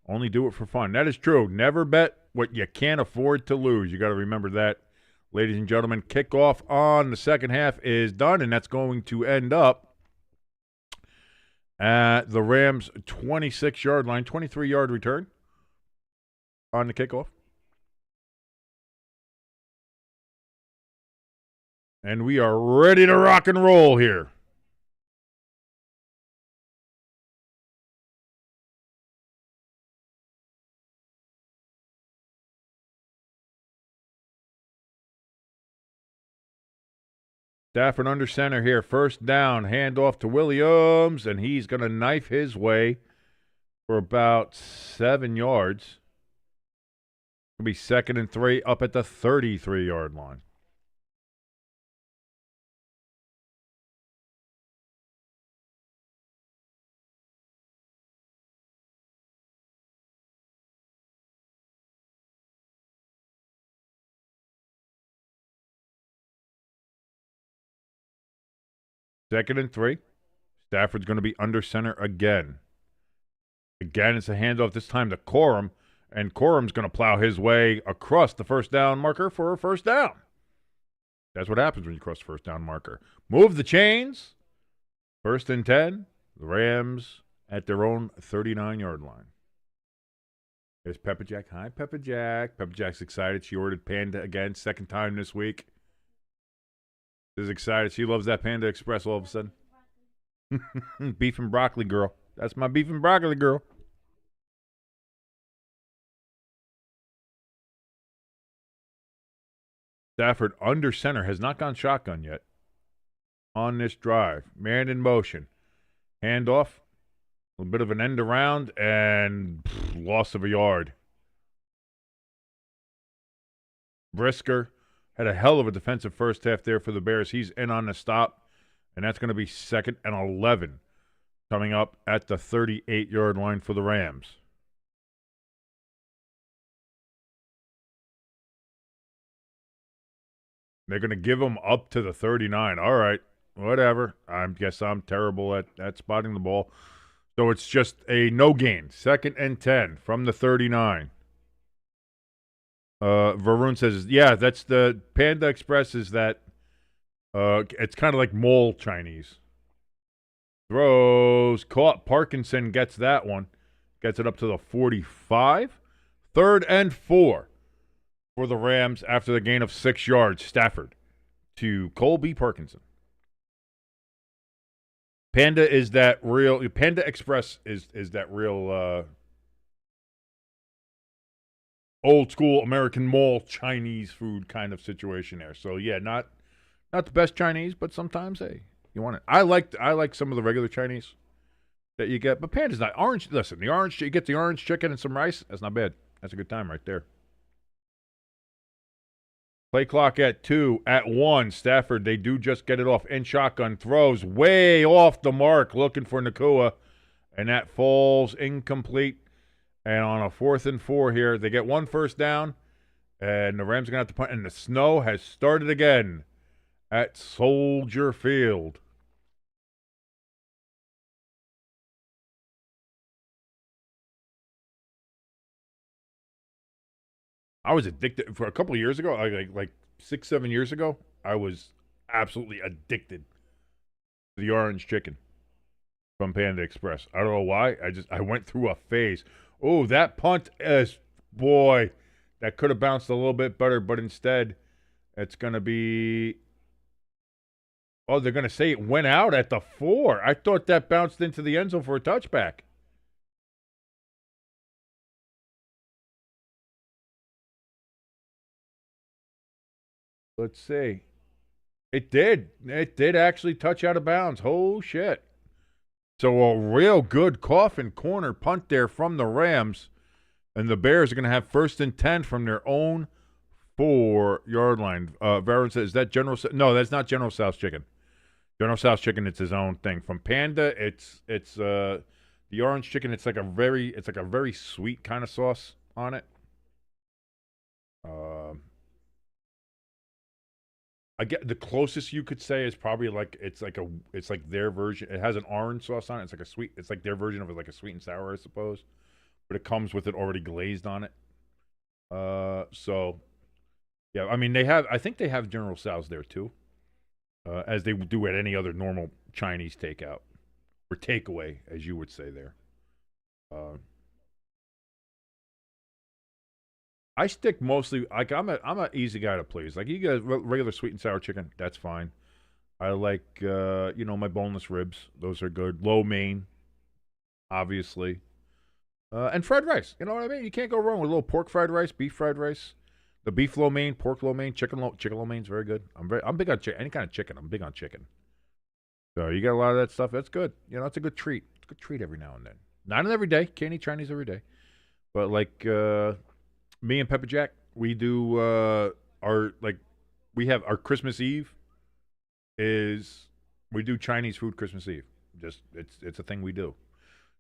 only do it for fun. That is true. Never bet what you can't afford to lose. You got to remember that. Ladies and gentlemen, kickoff on the second half is done, and that's going to end up at the Rams' 26-yard line, 23-yard return on the kickoff. And we are ready to rock and roll here. Stafford under center here. First down, handoff to Williams, and he's going to knife his way for about 7 yards. It'll be 2nd and 3 up at the 33-yard line. Second and 3. Stafford's going to be under center again. Again, it's a handoff, this time to Corum, and Corum's going to plow his way across the first down marker for a first down. That's what happens when you cross the first down marker. Move the chains. 1st and 10. The Rams at their own 39-yard line. There's Pepper Jack. Hi, Pepper Jack. Pepper Jack's excited. She ordered Panda again, second time this week. She's excited. She loves that Panda Express all of a sudden. Beef and broccoli girl. That's my beef and broccoli girl. Stafford under center, has not gone shotgun yet on this drive. Man in motion. Handoff. A little bit of an end around and loss of a yard. Brisker had a hell of a defensive first half there for the Bears. He's in on the stop, and that's going to be 2nd and 11 coming up at the 38-yard line for the Rams. They're going to give him up to the 39. All right, whatever. I guess I'm terrible at spotting the ball. So it's just a no gain. 2nd and 10 from the 39. Varun says, yeah, that's the Panda Express is that it's kind of like mole Chinese. Throws. Caught. Parkinson gets that one. Gets it up to the 45. 3rd and 4 for the Rams after the gain of 6 yards. Stafford to Colby Parkinson. Panda is that real. Panda Express is that real old school American mall Chinese food kind of situation there. So yeah, not the best Chinese, but sometimes hey, you want it. I like some of the regular Chinese that you get, but Panda's not orange. Listen, you get the orange chicken and some rice. That's not bad. That's a good time right there. Play clock at 2. At 1, Stafford, they do just get it off. In shotgun, throws way off the mark, looking for Nakua, and that falls incomplete. And on a 4th and 4 here, they get 1 first down, and the Rams are going to have to punt. And the snow has started again at Soldier Field. I was addicted for a couple of years ago, like 6-7 years ago. I was absolutely addicted to the orange chicken from Panda Express. I don't know why. I went through a phase. Oh, that punt is, boy, that could have bounced a little bit better, but instead it's going to be, oh, they're going to say it went out at the 4. I thought that bounced into the end zone for a touchback. Let's see. It did. It did actually touch out of bounds. Oh, shit. So a real good coffin corner punt there from the Rams. And the Bears are going to have 1st and 10 from their own 4-yard line. Varon says, is that General? No, that's not General Tso's chicken. General Tso's chicken, it's his own thing. From Panda, it's the orange chicken. It's like a very sweet kind of sauce on it. I get the closest you could say is probably like it's like their version. It has an orange sauce on it. It's like their version of it, like a sweet and sour, I suppose. But it comes with it already glazed on it. So yeah, I mean I think they have General Tso's there too, as they do at any other normal Chinese takeout or takeaway, as you would say there. I stick mostly like I'm an easy guy to please. Like you get regular sweet and sour chicken, that's fine. I like my boneless ribs; those are good. Lo mein, obviously, and fried rice. You know what I mean? You can't go wrong with a little pork fried rice, beef fried rice, the beef lo mein, pork lo mein, chicken lo mein is very good. I'm big on any kind of chicken. I'm big on chicken. So you get a lot of that stuff. That's good. You know, it's a good treat. It's a good treat every now and then. Not every day. Can't eat Chinese every day, but like. Me and Pepper Jack, we do we have our Christmas Eve is we do Chinese food Christmas Eve. Just it's a thing we do,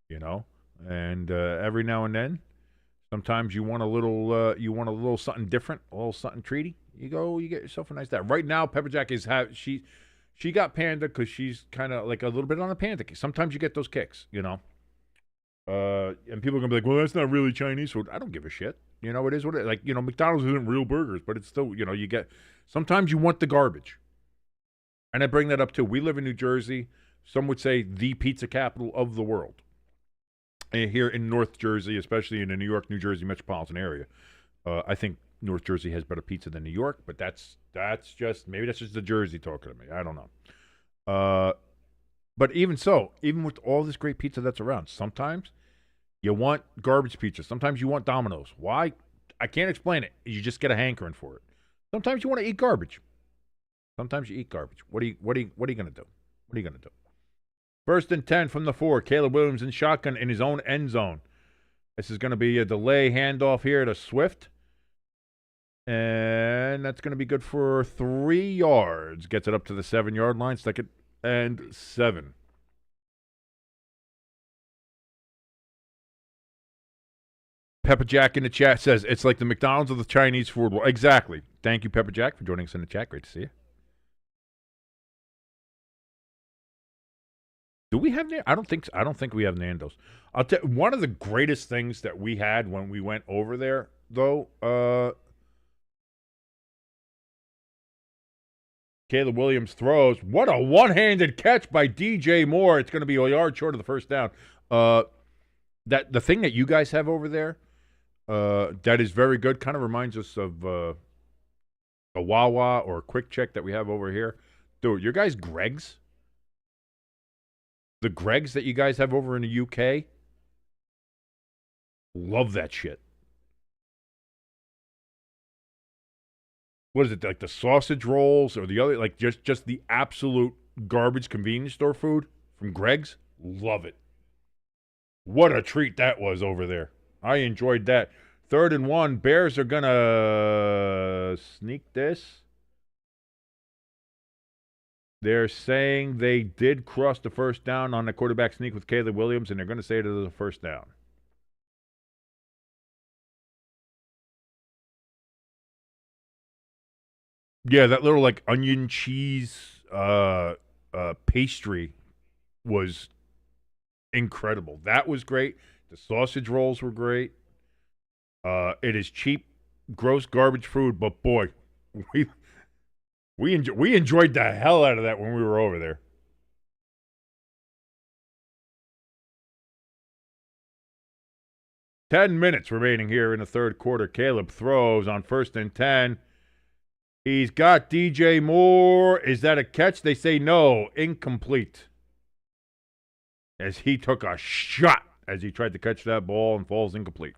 you know. And every now and then, sometimes you want a little something different, a little something treaty. You get yourself a nice that. Right now, Pepper Jack she got Panda because she's kind of like a little bit on the Panda kick. Sometimes you get those kicks, you know. And people are gonna be like, well, that's not really Chinese food. I don't give a shit. You know, it is what it is. Like, you know, McDonald's isn't real burgers, but it's still, you know, sometimes you want the garbage. And I bring that up too. We live in New Jersey. Some would say the pizza capital of the world. And here in North Jersey, especially in the New York, New Jersey metropolitan area, I think North Jersey has better pizza than New York, but that's just the Jersey talking to me. I don't know. But even so, even with all this great pizza that's around, sometimes you want garbage pizza. Sometimes you want Domino's. Why? I can't explain it. You just get a hankering for it. Sometimes you want to eat garbage. Sometimes you eat garbage. What are you gonna do? What are you gonna do? 1st and 10 from the 4. Caleb Williams in shotgun in his own end zone. This is going to be a delay handoff here to Swift. And that's going to be good for 3 yards. Gets it up to the 7-yard line. 2nd and 7. Pepper Jack in the chat says, it's like the McDonald's of the Chinese food world. Exactly. Thank you, Pepper Jack, for joining us in the chat. Great to see you. Do we have I don't think we have Nando's. I'll tell one of the greatest things that we had when we went over there, though, Caleb Williams throws. What a one-handed catch by DJ Moore. It's going to be a yard short of the first down. That the thing that you guys have over there, that is very good. Kind of reminds us of a Wawa or a Quick Check that we have over here. Dude, your guys' Greg's? The Greg's that you guys have over in the UK? Love that shit. What is it, like the sausage rolls or the other, like just the absolute garbage convenience store food from Greg's? Love it. What a treat that was over there. I enjoyed that. 3rd and 1. Bears are going to sneak this. They're saying they did cross the first down on the quarterback sneak with Caleb Williams, and they're going to say it is a first down. Yeah, that little like onion cheese pastry was incredible. That was great. The sausage rolls were great. It is cheap, gross garbage food, but boy, we enjoyed the hell out of that when we were over there. Ten minutes remaining here in the third quarter. Caleb throws on 1st and 10. He's got DJ Moore. Is that a catch? They say no. Incomplete. As he took a shot as he tried to catch that ball and falls incomplete.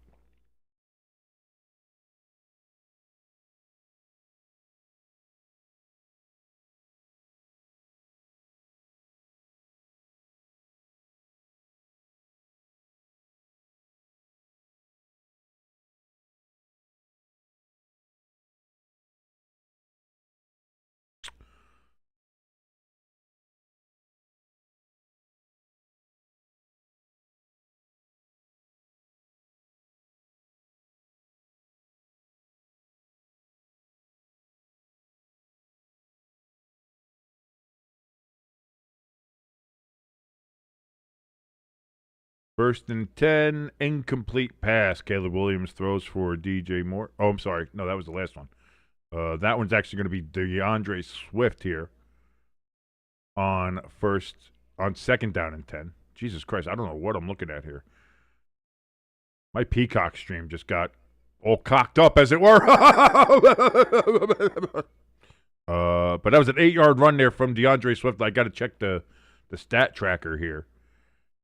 First and 10, incomplete pass. Caleb Williams throws for DJ Moore. Oh, I'm sorry. No, that was the last one. That one's actually going to be DeAndre Swift here on 2nd down and 10. Jesus Christ, I don't know what I'm looking at here. My Peacock stream just got all cocked up, as it were. But that was an 8-yard run there from DeAndre Swift. I got to check the stat tracker here.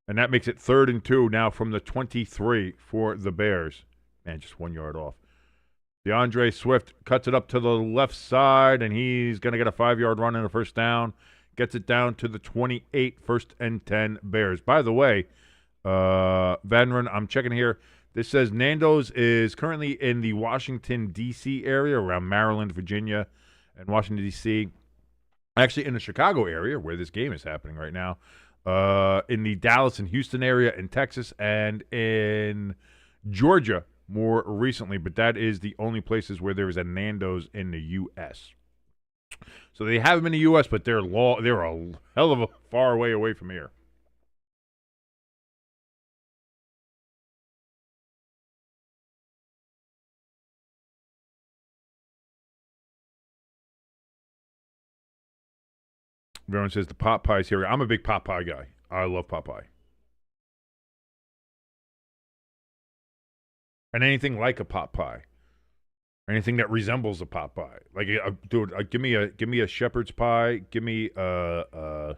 And that makes it 3rd and 2 now from the 23 for the Bears. Man, just 1 yard off. DeAndre Swift cuts it up to the left side, and he's going to get a 5-yard run and a first down. Gets it down to the 28, 1st and 10 Bears. By the way, Vanron, I'm checking here. This says Nando's is currently in the Washington, D.C. area, around Maryland, Virginia, and Washington, D.C. Actually, in the Chicago area, where this game is happening right now. In the Dallas and Houston area in Texas and in Georgia more recently, but that is the only places where there is a Nando's in the U.S. So they have them in the U.S., but they're a hell of a far away from here. Everyone says the pot pie's here. I'm a big pot pie guy. I love pot pie. And anything like a pot pie. Anything that resembles a pot pie. Like, dude, give me a shepherd's pie. Give me a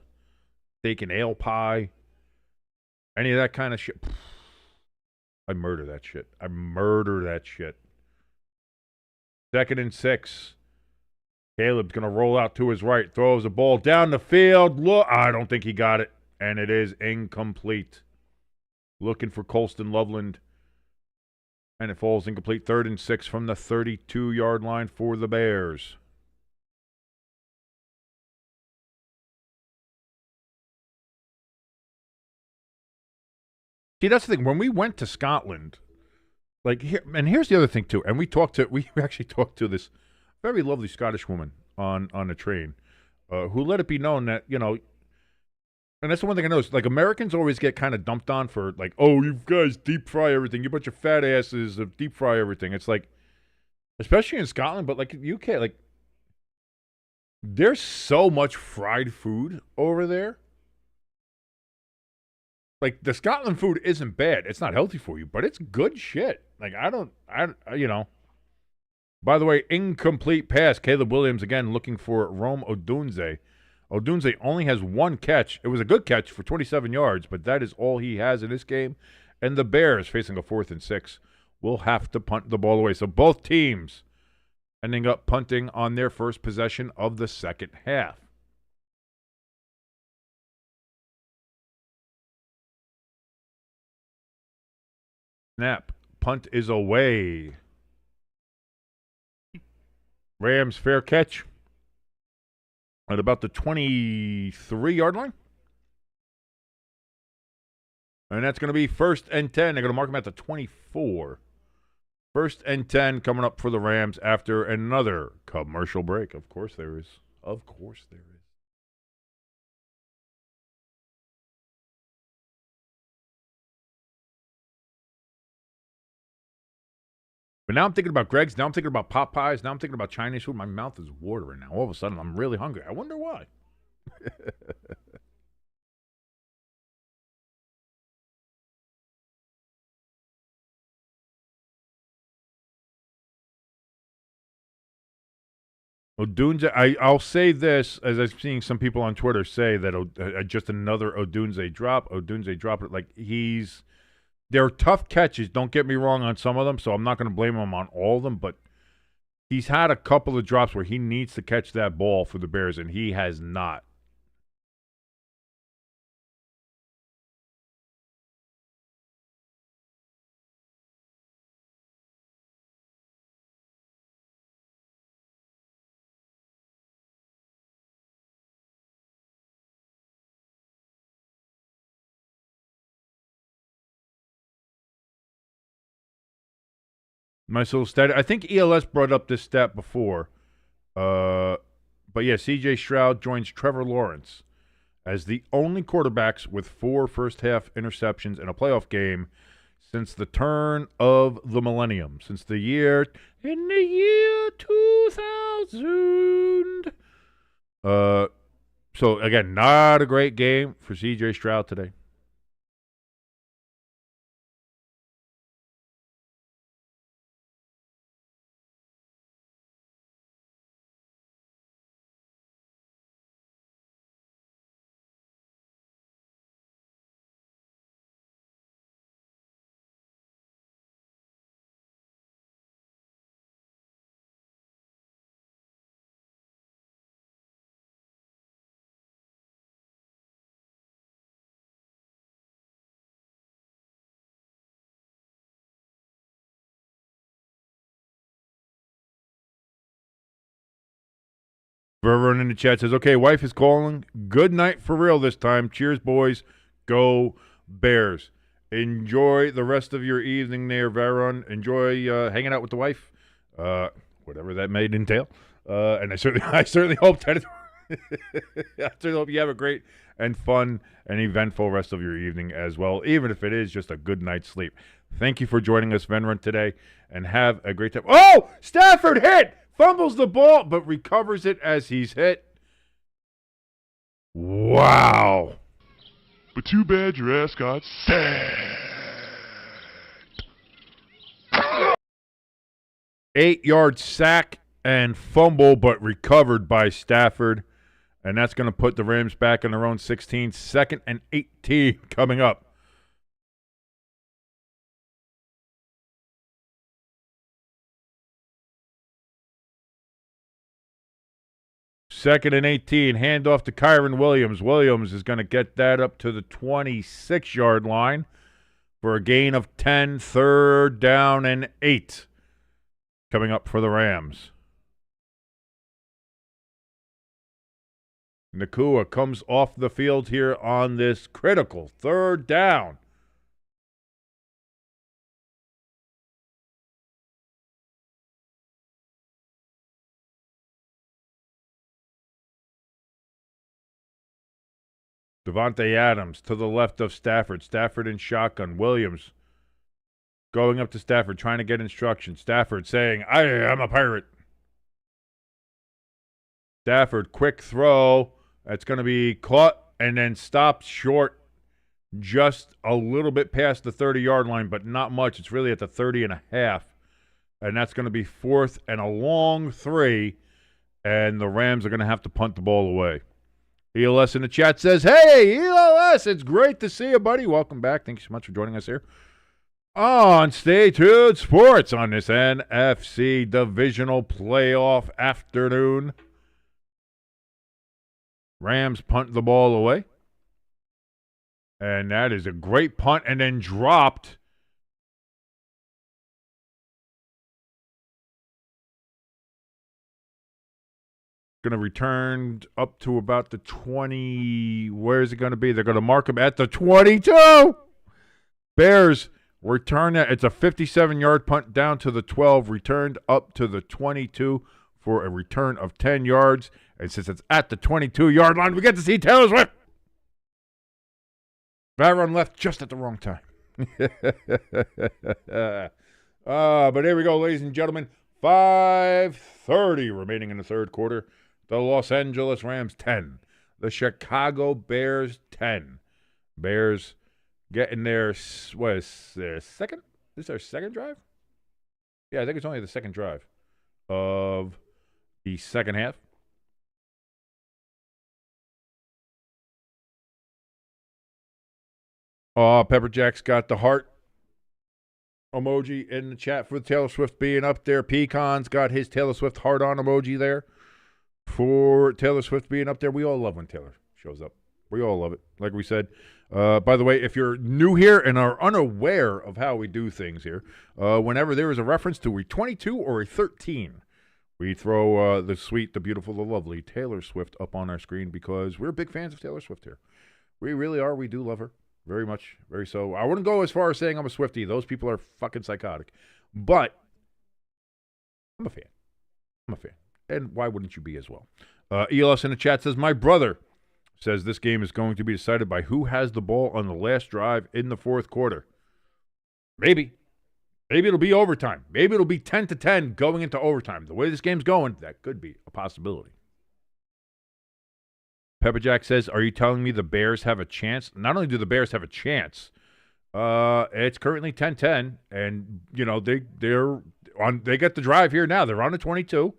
steak and ale pie. Any of that kind of shit. I murder that shit. 2nd and 6. Caleb's going to roll out to his right, throws the ball down the field. Look, I don't think he got it, and it is incomplete. Looking for Colston Loveland, and it falls incomplete. 3rd and 6 from the 32-yard line for the Bears. See, that's the thing. When we went to Scotland, like here, and here's the other thing too. And we actually talked to this very lovely Scottish woman on the train, who let it be known that, you know, and that's the one thing I noticed, like Americans always get kind of dumped on for like, oh, you guys deep fry everything, you bunch of fat asses of deep fry everything. It's like, especially in Scotland, but like UK, like There's so much fried food over there. Like, the Scotland food isn't bad. It's not healthy for you, but it's good shit. Like, you know. By the way, incomplete pass. Caleb Williams again looking for Rome Odunze. Odunze only has one catch. It was a good catch for 27 yards, but that is all he has in this game. And the Bears, facing a 4th and 6, will have to punt the ball away. So both teams ending up punting on their first possession of the second half. Snap. Punt is away. Rams fair catch at about the 23-yard line. And that's going to be 1st and 10. They're going to mark them at the 24. 1st and 10 coming up for the Rams after another commercial break. Of course there is. Of course there is. But now I'm thinking about Greg's. Now I'm thinking about Popeyes. Now I'm thinking about Chinese food. My mouth is watering now. All of a sudden, I'm really hungry. I wonder why. Odunze, I'll say this, as I'm seeing some people on Twitter say that just another Odunze drop. Odunze dropped it. Like, they're tough catches, don't get me wrong, on some of them, so I'm not going to blame him on all of them, but he's had a couple of drops where he needs to catch that ball for the Bears, and he has not. Nice little stat. I think ELS brought up this stat before. But yeah, C.J. Stroud joins Trevor Lawrence as the only quarterbacks with 4 first-half interceptions in a playoff game since the turn of the millennium, since the year 2000. So again, not a great game for C.J. Stroud today. Everyone in the chat says, okay, wife is calling. Good night for real this time. Cheers, boys. Go Bears. Enjoy the rest of your evening there, Veron. Enjoy hanging out with the wife, whatever that may entail. And I certainly hope that I certainly hope you have a great and fun and eventful rest of your evening as well, even if it is just a good night's sleep. Thank you for joining us, Venron, today, and have a great time. Oh, Stafford hit! Fumbles the ball, but recovers it as he's hit. Wow. But too bad your ass got sacked. 8-yard sack and fumble, but recovered by Stafford. And that's going to put the Rams back on their own 16. 2nd and 18 coming up. Second and 18, handoff to Kyron Williams. Williams is going to get that up to the 26-yard line for a gain of 10, 3rd down and 8 coming up for the Rams. Nakua comes off the field here on this critical 3rd down. Devontae Adams to the left of Stafford. Stafford in shotgun. Williams going up to Stafford, trying to get instruction. Stafford saying, I'm a pirate. Stafford, quick throw. That's going to be caught and then stopped short, just a little bit past the 30-yard line, but not much. It's really at the 30.5. And that's going to be 4th and a long 3. And the Rams are going to have to punt the ball away. ELS in the chat says, hey, ELS, it's great to see you, buddy. Welcome back. Thank you so much for joining us here on Stay Tuned Sports on this NFC Divisional Playoff afternoon. Rams punt the ball away. And that is a great punt and then dropped. Going to return up to about the 20. Where is it going to be? They're going to mark him at the 22. Bears return it. It's a 57-yard punt down to the 12, returned up to the 22 for a return of 10 yards. And since it's at the 22-yard line, we get to see Taylor Swift. That run left just at the wrong time. But here we go, ladies and gentlemen. 5:30 remaining in the third quarter. The Los Angeles Rams 10. The Chicago Bears 10. Bears getting their, what is their second? Is this their second drive? Yeah, I think it's only the second drive of the second half. Pepper Jack's got the heart emoji in the chat for Taylor Swift being up there. Pecan's got his Taylor Swift heart on emoji there for Taylor Swift being up there. We all love when Taylor shows up. We all love it. Like we said. By the way, if you're new here and are unaware of how we do things here, whenever there is a reference to a 22 or a 13, we throw the sweet, the beautiful, the lovely Taylor Swift up on our screen because we're big fans of Taylor Swift here. We really are. We do love her. Very much, very so. I wouldn't go as far as saying I'm a Swiftie. Those people are fucking psychotic. But I'm a fan. I'm a fan. And why wouldn't you be as well? ELS in the chat says, my brother says this game is going to be decided by who has the ball on the last drive in the fourth quarter. Maybe. Maybe it'll be overtime. Maybe it'll be 10-10 going into overtime. The way this game's going, that could be a possibility. Pepper Jack says, are you telling me the Bears have a chance? Not only do the Bears have a chance, it's currently 10-10, and, you know, they get the drive here now. They're on the 22.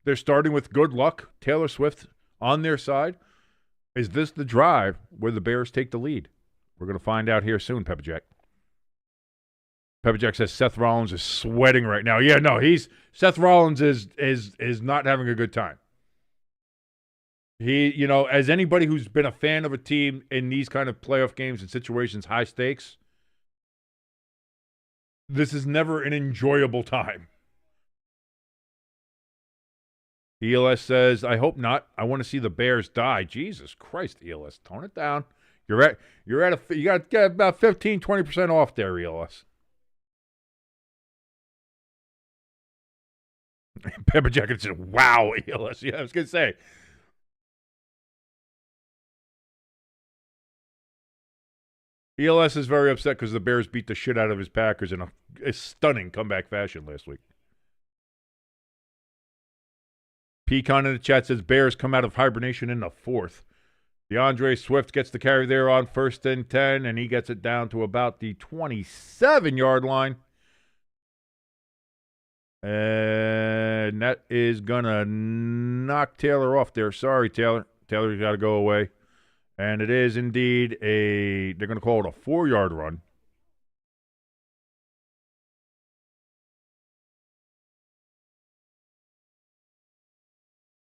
They're starting with good luck. Taylor Swift on their side. Is this the drive where the Bears take the lead? We're going to find out here soon, Pepper Jack. Pepper Jack says Seth Rollins is sweating right now. Yeah, no, Seth Rollins is not having a good time. He, you know, as anybody who's been a fan of a team in these kind of playoff games and situations, high stakes, this is never an enjoyable time. ELS says, I hope not. I want to see the Bears die. Jesus Christ, ELS, tone it down. You got to get about 15-20% off there, ELS. Pepper Jacket said, wow, ELS. Yeah, I was going to say. ELS is very upset because the Bears beat the shit out of his Packers in a stunning comeback fashion last week. Pecan in the chat says Bears come out of hibernation in the fourth. DeAndre Swift gets the carry there on 1st and 10, and he gets it down to about the 27-yard line. And that is going to knock Taylor off there. Sorry, Taylor. Taylor's got to go away. And it is indeed they're going to call it a 4-yard run.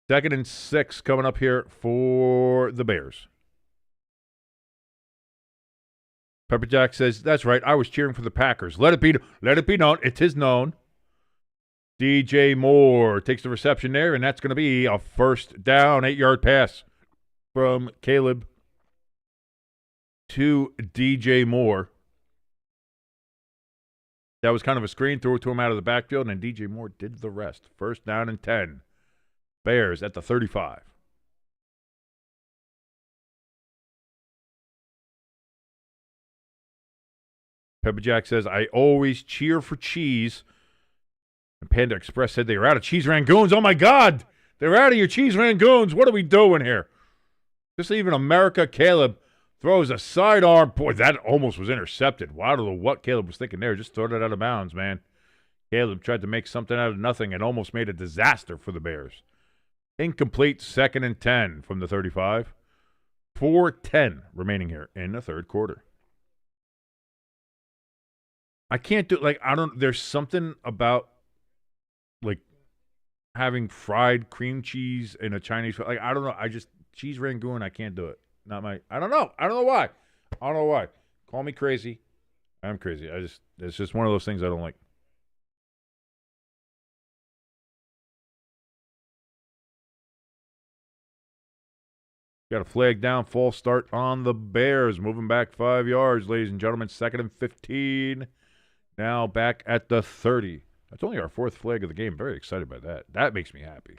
Second and 6 coming up here for the Bears. Pepper Jack says, that's right, I was cheering for the Packers. Let it be known. It is known. DJ Moore takes the reception there, and that's going to be a first down, 8-yard pass from Caleb to DJ Moore. That was kind of a screen, threw it to him out of the backfield, and DJ Moore did the rest. First down and 10. Bears at the 35. Pepper Jack says, I always cheer for cheese. And Panda Express said they were out of cheese rangoons. Oh, my God. They're out of your cheese rangoons. What are we doing here? Just even America. Caleb throws a sidearm. Boy, that almost was intercepted. Wow, I don't know what Caleb was thinking there. Just throwed it out of bounds, man. Caleb tried to make something out of nothing and almost made a disaster for the Bears. Incomplete, 2nd and 10 from the 35. 4:10 remaining here in the third quarter. I can't do, there's something about, having fried cream cheese in a Chinese, I don't know. Cheese rangoon, I can't do it. I don't know. I don't know why. Call me crazy. I'm crazy. It's just one of those things I don't like. Got a flag down, false start on the Bears. Moving back 5 yards, ladies and gentlemen. 2nd and 15. Now back at the 30. That's only our 4th flag of the game. Very excited by that. That makes me happy.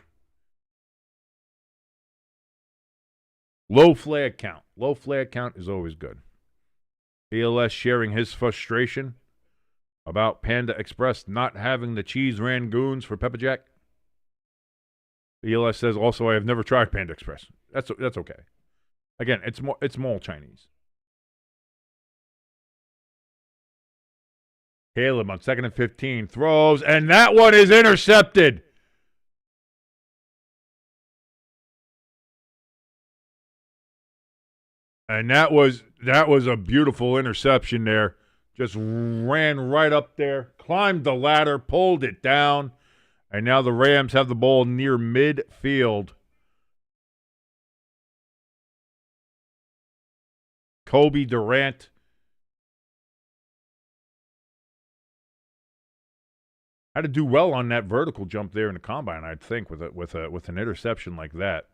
Low flag count. Low flag count is always good. ELS sharing his frustration about Panda Express not having the cheese rangoons for Pepper Jack. ELS says also, I have never tried Panda Express. That's okay. Again, it's mall Chinese. Caleb on 2nd and 15 throws, and that one is intercepted. And that was a beautiful interception there. Just ran right up there, climbed the ladder, pulled it down, and now the Rams have the ball near midfield. Kobe Durant. Had to do well on that vertical jump there in the combine, I'd think, with an interception like that.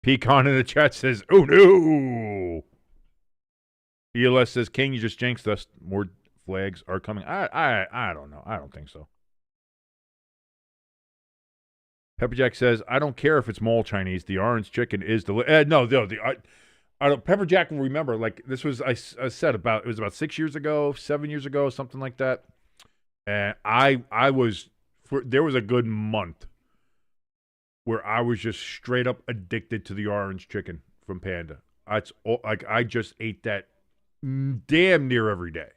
Pecan in the chat says, "Oh no!" ELS says, "King, you just jinxed us. More flags are coming." I don't know. I don't think so. Pepperjack says, "I don't care if it's mall Chinese. The orange chicken is Pepperjack will remember. Like this was I said about it was about 6 years ago, 7 years ago, something like that. And there was a good month where I was just straight up addicted to the orange chicken from Panda. I just ate that damn near every day.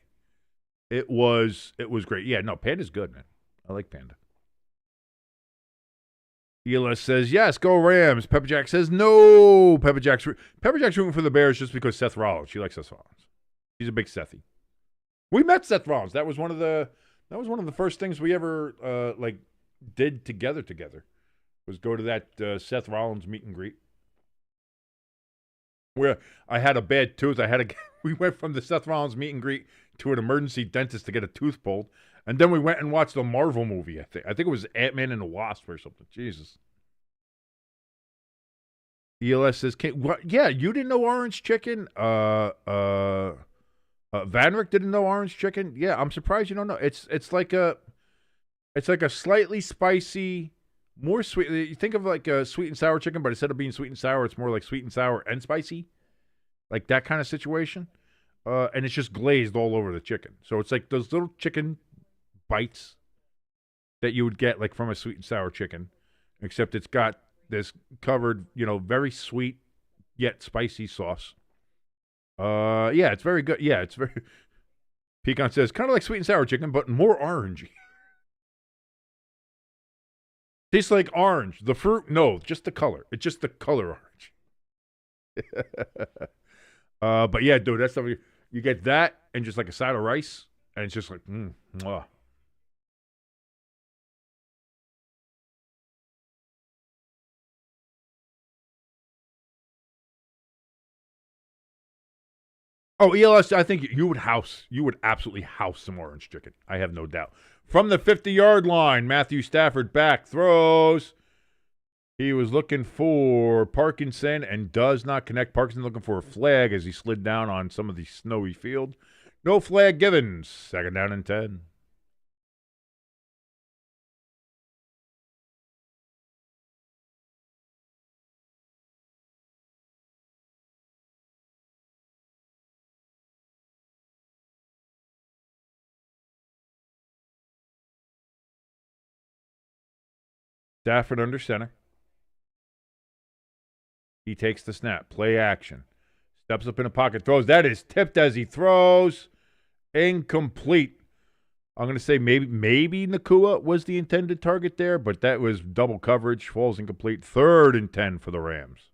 It was great. Yeah, no, Panda's good, man. I like Panda. ELS says, yes, go Rams. Pepperjack says, no. Pepperjack's rooting for the Bears just because Seth Rollins. She likes Seth Rollins. He's a big Sethy. We met Seth Rollins. That was one of the first things we ever did together. Was go to that Seth Rollins meet and greet. Where I had a bad tooth. We went from the Seth Rollins meet and greet to an emergency dentist to get a tooth pulled. And then we went and watched a Marvel movie, I think. I think it was Ant-Man and the Wasp or something. Jesus. ELS says, yeah, you didn't know orange chicken? Vanrick didn't know orange chicken? Yeah, I'm surprised you don't know. It's like a slightly spicy, more sweet. You think of like a sweet and sour chicken, but instead of being sweet and sour, it's more like sweet and sour and spicy. Like that kind of situation. And it's just glazed all over the chicken. So it's like those little chicken bites that you would get like from a sweet and sour chicken, except it's got this covered, very sweet yet spicy sauce. Yeah, it's very good. Yeah, it's very. Pecan says kind of like sweet and sour chicken, but more orangey. Tastes like orange. The fruit, no, just the color. It's just the color orange. But yeah, dude, that's something you get that and just like a side of rice, and it's just like, mwah. Oh, ELS, I think you would absolutely house some orange chicken. I have no doubt. From the 50-yard line, Matthew Stafford back, throws. He was looking for Parkinson and does not connect. Parkinson looking for a flag as he slid down on some of the snowy field. No flag given. 2nd down and 10. Stafford under center. He takes the snap. Play action. Steps up in the pocket. Throws. That is tipped as he throws. Incomplete. I'm going to say maybe Nakua was the intended target there, but that was double coverage. Falls incomplete. 3rd and 10 for the Rams.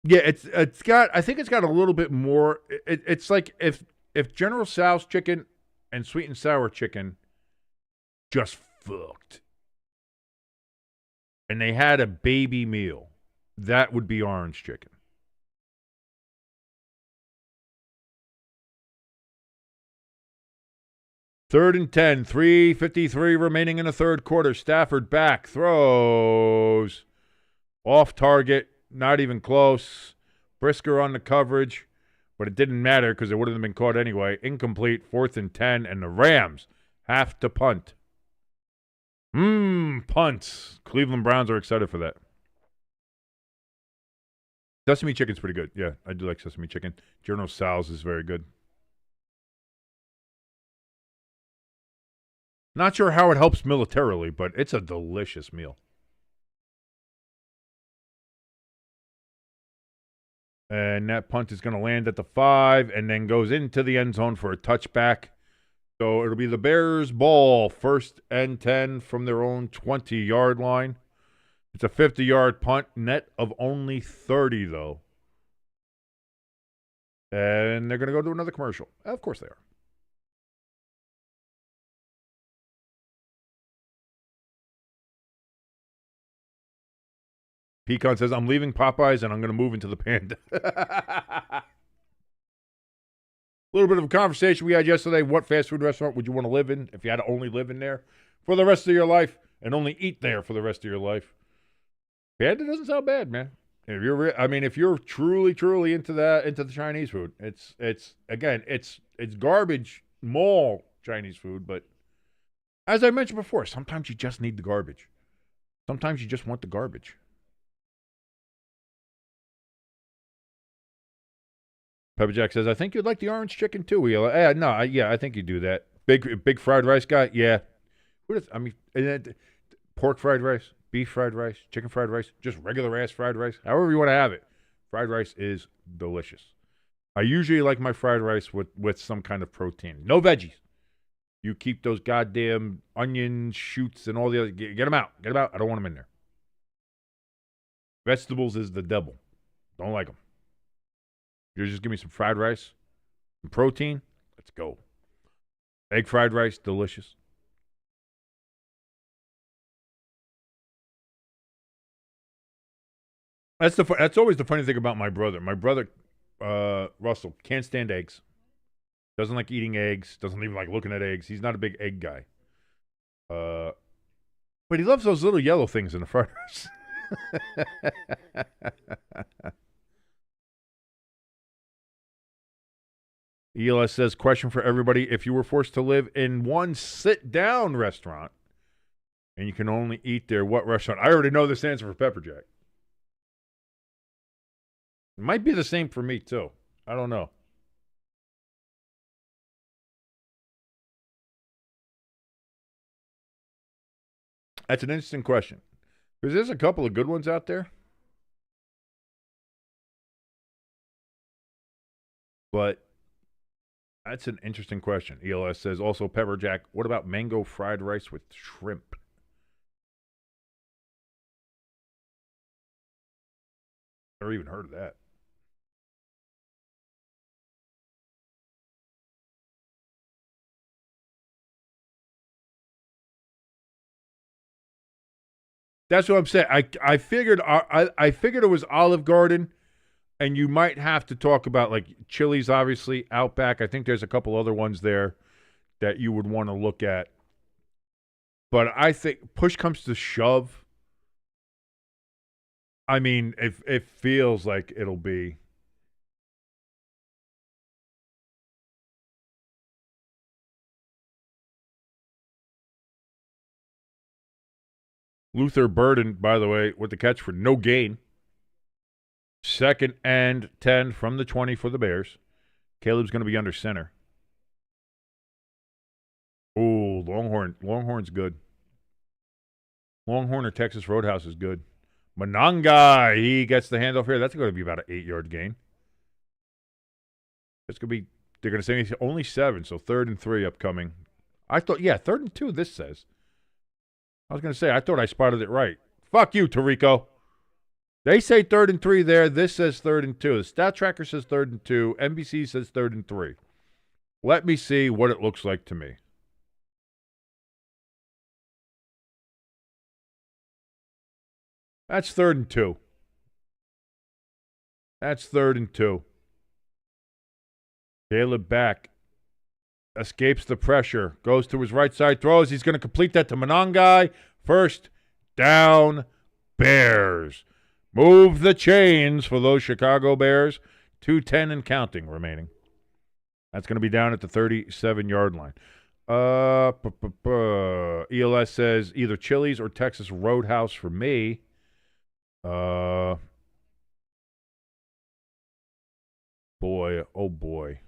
Yeah, I think it's got a little bit more. It's like if General Tso's chicken and sweet and sour chicken just fucked, and they had a baby meal, that would be orange chicken. Third and 10, 3:53 remaining in the third quarter. Stafford back, throws off target. Not even close. Brisker on the coverage, but it didn't matter because it wouldn't have been caught anyway. Incomplete, 4th and 10, and the Rams have to punt. Punts. Cleveland Browns are excited for that. Sesame chicken's pretty good. Yeah, I do like sesame chicken. General Tso's is very good. Not sure how it helps militarily, but it's a delicious meal. And that punt is going to land at the 5 and then goes into the end zone for a touchback. So it'll be the Bears' ball, 1st and 10 from their own 20-yard line. It's a 50-yard punt, net of only 30, though. And they're going to go to another commercial. Of course they are. Pecan says, I'm leaving Popeyes and I'm going to move into the Panda. A little bit of a conversation we had yesterday. What fast food restaurant would you want to live in if you had to only live in there for the rest of your life and only eat there for the rest of your life? Panda doesn't sound bad, man. If you're truly into the Chinese food, it's garbage mall Chinese food, but as I mentioned before, sometimes you just need the garbage. Sometimes you just want the garbage. Pepper Jack says, I think you'd like the orange chicken too, Wheel. I think you do that. Big fried rice guy? Yeah. Pork fried rice, beef fried rice, chicken fried rice, just regular ass fried rice, however you want to have it. Fried rice is delicious. I usually like my fried rice with some kind of protein. No veggies. You keep those goddamn onions, shoots, and all the other. Get them out. Get them out. I don't want them in there. Vegetables is the devil. Don't like them. You just give me some fried rice, some protein. Let's go. Egg fried rice, delicious. That's always the funny thing about my brother. My brother, Russell, can't stand eggs. Doesn't like eating eggs. Doesn't even like looking at eggs. He's not a big egg guy. But he loves those little yellow things in the fried rice. ELS says, question for everybody. If you were forced to live in one sit-down restaurant and you can only eat there, what restaurant? I already know this answer for Pepper Jack. It might be the same for me, too. I don't know. That's an interesting question. Because there's a couple of good ones out there. But that's an interesting question. ELS says, also, Pepper Jack, what about mango fried rice with shrimp? Never even heard of that. That's what I'm saying. I figured it was Olive Garden, and you might have to talk about like Chili's, obviously, Outback. I think there's a couple other ones there that you would want to look at. But I think push comes to shove. I mean, it feels like it'll be. Luther Burden, by the way, with the catch for no gain. 2nd and 10 from the 20 for the Bears. Caleb's going to be under center. Oh, Longhorn's good. Longhorn or Texas Roadhouse is good. Monangai, he gets the handoff here. That's going to be about an 8-yard gain. It's going to be, they're going to say only 7, so 3rd and 3 upcoming. I thought, 3rd and 2, this says. I was going to say, I thought I spotted it right. Fuck you, Tarico. They say 3rd and 3 there. This says 3rd and 2. The stat tracker says 3rd and 2. NBC says 3rd and 3. Let me see what it looks like to me. That's 3rd and 2. That's 3rd and 2. Caleb back. Escapes the pressure. Goes to his right side. Throws. He's going to complete that to Monangai. First down, Bears. Move the chains for those Chicago Bears. 2:10 and counting remaining. That's going to be down at the 37-yard line. ELS says either Chili's or Texas Roadhouse for me. Boy, oh boy.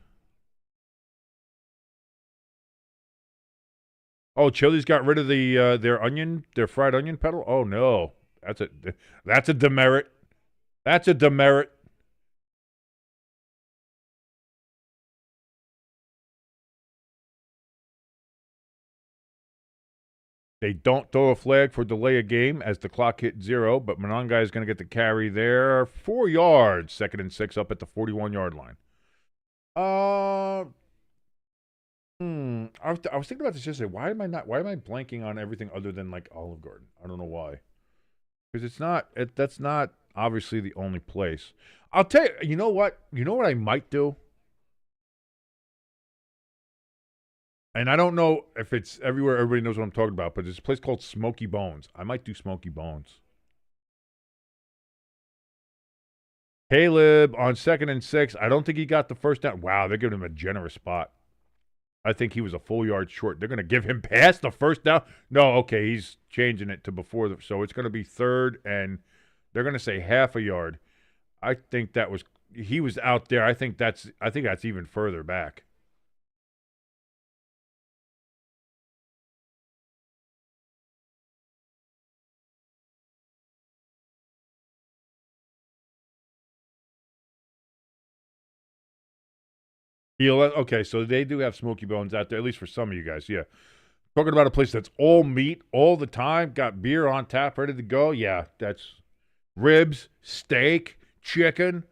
Oh, Chili's got rid of their fried onion pedal? Oh no. That's a demerit. That's a demerit. They don't throw a flag for delay of game as the clock hit 0, but Monangai is going to get the carry there. 4 yards, 2nd and 6 up at the 41-yard line. I was thinking about this yesterday. Why am I blanking on everything other than like Olive Garden? I don't know why. Because that's not obviously the only place. I'll tell you, you know what I might do? And I don't know if it's everywhere, everybody knows what I'm talking about, but there's a place called Smoky Bones. I might do Smoky Bones. Caleb on 2nd and 6. I don't think he got the first down. Wow, they're giving him a generous spot. I think he was a full yard short. They're going to give him past the first down. No, okay, he's changing it to before. So it's going to be 3rd, and they're going to say half a yard. I think he was out there. I think that's even further back. Okay, so they do have Smoky Bones out there, at least for some of you guys, yeah. Talking about a place that's all meat all the time, got beer on tap, ready to go. Yeah, that's ribs, steak, chicken.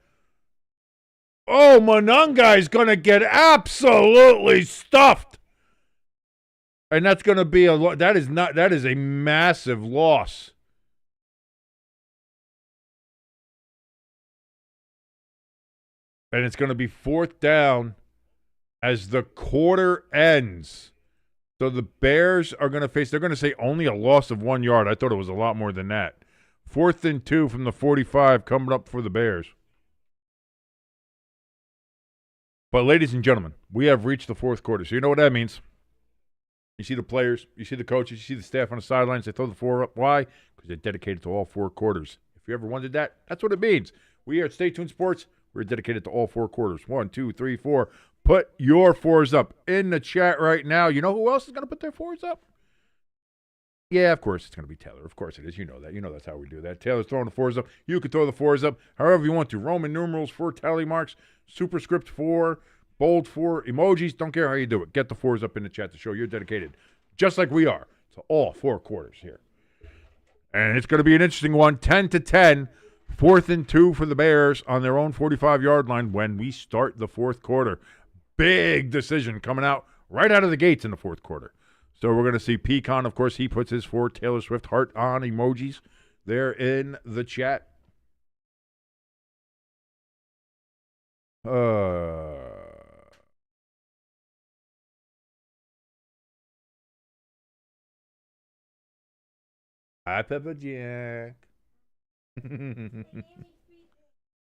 Oh, Monangai's going to get absolutely stuffed. And that's going to be that is a massive loss. And it's going to be 4th down as the quarter ends. So the Bears are going to they're going to say only a loss of 1 yard. I thought it was a lot more than that. 4th and 2 from the 45 coming up for the Bears. But ladies and gentlemen, we have reached the 4th quarter. So you know what that means. You see the players, you see the coaches, you see the staff on the sidelines. They throw the 4 up. Why? Because they're dedicated to all 4 quarters. If you ever wondered that, that's what it means. We are at Stay Tuned Sports. We're dedicated to all 4 quarters. 1, 2, 3, 4. Put your 4s up in the chat right now. You know who else is going to put their 4s up? Yeah, of course it's going to be Taylor. Of course it is. You know that. You know that's how we do that. Taylor's throwing the 4s up. You can throw the 4s up however you want to. Roman numerals, 4 tally marks, superscript 4, bold 4, emojis. Don't care how you do it. Get the 4s up in the chat to show you're dedicated, just like we are, to all 4 quarters here. And it's going to be an interesting one. 10-10. 4th and 2 for the Bears on their own 45-yard line when we start the 4th quarter. Big decision coming out right out of the gates in the 4th quarter. So we're going to see Pecan. Of course, he puts his 4 Taylor Swift heart on emojis there in the chat. Hi, Pepper Jack.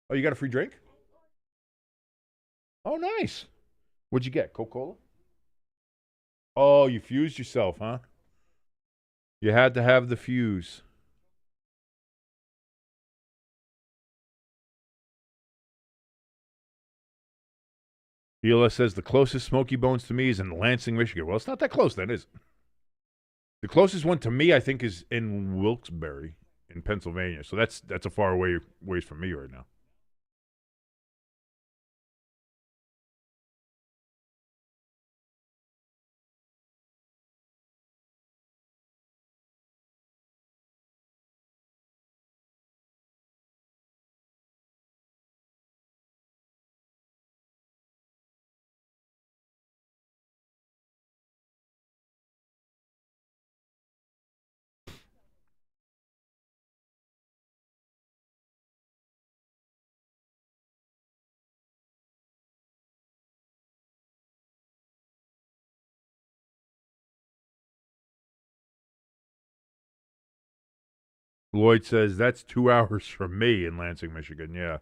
Oh, you got a free drink? Oh, nice. What'd you get? Coca-Cola? Oh, you fused yourself, huh? You had to have the fuse. ELS says the closest Smoky Bones to me is in Lansing, Michigan. Well, it's not that close then, is it? The closest one to me, I think, is in Wilkes-Barre in Pennsylvania. So that's a far ways from me right now. Lloyd says that's 2 hours from me in Lansing, Michigan. Yeah.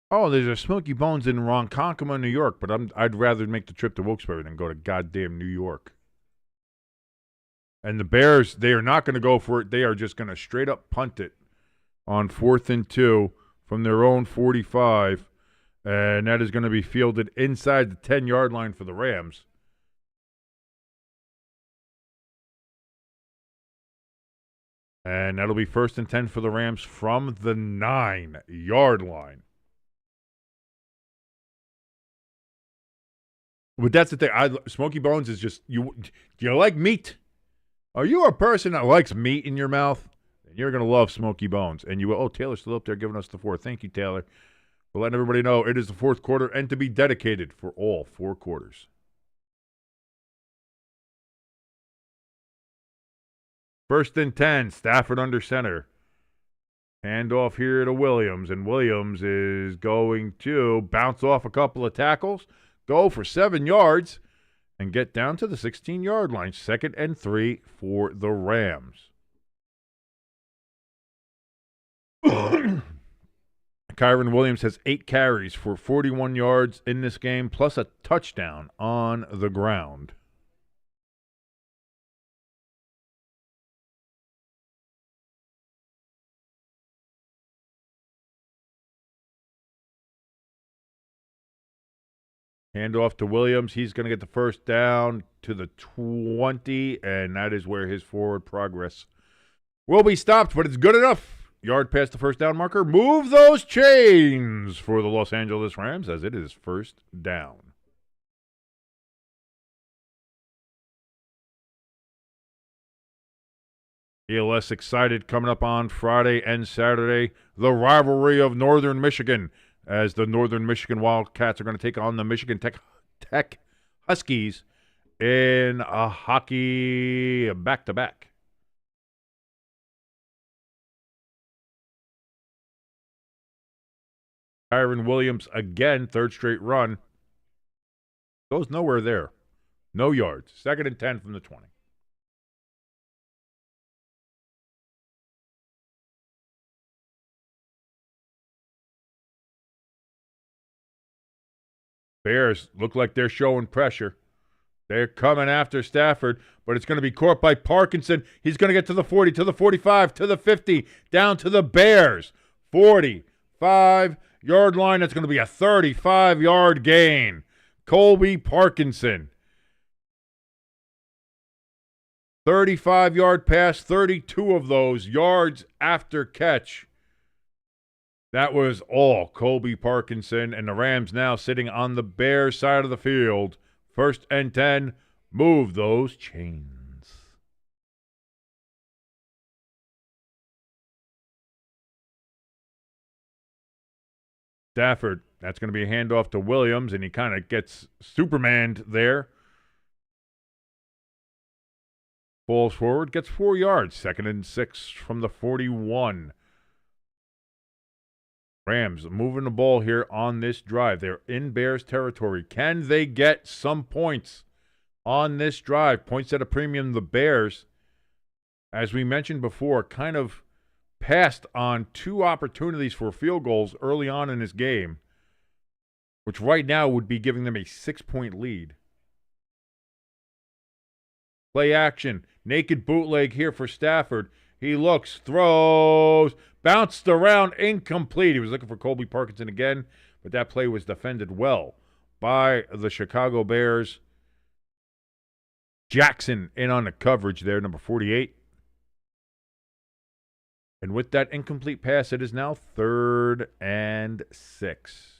Oh, there's a Smoky Bones in Ronkonkoma, New York, but I'd rather make the trip to Wilkes-Barre than go to goddamn New York. And the Bears, they are not going to go for it. They are just going to straight up punt it on 4th and 2 from their own 45, and that is going to be fielded inside the 10-yard line for the Rams. And that'll be 1st and 10 for the Rams from the 9-yard line. But that's the thing. Smoky Bones is just, do you like meat? Are you a person that likes meat in your mouth? Then you're going to love Smoky Bones. And you will, Taylor's still up there giving us the 4. Thank you, Taylor. We're letting everybody know it is the 4th quarter and to be dedicated for all 4 quarters. First and 10, Stafford under center. Hand off here to Williams, and Williams is going to bounce off a couple of tackles, go for 7 yards, and get down to the 16-yard line. 2nd and 3 for the Rams. Kyron Williams has 8 carries for 41 yards in this game, plus a touchdown on the ground. Handoff to Williams. He's going to get the first down to the 20, and that is where his forward progress will be stopped, but it's good enough. Yard past the first down marker. Move those chains for the Los Angeles Rams as it is 1st down. ELS excited coming up on Friday and Saturday. The rivalry of Northern Michigan, as the Northern Michigan Wildcats are going to take on the Michigan Tech Huskies in a hockey back-to-back. Kyron Williams again, 3rd straight run. Goes nowhere there. No yards. 2nd and 10 from the 20. Bears look like they're showing pressure. They're coming after Stafford, but it's going to be caught by Parkinson. He's going to get to the 40, to the 45, to the 50, down to the Bears. 45-yard line. That's going to be a 35-yard gain. Colby Parkinson. 35-yard pass, 32 of those yards after catch. That was all Colby Parkinson, and the Rams now sitting on the Bears side of the field. 1st and 10, move those chains. Stafford, that's going to be a handoff to Williams, and he kind of gets Supermaned there. Falls forward, gets 4 yards. 2nd and 6 from the 41. Rams moving the ball here on this drive. They're in Bears territory. Can they get some points on this drive? Points at a premium. The Bears, as we mentioned before, kind of passed on 2 opportunities for field goals early on in this game, which right now would be giving them a 6-point lead. Play action. Naked bootleg here for Stafford. He looks, throws, bounced around, incomplete. He was looking for Colby Parkinson again, but that play was defended well by the Chicago Bears. Jackson in on the coverage there, number 48. And with that incomplete pass, it is now 3rd and 6.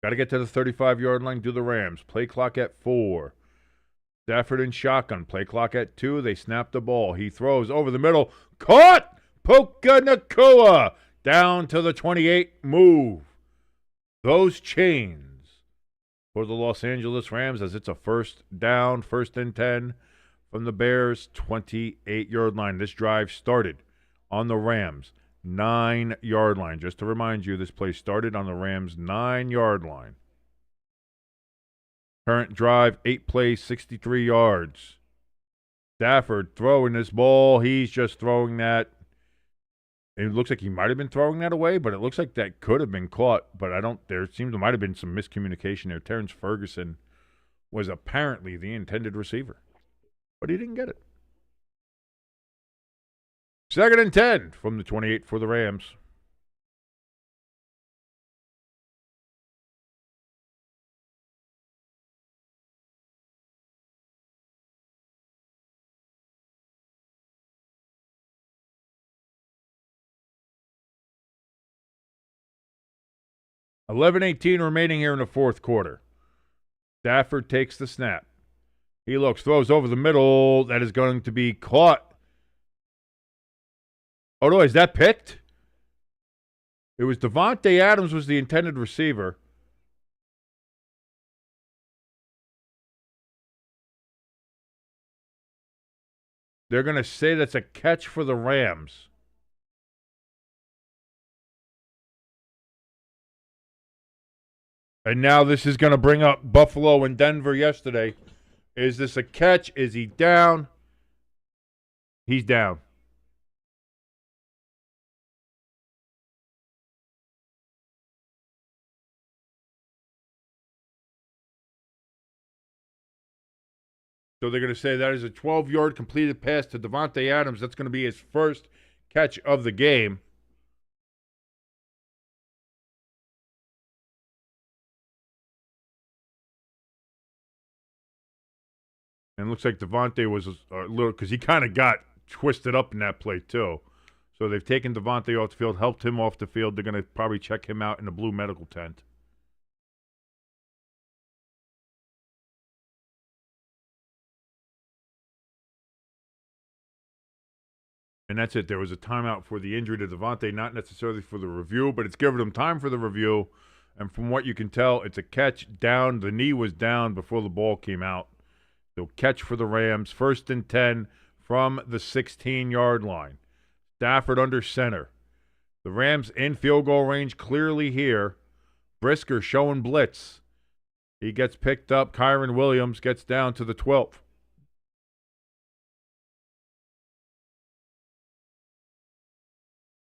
Got to get to the 35-yard line, do the Rams. Play clock at 4. Stafford in shotgun. Play clock at 2. They snap the ball. He throws over the middle. Caught! Puka Nacua down to the 28. Move those chains for the Los Angeles Rams as it's a first down, 1st and 10 from the Bears' 28-yard line. This drive started on the Rams' 9-yard line. Just to remind you, this play started on the Rams' 9-yard line. Current drive, 8 plays, 63 yards. Stafford throwing this ball. He's just throwing that. It looks like he might have been throwing that away, but it looks like that could have been caught. But there seems to might have been some miscommunication there. Terrence Ferguson was apparently the intended receiver, but he didn't get it. 2nd and 10 from the 28 for the Rams. $11:18 remaining here in the 4th quarter. Stafford takes the snap. He looks, throws over the middle. That is going to be caught. Oh, no, is that picked? It was Davante Adams was the intended receiver. They're going to say that's a catch for the Rams. And now this is going to bring up Buffalo and Denver yesterday. Is this a catch? Is he down? He's down. So they're going to say that is a 12-yard completed pass to Davante Adams. That's going to be his first catch of the game. And it looks like Davante was a little, because he kind of got twisted up in that play too. So they've taken Davante off the field, helped him off the field. They're going to probably check him out in the blue medical tent. And that's it. There was a timeout for the injury to Davante, not necessarily for the review, but it's giving them time for the review. And from what you can tell, it's a catch down. The knee was down before the ball came out. So catch for the Rams, 1st and 10 from the 16-yard line. Stafford under center. The Rams in field goal range clearly here. Brisker showing blitz. He gets picked up. Kyron Williams gets down to the 12th.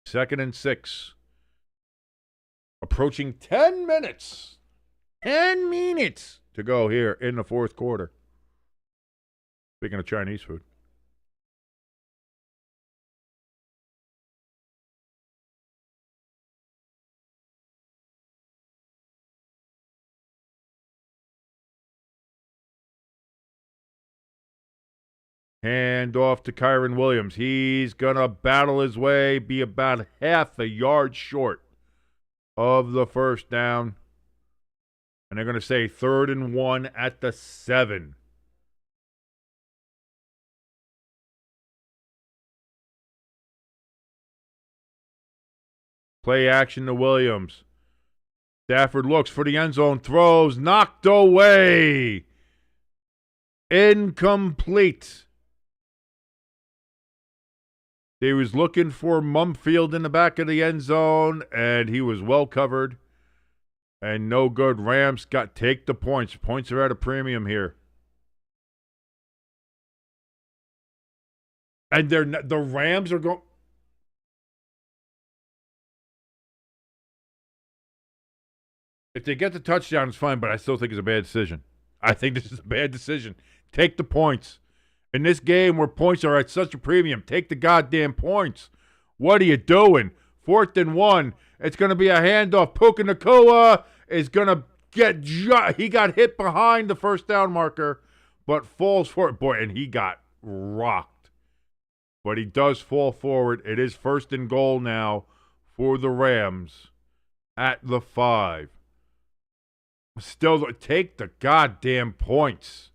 Second and 6. Approaching 10 minutes. 10 minutes to go here in the 4th quarter. Speaking of Chinese food. Hand off to Kyron Williams. He's going to battle his way, be about half a yard short of the first down. And they're going to say 3rd and 1 at the 7. Play action to Williams. Stafford looks for the end zone, throws, knocked away. Incomplete. He was looking for Mumfield in the back of the end zone, and he was well covered. And no good. Rams take the points. Points are at a premium here. And the Rams are going. If they get the touchdown, it's fine, but I still think it's a bad decision. I think this is a bad decision. Take the points. In this game where points are at such a premium, take the goddamn points. What are you doing? 4th and 1. It's going to be a handoff. Puka Nacua is going to he got hit behind the first down marker, but falls for it. Boy, and he got rocked. But he does fall forward. It is 1st and goal now for the Rams at the 5. Still, take the goddamn points.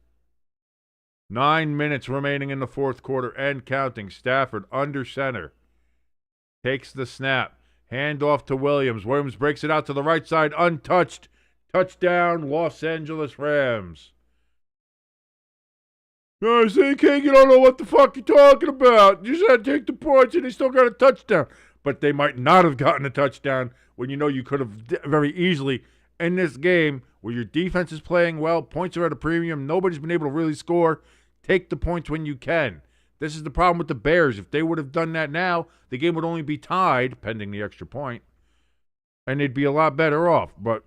9 minutes remaining in the 4th quarter and counting. Stafford under center. Takes the snap. Hand off to Williams. Williams breaks it out to the right side. Untouched. Touchdown, Los Angeles Rams. No, King, you don't know what the fuck you're talking about. You said take the points and they still got a touchdown. But they might not have gotten a touchdown when you know you could have very easily in this game where your defense is playing well, points are at a premium, nobody's been able to really score. Take the points when you can. This is the problem with the Bears. If they would have done that now, the game would only be tied, pending the extra point, and they'd be a lot better off. But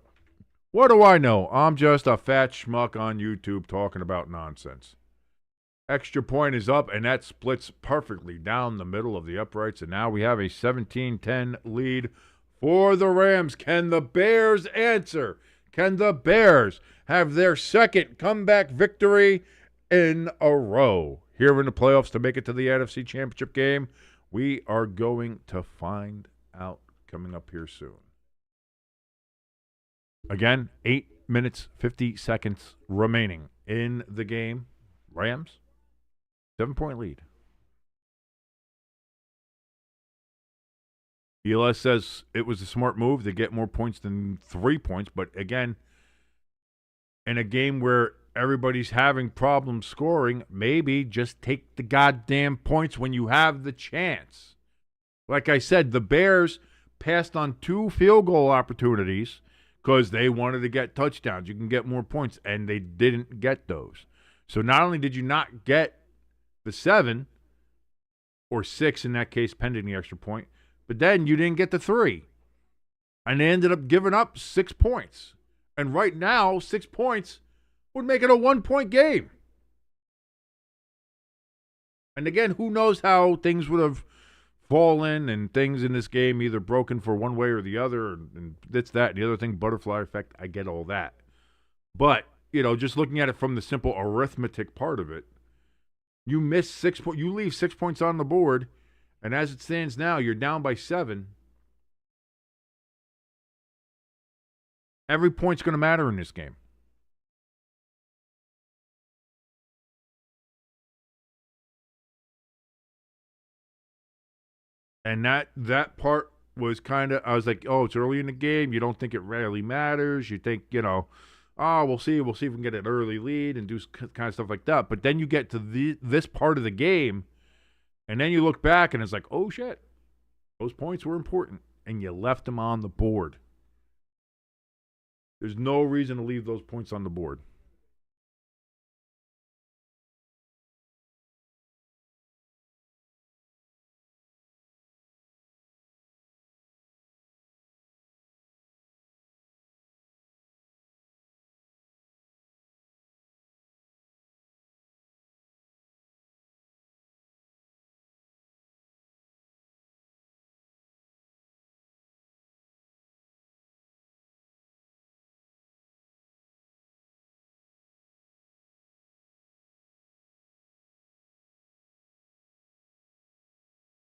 what do I know? I'm just a fat schmuck on YouTube talking about nonsense. Extra point is up, and that splits perfectly down the middle of the uprights, and now we have a 17-10 lead for the Rams. Can the Bears answer? Can the Bears have their second comeback victory in a row here in the playoffs to make it to the NFC Championship game? We are going to find out coming up here soon. Again, 8 minutes, 50 seconds remaining in the game. Rams, 7-point lead. ELS says it was a smart move to get more points than 3 points, but again, in a game where everybody's having problems scoring, maybe just take the goddamn points when you have the chance. Like I said, the Bears passed on 2 field goal opportunities because they wanted to get touchdowns. You can get more points, and they didn't get those. So not only did you not get the 7, or 6 in that case, pending the extra point, but then you didn't get the 3. And they ended up giving up 6 points. And right now, 6 points would make it a 1-point game. And again, who knows how things would have fallen and things in this game either broken for one way or the other, and it's that and the other thing, butterfly effect. I get all that. But, just looking at it from the simple arithmetic part of it, you miss 6 points. You leave 6 points on the board, and as it stands now, you're down by 7. Every point's going to matter in this game. And that part was kind of, I was like, oh, it's early in the game. You don't think it really matters. You think, we'll see if we can get an early lead and do kind of stuff like that. But then you get to this part of the game, and then you look back, and it's like, oh, shit, those points were important, and you left them on the board. There's no reason to leave those points on the board.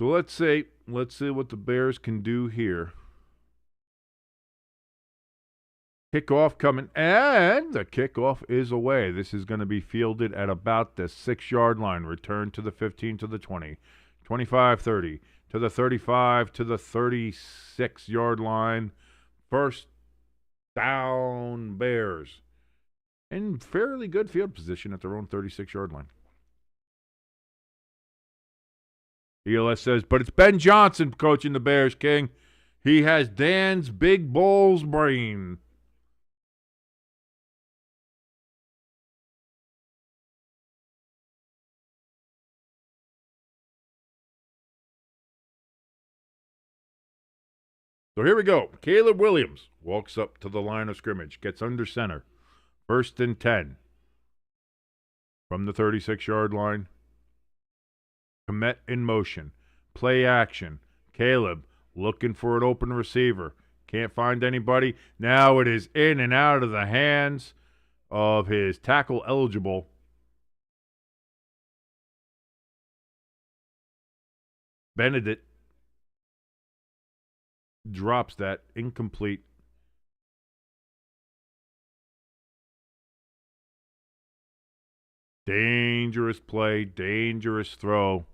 So let's see what the Bears can do here. Kickoff coming, and the kickoff is away. This is going to be fielded at about the 6-yard line. Return to the 15, to the 20, 25, 30, to the 35, to the 36-yard line. First down, Bears. In fairly good field position at their own 36-yard line. ELS says, but it's Ben Johnson coaching the Bears, King. He has Dan's Big Bull's brain. So here we go. Caleb Williams walks up to the line of scrimmage, gets under center. 1st and 10 from the 36-yard line. Komet in motion. Play action. Caleb looking for an open receiver. Can't find anybody. Now it is in and out of the hands of his tackle eligible Benedict. Drops that, incomplete. Dangerous play, dangerous throw,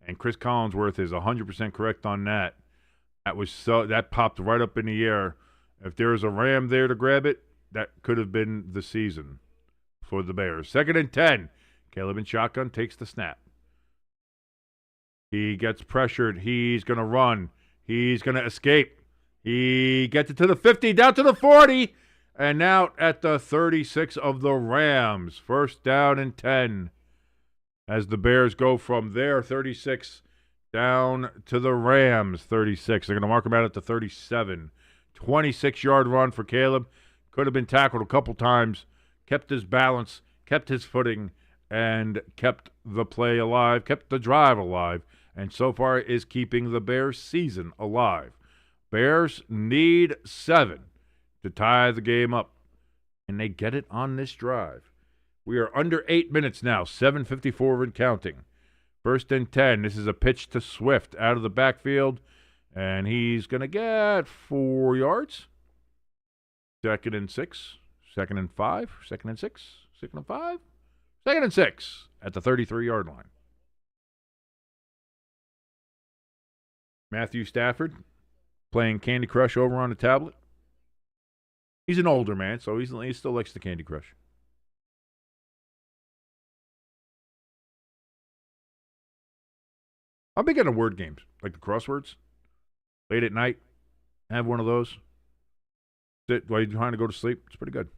and Chris Collinsworth is 100% correct on that. That popped right up in the air. If there was a Ram there to grab it, that could have been the season for the Bears. 2nd and 10. Caleb in shotgun takes the snap. He gets pressured. He's going to run. He's going to escape. He gets it to the 50, down to the 40, and now at the 36 of the Rams. 1st down and 10 as the Bears go from their 36 down to the Rams' 36. They're going to mark him out at the 37. 26-yard run for Caleb. Could have been tackled a couple times. Kept his balance, kept his footing, and kept the play alive, kept the drive alive, and so far is keeping the Bears' season alive. Bears need 7 to tie the game up, and they get it on this drive. We are under 8 minutes now, 7:54 and counting. 1st and 10. This is a pitch to Swift out of the backfield, and he's going to get 4 yards. 2nd and 6. 2nd and 5. 2nd and 6. 2nd and 5. 2nd and 6 at the 33-yard line. Matthew Stafford playing Candy Crush over on the tablet. He's an older man, so he still likes the Candy Crush. I'm big into word games, like the crosswords. Late at night, have one of those. Sit while you're trying to go to sleep. It's pretty good.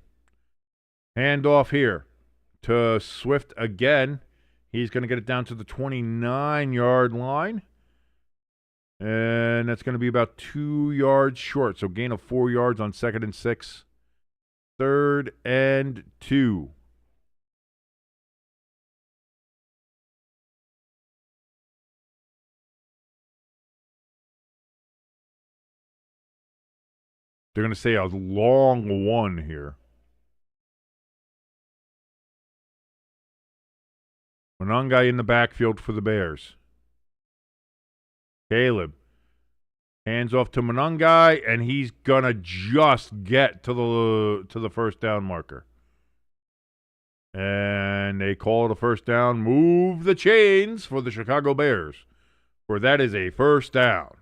Hand off here to Swift again. He's going to get it down to the 29-yard line. And that's going to be about 2 yards short. So gain of 4 yards on 2nd and 6. 3rd and 2. They're going to say a long one here. Monangai in the backfield for the Bears. Caleb hands off to Monangai, and he's going to just get to the 1st down marker. And they call it a 1st down. Move the chains for the Chicago Bears, for that is a 1st down.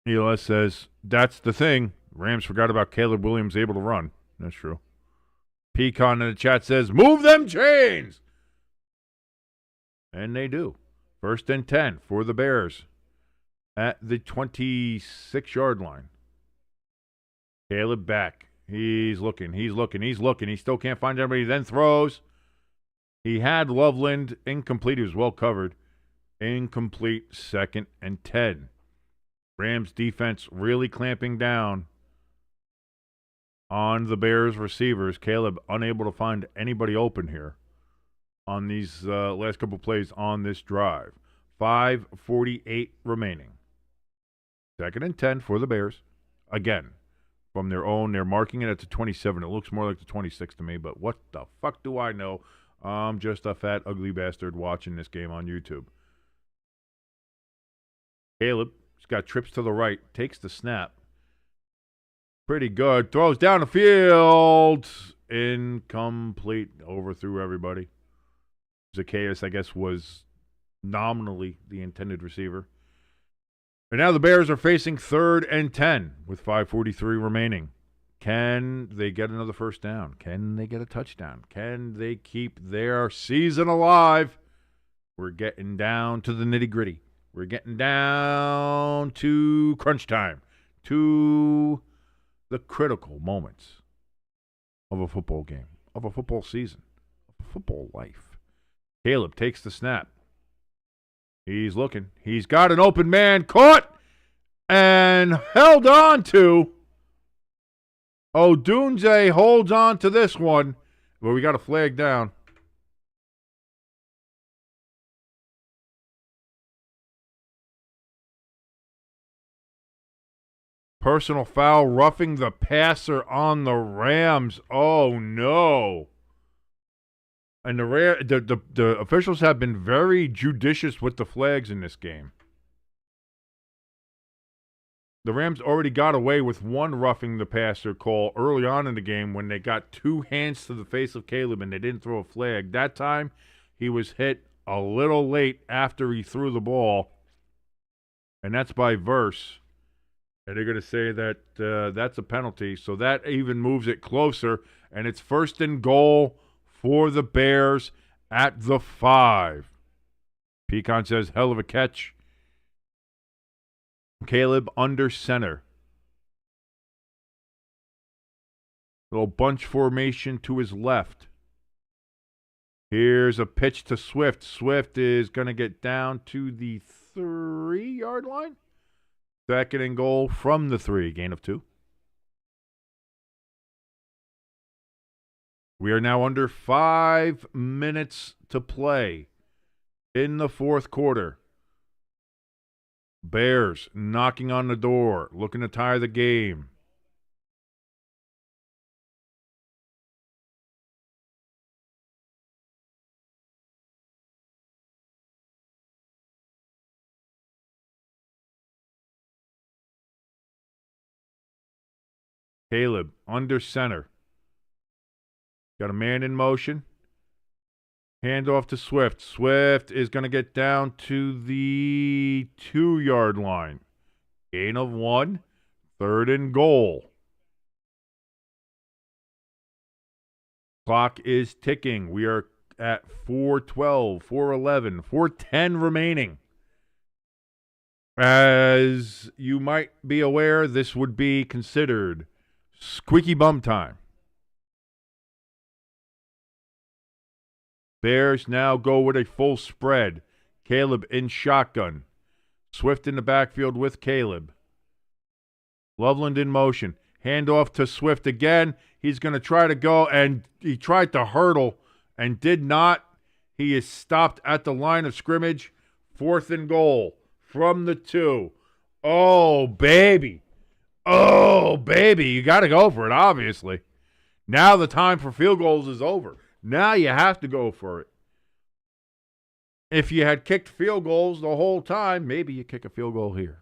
ELS says, that's the thing. Rams forgot about Caleb Williams able to run. That's true. Pecan in the chat says, move them chains. And they do. 1st and 10 for the Bears at the 26-yard line. Caleb back. He's looking. He still can't find anybody. He then throws. He had Loveland incomplete. He was well covered. Incomplete. 2nd and 10. Rams defense really clamping down on the Bears receivers. Caleb unable to find anybody open here on these last couple plays on this drive. 5:48 remaining. 2nd and 10 for the Bears. Again, from their own, they're marking it at the 27. It looks more like the 26 to me, but what the fuck do I know? I'm just a fat, ugly bastard watching this game on YouTube. Caleb, he's got trips to the right, takes the snap. Pretty good. Throws down the field. Incomplete. Overthrew everybody. Zacchaeus, I guess, was nominally the intended receiver. And now the Bears are facing 3rd and 10 with 5:43 remaining. Can they get another 1st down? Can they get a touchdown? Can they keep their season alive? We're getting down to the nitty-gritty. We're getting down to crunch time, to the critical moments of a football game, of a football season, a football life. Caleb takes the snap. He's looking. He's got an open man. Caught and held on to. Odunze holds on to this one. Well, we got a flag down. Personal foul, roughing the passer on the Rams. Oh, no. And the officials have been very judicious with the flags in this game. The Rams already got away with one roughing the passer call early on in the game when they got 2 hands to the face of Caleb and they didn't throw a flag. That time, he was hit a little late after he threw the ball, and that's by Verse. And they're going to say that that's a penalty, so that even moves it closer, and it's 1st and goal for the Bears at the 5. Pecan says, hell of a catch. Caleb under center. Little bunch formation to his left. Here's a pitch to Swift. Swift is going to get down to the 3-yard line. 2nd and goal from the 3, gain of 2. We are now under 5 minutes to play in the 4th quarter. Bears knocking on the door, looking to tie the game. Caleb under center. Got a man in motion. Hand off to Swift. Swift is going to get down to the 2-yard line. Gain of 1. 3rd and goal. Clock is ticking. We are at 4:12, 4:11, 4:10 remaining. As you might be aware, this would be considered squeaky bum time. Bears now go with a full spread. Caleb in shotgun. Swift in the backfield with Caleb. Loveland in motion. Handoff to Swift again. He's going to try to go, and he tried to hurdle and did not. He is stopped at the line of scrimmage. 4th and goal from the 2. Oh, baby. Oh, baby. You got to go for it, obviously. Now the time for field goals is over. Now you have to go for it. If you had kicked field goals the whole time, maybe you kick a field goal here.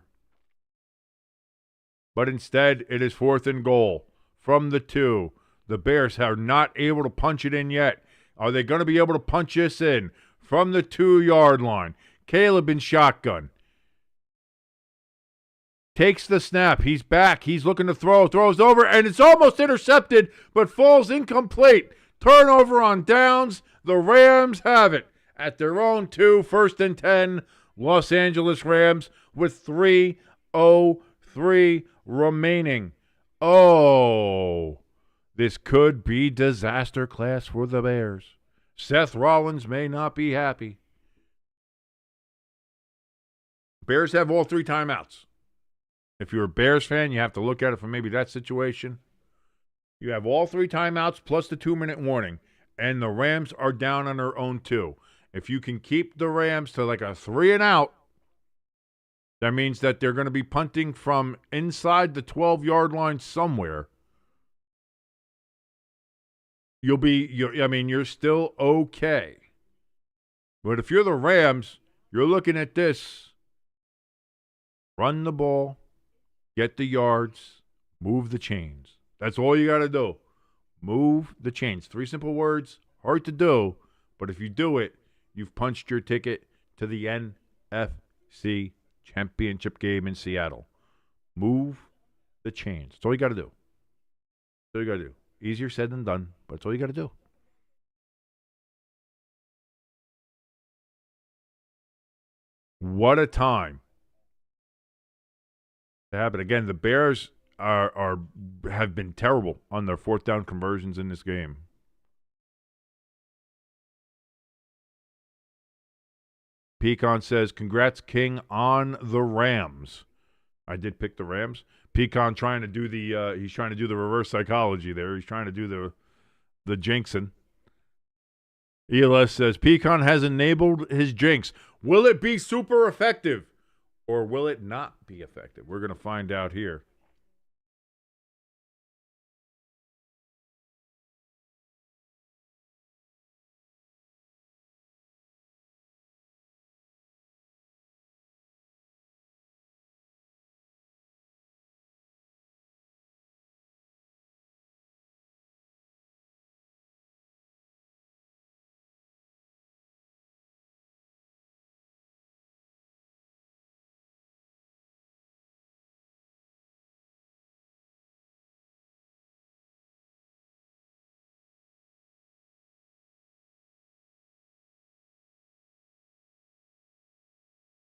But instead, it is 4th and goal from the 2. The Bears are not able to punch it in yet. Are they going to be able to punch this in from the 2-yard line? Caleb in shotgun. Takes the snap. He's back. He's looking to throw. Throws over, and it's almost intercepted, but falls incomplete. Turnover on downs. The Rams have it at their own 2, 1st and 10. Los Angeles Rams with 3:03 remaining. Oh, this could be disaster class for the Bears. Seth Rollins may not be happy. Bears have all 3 timeouts. If you're a Bears fan, you have to look at it from maybe that situation. You have all 3 timeouts plus the 2-minute warning, and the Rams are down on their own 2. If you can keep the Rams to like a 3-and-out, that means that they're going to be punting from inside the 12-yard line somewhere. You're still okay. But if you're the Rams, you're looking at this. Run the ball, get the yards, move the chains. That's all you got to do. Move the chains. 3 simple words, hard to do, but if you do it, you've punched your ticket to the NFC Championship game in Seattle. Move the chains. That's all you got to do. That's all you got to do. Easier said than done, but that's all you got to do. What a time to happen. Again, the Bears have been terrible on their 4th down conversions in this game. Pecan says, congrats, King, on the Rams. I did pick the Rams. Pecan trying to do he's trying to do the reverse psychology there. He's trying to do the jinxing. ELS says, Pecan has enabled his jinx. Will it be super effective? Or will it not be effective? We're going to find out here.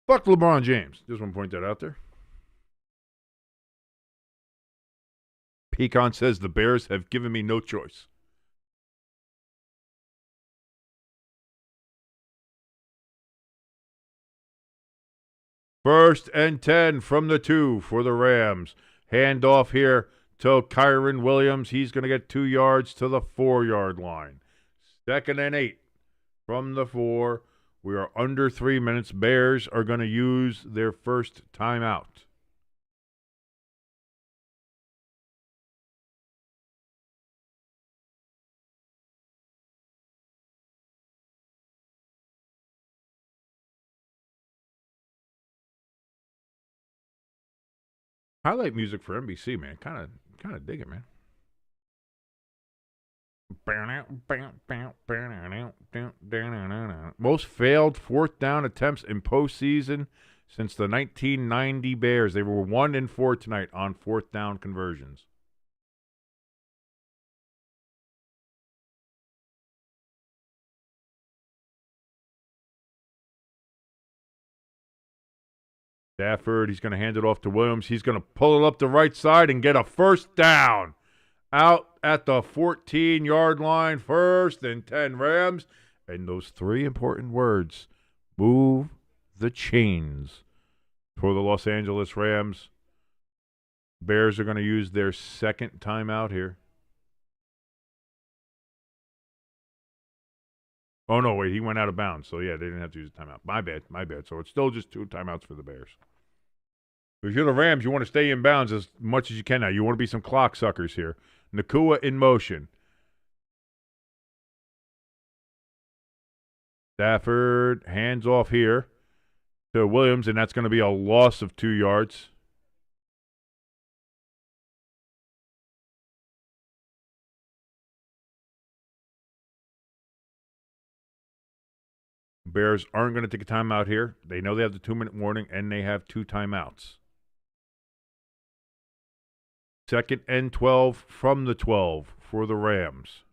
Fuck LeBron James. Just want to point that out there. Pecan says the Bears have given me no choice. First and 10 from the 2 for the Rams. Hand off here to Kyron Williams. He's going to get 2 yards to the 4-yard line. Second and 8 from the 4. We are under 3 minutes. Bears are going to use their first timeout. Highlight music for NBC, man. Kind of dig it, man. Most failed fourth down attempts in postseason since the 1990 Bears. They were 1-4 tonight on fourth down conversions. Stafford, he's going to hand it off to Williams. He's going to pull it up the right side and get a first down. Out at the 14-yard line, first and 10 Rams. And those 3 important words, move the chains for the Los Angeles Rams. Bears are going to use their second timeout here. Oh, no, wait, he went out of bounds. So, yeah, they didn't have to use a timeout. My bad. So it's still just 2 timeouts for the Bears. If you're the Rams, you want to stay in bounds as much as you can now. You want to be some clock suckers here. Nakua in motion. Stafford hands off here to Williams, and that's going to be a loss of 2 yards. Bears aren't going to take a timeout here. They know they have the 2-minute warning, and they have 2 timeouts. Second and 12 from the 12 for the Rams.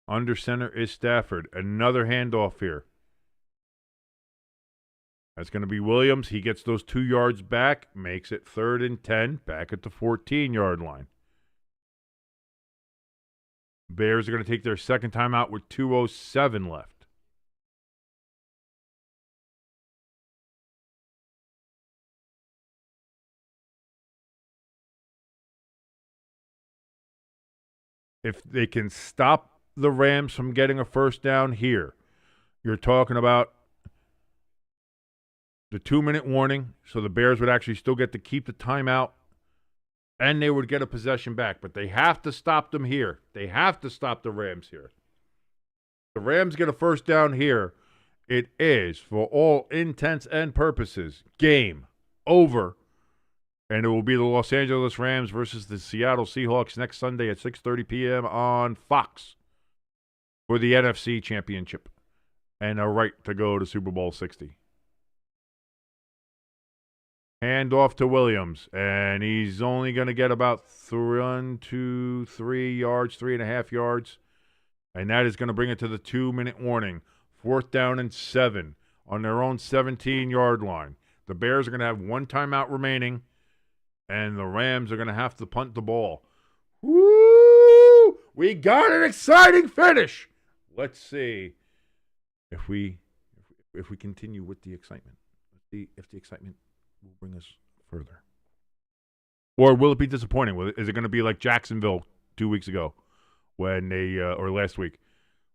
Under center is Stafford. Another handoff here. That's going to be Williams. He gets those 2 yards back, makes it 3rd and 10, back at the 14-yard line. Bears are going to take their second timeout with 2:07 left. If they can stop the Rams from getting a first down here, you're talking about the 2-minute warning, so the Bears would actually still get to keep the timeout, and they would get a possession back. But they have to stop them here. They have to stop the Rams here. The Rams get a first down here. It is, for all intents and purposes, game over. And it will be the Los Angeles Rams versus the Seattle Seahawks next Sunday at 6:30 p.m. on Fox for the NFC Championship and a right to go to Super Bowl 60. Hand off to Williams, and he's only going to get about 3 yards, 3.5 yards, and that is going to bring it to the 2-minute warning. 4th down and 7 on their own 17-yard line. The Bears are going to have one timeout remaining, and the Rams are going to have to punt the ball. Woo! We got an exciting finish. Let's see if we continue with the excitement. Let's see if the excitement will bring us further. Or will it be disappointing? Is it going to be like Jacksonville 2 weeks ago when they or last week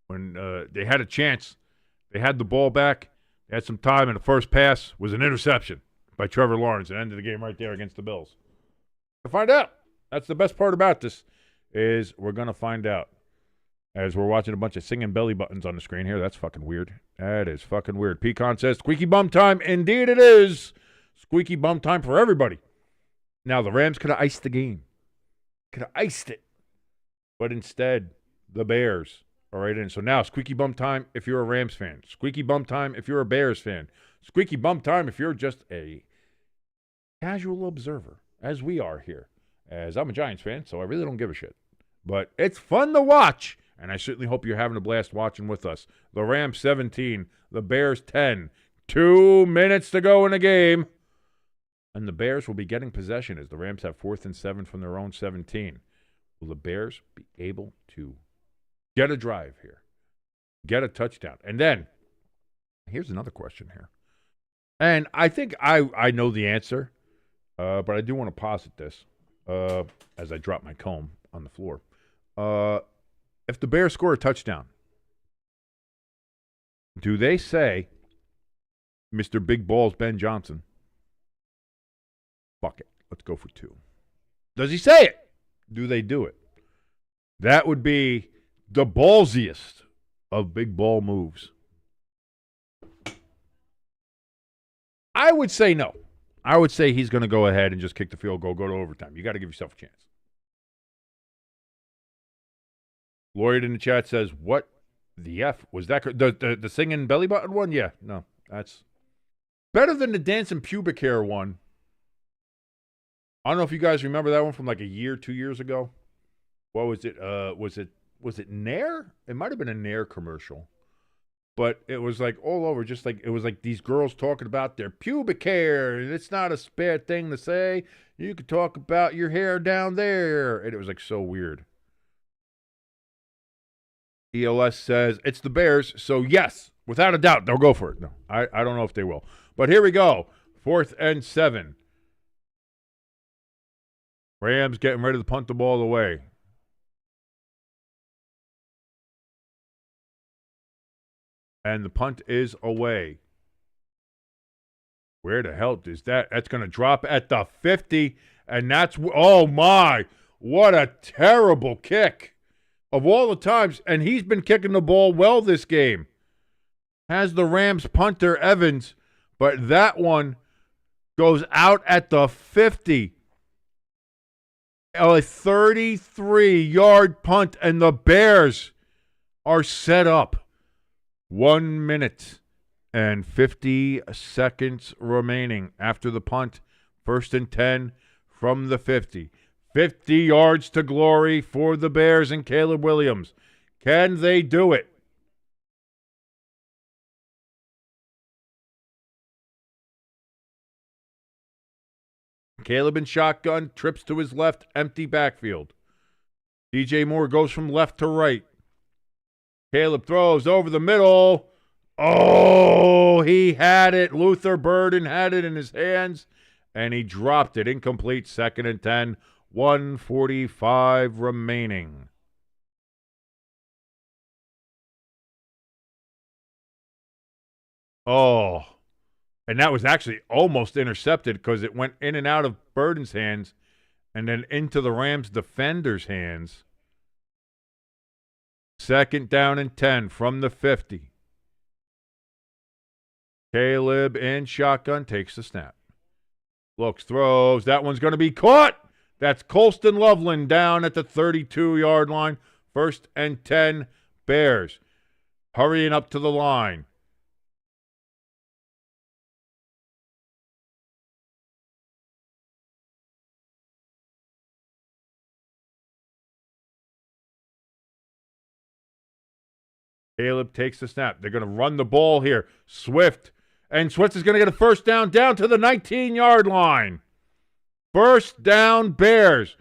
when they had a chance, they had the ball back, they had some time, and the first pass was an interception by Trevor Lawrence and ended the game right there against the Bills. We'll find out. That's the best part about this is we're going to find out as we're watching a bunch of singing belly buttons on the screen here. That's fucking weird. That is fucking weird. Pecan says, squeaky bum time. Indeed it is. Squeaky bum time for everybody. Now, the Rams could have iced the game. Could have iced it. But instead, the Bears are right in. So now, squeaky bum time if you're a Rams fan. Squeaky bum time if you're a Bears fan. Squeaky bum time if you're just a casual observer, as we are here. As I'm a Giants fan, so I really don't give a shit. But it's fun to watch, and I certainly hope you're having a blast watching with us. The Rams 17, the Bears 10. 2 minutes to go in the game. And the Bears will be getting possession as the Rams have 4th and 7 from their own 17. Will the Bears be able to get a drive here? Get a touchdown? And then, here's another question here. And I think I know the answer, but I do want to posit this as I drop my comb on the floor. If the Bears score a touchdown, do they say, Mr. Big Balls Ben Johnson, fuck it, let's go for 2? Does he say it? Do they do it? That would be the ballsiest of big ball moves. I would say no. I would say he's going to go ahead and just kick the field goal, go to overtime. You got to give yourself a chance. Lloyd in the chat says, what the F? Was that the singing belly button one? Yeah, no. That's better than the dancing pubic hair one. I don't know if you guys remember that one from like a year, 2 years ago. What was it? Was it Nair? It might have been a Nair commercial. But it was like all over, just like it was like these girls talking about their pubic hair, and it's not a bad thing to say. You could talk about your hair down there. And it was like so weird. ELS says it's the Bears, so yes, without a doubt, they'll go for it. No, I don't know if they will. But here we go. 4th and 7. Rams getting ready to punt the ball away. And the punt is away. Where the hell is that? That's going to drop at the 50. And that's, oh my, what a terrible kick. Of all the times, and he's been kicking the ball well this game. Has the Rams punter Evans, but that one goes out at the 50. A 33-yard punt, and the Bears are set up. 1 minute and 50 seconds remaining after the punt. 1st and 10 from the 50. 50 yards to glory for the Bears and Caleb Williams. Can they do it? Caleb in shotgun, trips to his left, empty backfield. DJ Moore goes from left to right. Caleb throws over the middle. Oh, he had it. Luther Burden had it in his hands, and he dropped it. Incomplete, 2nd and 10. 1:45 remaining. Oh, and that was actually almost intercepted because it went in and out of Burden's hands and then into the Rams defender's hands. 2nd down and 10 from the 50. Caleb in shotgun takes the snap. Looks, throws. That one's going to be caught. That's Colston Loveland down at the 32-yard line. 1st and 10, Bears. Hurrying up to the line. Caleb takes the snap. They're going to run the ball here. Swift And Switz is going to get a first down to the 19-yard line. First down, Bears.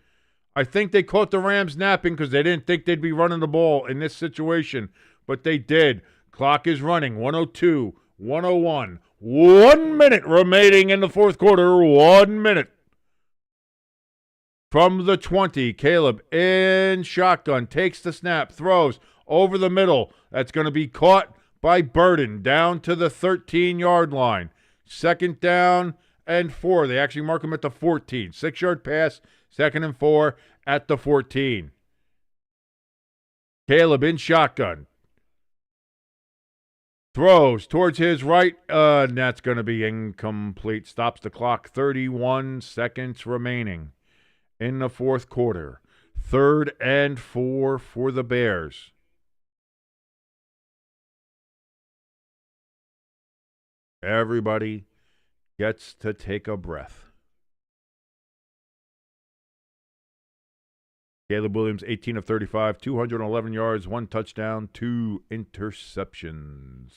I think they caught the Rams napping because they didn't think they'd be running the ball in this situation, but they did. Clock is running, 102, 101. 1 minute remaining in the fourth quarter, 1 minute. From the 20, Caleb in shotgun, takes the snap, throws over the middle. That's going to be caught by Burden down to the 13-yard line. Second down and 4. They actually mark him at the 14. 6-yard pass, 2nd and 4 at the 14. Caleb in shotgun. Throws towards his right, and that's going to be incomplete. Stops the clock, 31 seconds remaining in the fourth quarter. 3rd and 4 for the Bears. Everybody gets to take a breath. Caleb Williams, 18 of 35, 211 yards, 1 touchdown, 2 interceptions.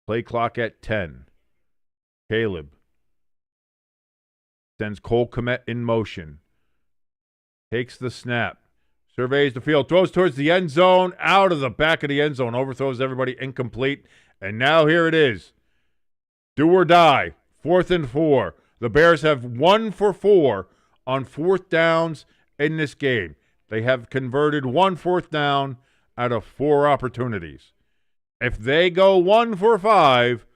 Play clock at 10. Caleb sends Cole Kmet in motion. Takes the snap. Surveys the field. Throws towards the end zone. Out of the back of the end zone. Overthrows everybody. Incomplete. And now here it is. Do or die. 4th and 4. The Bears have 1 for 4 on 4th downs in this game. They have converted 1 4th down out of 4 opportunities. If they go 1 for 5,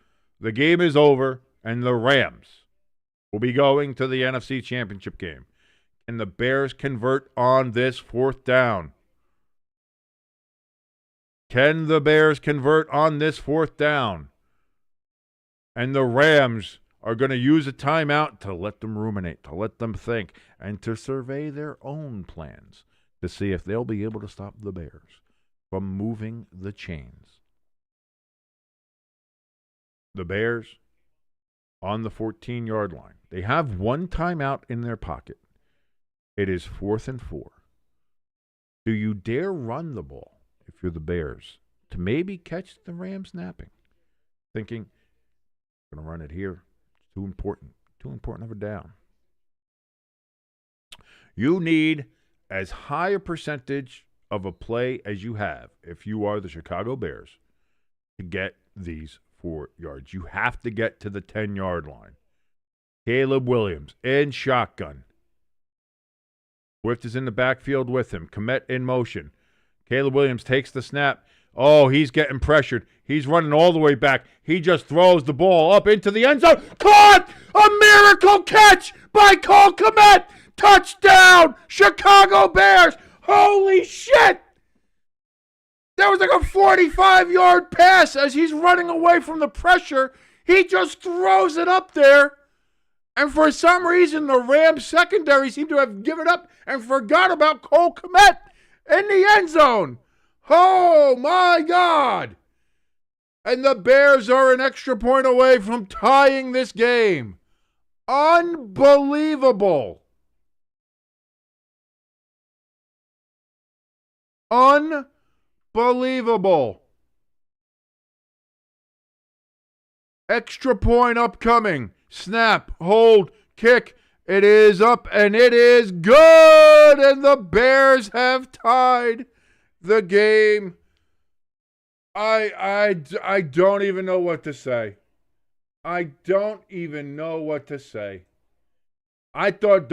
the game is over, and the Rams will be going to the NFC Championship game. And the Bears convert on this 4th down. Can the Bears convert on this 4th down? And the Rams are going to use a timeout to let them ruminate, to let them think, and to survey their own plans to see if they'll be able to stop the Bears from moving the chains. The Bears on the 14-yard line. They have 1 timeout in their pocket. It is 4th and 4. Do you dare run the ball if you're the Bears to maybe catch the Rams napping? Thinking, I'm going to run it here. It's too important of a down. You need as high a percentage of a play as you have if you are the Chicago Bears to get these 4 yards. You have to get to the 10-yard line. Caleb Williams in shotgun. Swift is in the backfield with him. Kmet in motion. Caleb Williams takes the snap. Oh, he's getting pressured. He's running all the way back. He just throws the ball up into the end zone. Caught! A miracle catch by Cole Kmet. Touchdown, Chicago Bears. Holy shit! That was like a 45-yard pass as he's running away from the pressure. He just throws it up there. And for some reason, the Rams secondary seemed to have given up and forgot about Cole Kmet in the end zone. Oh, my God. And the Bears are an extra point away from tying this game. Unbelievable. Unbelievable. Extra point upcoming. Snap, hold, kick. It is up and it is good. And the Bears have tied the game. I don't even know what to say. I don't even know what to say. I thought,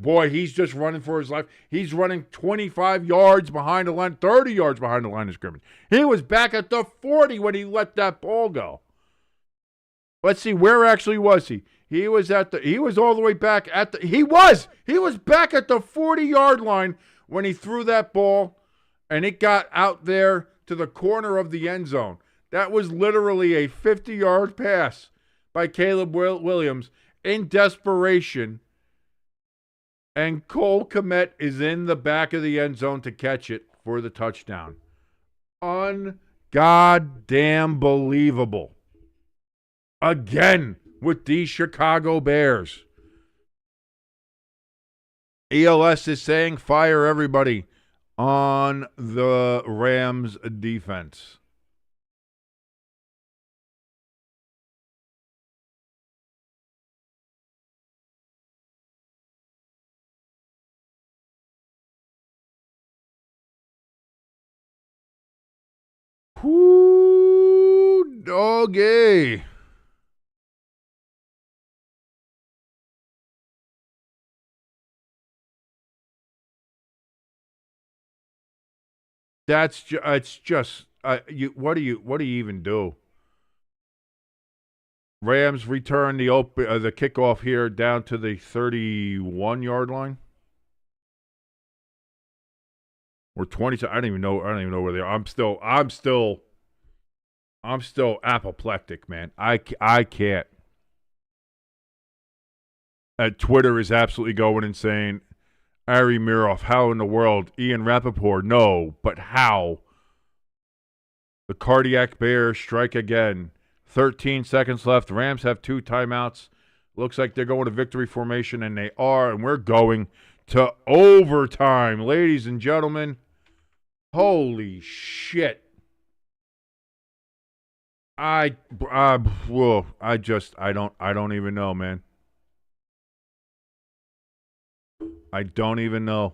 boy, he's just running for his life. He's running 25 yards behind the line, 30 yards behind the line of scrimmage. He was back at the 40 when he let that ball go. Let's see, where actually was he? He was all the way back at the, he was back at the 40-yard line when he threw that ball, and it got out there to the corner of the end zone. That was literally a 50-yard pass by Caleb Williams in desperation. And Cole Kmet is in the back of the end zone to catch it for the touchdown. Un-goddamn believable. Again with these Chicago Bears. ELS is saying fire everybody on the Rams defense. Whoo, doggy. It's just what do you even do? Rams return the kickoff here down to the 31-yard line. Or 20. I don't even know where they are. I'm still apoplectic, man. I can't. Twitter is absolutely going insane. Ari Miroff, how in the world? Ian Rappaport, no, but how? The cardiac Bears strike again. 13 seconds left. Rams have 2 timeouts. Looks like they're going to victory formation, and they are, and we're going to overtime. Ladies and gentlemen, holy shit. I don't even know, man. I don't even know.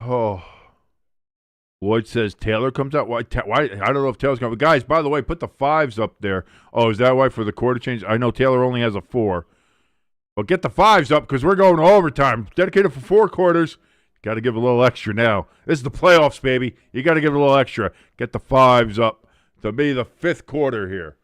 Oh. Lloyd says Taylor comes out. Why? I don't know if Taylor's coming. But guys, by the way, put the 5s up there. Oh, is that why for the quarter change? I know Taylor only has a 4. Well, get the 5s up because we're going to overtime. Dedicated for 4 quarters. Got to give a little extra now. This is the playoffs, baby. You got to give a little extra. Get the 5s up to be the 5th quarter here.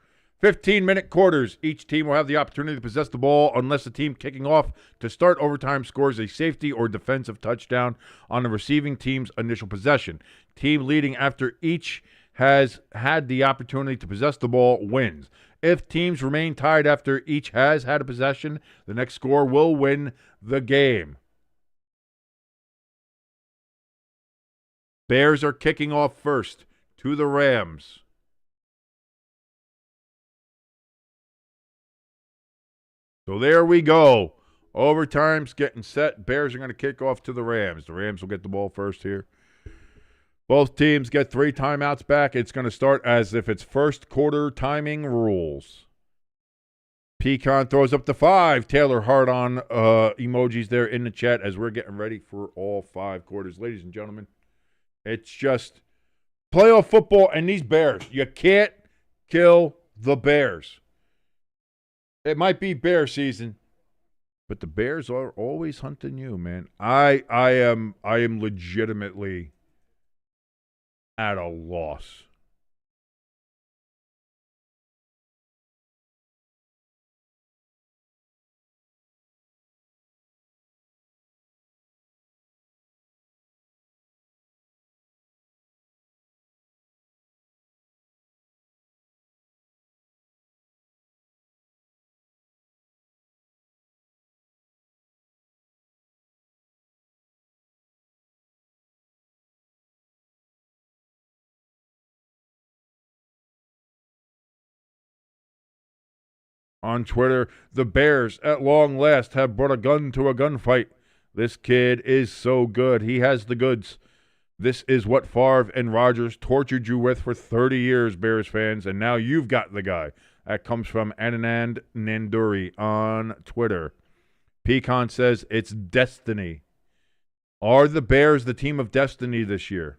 15-minute quarters. Each team will have the opportunity to possess the ball unless the team kicking off to start overtime scores a safety or defensive touchdown on the receiving team's initial possession. Team leading after each has had the opportunity to possess the ball wins. If teams remain tied after each has had a possession, the next score will win the game. Bears are kicking off first to the Rams. So there we go. Overtime's getting set. Bears are going to kick off to the Rams. The Rams will get the ball first here. Both teams get 3 timeouts back. It's going to start as if it's first quarter timing rules. Pecan throws up the 5. Taylor heart on emojis there in the chat as we're getting ready for all 5 quarters. Ladies and gentlemen, it's just playoff football and these Bears. You can't kill the Bears. It might be bear season, but the Bears are always hunting you, man. I am legitimately at a loss. On Twitter, the Bears, at long last, have brought a gun to a gunfight. This kid is so good. He has the goods. This is what Favre and Rodgers tortured you with for 30 years, Bears fans, and now you've got the guy. That comes from Anand Nanduri on Twitter. Pecan says, it's destiny. Are the Bears the team of destiny this year?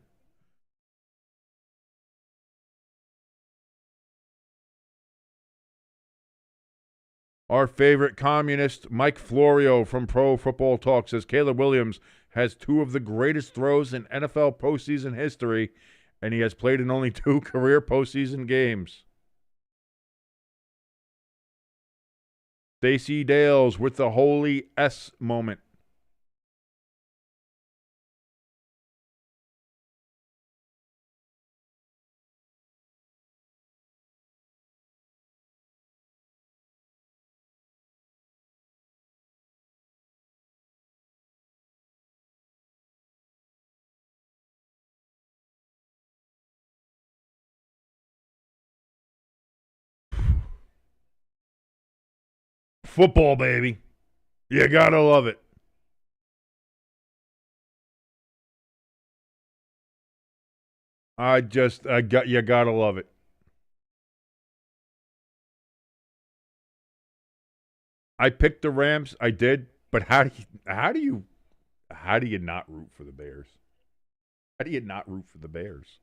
Our favorite communist, Mike Florio from Pro Football Talk, says Caleb Williams has 2 of the greatest throws in NFL postseason history, and he has played in only 2 career postseason games. Stacey Dales with the holy S moment. Football, baby. You gotta love it. You gotta love it. I picked the Rams. I did, but how do you not root for the Bears? How do you not root for the Bears?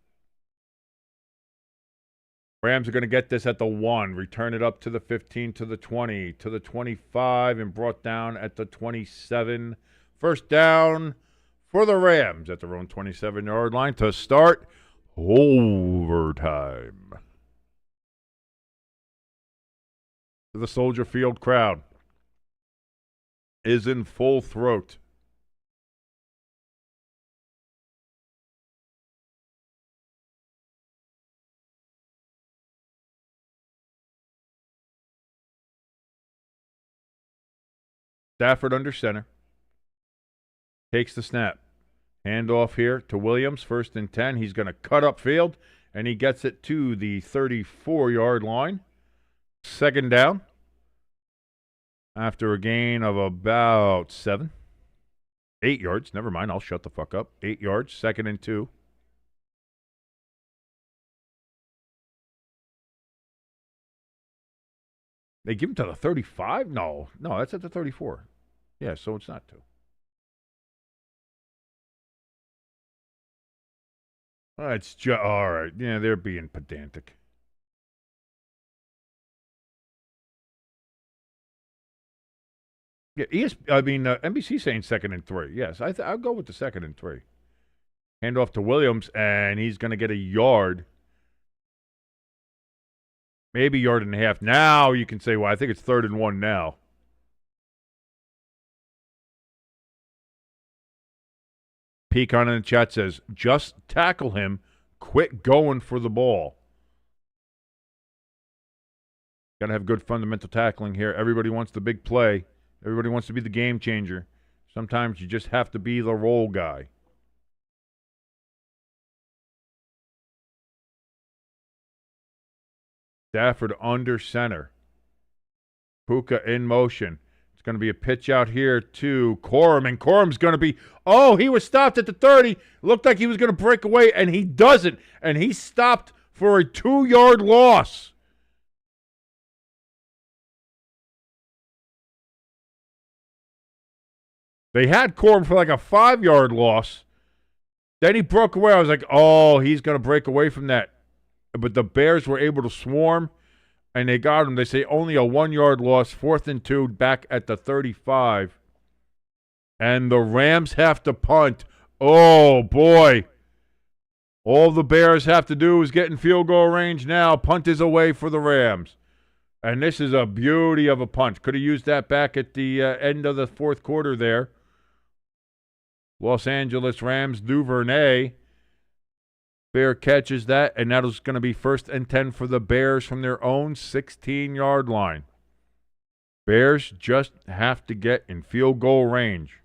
Rams are going to get this at the 1, return it up to the 15, to the 20, to the 25, and brought down at the 27. First down for the Rams at their own 27-yard line to start overtime. The Soldier Field crowd is in full throat. Stafford under center. Takes the snap. Handoff here to Williams. 1st and 10. He's going to cut upfield, and he gets it to the 34-yard line. 2nd down. After a gain of about 8 yards. Never mind. I'll shut the fuck up. 8 yards. 2nd and 2. They give him to the 35? No, that's at the 34. Yeah, so it's not 2. It's just all right. Yeah, they're being pedantic. Yeah, NBC saying 2nd and 3. Yes, I'll go with the 2nd and 3. Hand off to Williams, and he's going to get a yard. Maybe yard and a half. Now you can say, well, I think it's 3rd and 1 now. Pecan in the chat says, just tackle him. Quit going for the ball. Got to have good fundamental tackling here. Everybody wants the big play. Everybody wants to be the game changer. Sometimes you just have to be the role guy. Stafford under center. Puka in motion. It's going to be a pitch out here to Corum, and Corum's going to be, he was stopped at the 30. Looked like he was going to break away, and he doesn't. And he stopped for a 2-yard loss. They had Corum for like a 5-yard loss. Then he broke away. I was like, he's going to break away from that. But the Bears were able to swarm, and they got him. They say only a 1-yard loss, 4th and 2, back at the 35. And the Rams have to punt. Oh, boy. All the Bears have to do is get in field goal range now. Punt is away for the Rams. And this is a beauty of a punt. Could have used that back at the end of the 4th quarter there. Los Angeles Rams, Duvernay. Bear catches that, and that is going to be 1st and 10 for the Bears from their own 16-yard line. Bears just have to get in field goal range.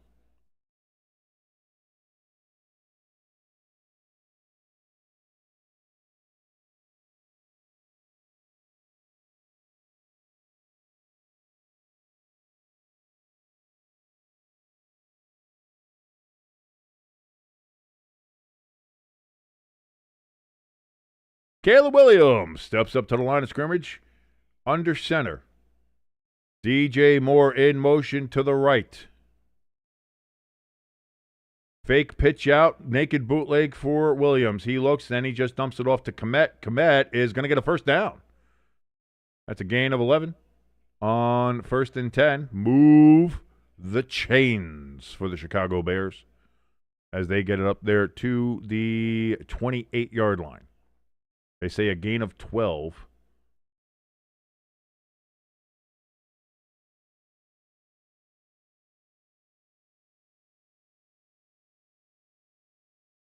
Caleb Williams steps up to the line of scrimmage under center. DJ Moore in motion to the right. Fake pitch out, naked bootleg for Williams. He looks, then he just dumps it off to Komet. Komet is going to get a 1st down. That's a gain of 11 on 1st and 10. Move the chains for the Chicago Bears as they get it up there to the 28-yard line. They say a gain of 12.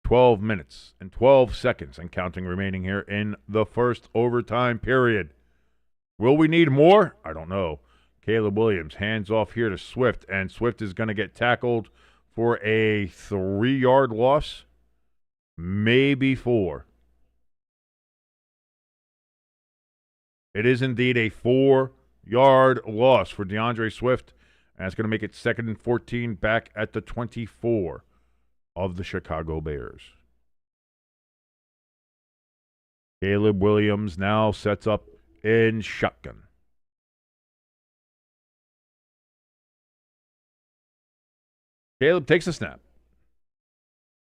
"12 minutes and 12 seconds and counting remaining here in the first overtime period. Will we need more? I don't know. Caleb Williams hands off here to Swift, and Swift is going to get tackled for a 3-yard loss, maybe 4. It is indeed a 4-yard loss for DeAndre Swift, and it's going to make it 2nd and 14 back at the 24 of the Chicago Bears. Caleb Williams now sets up in shotgun. Caleb takes a snap.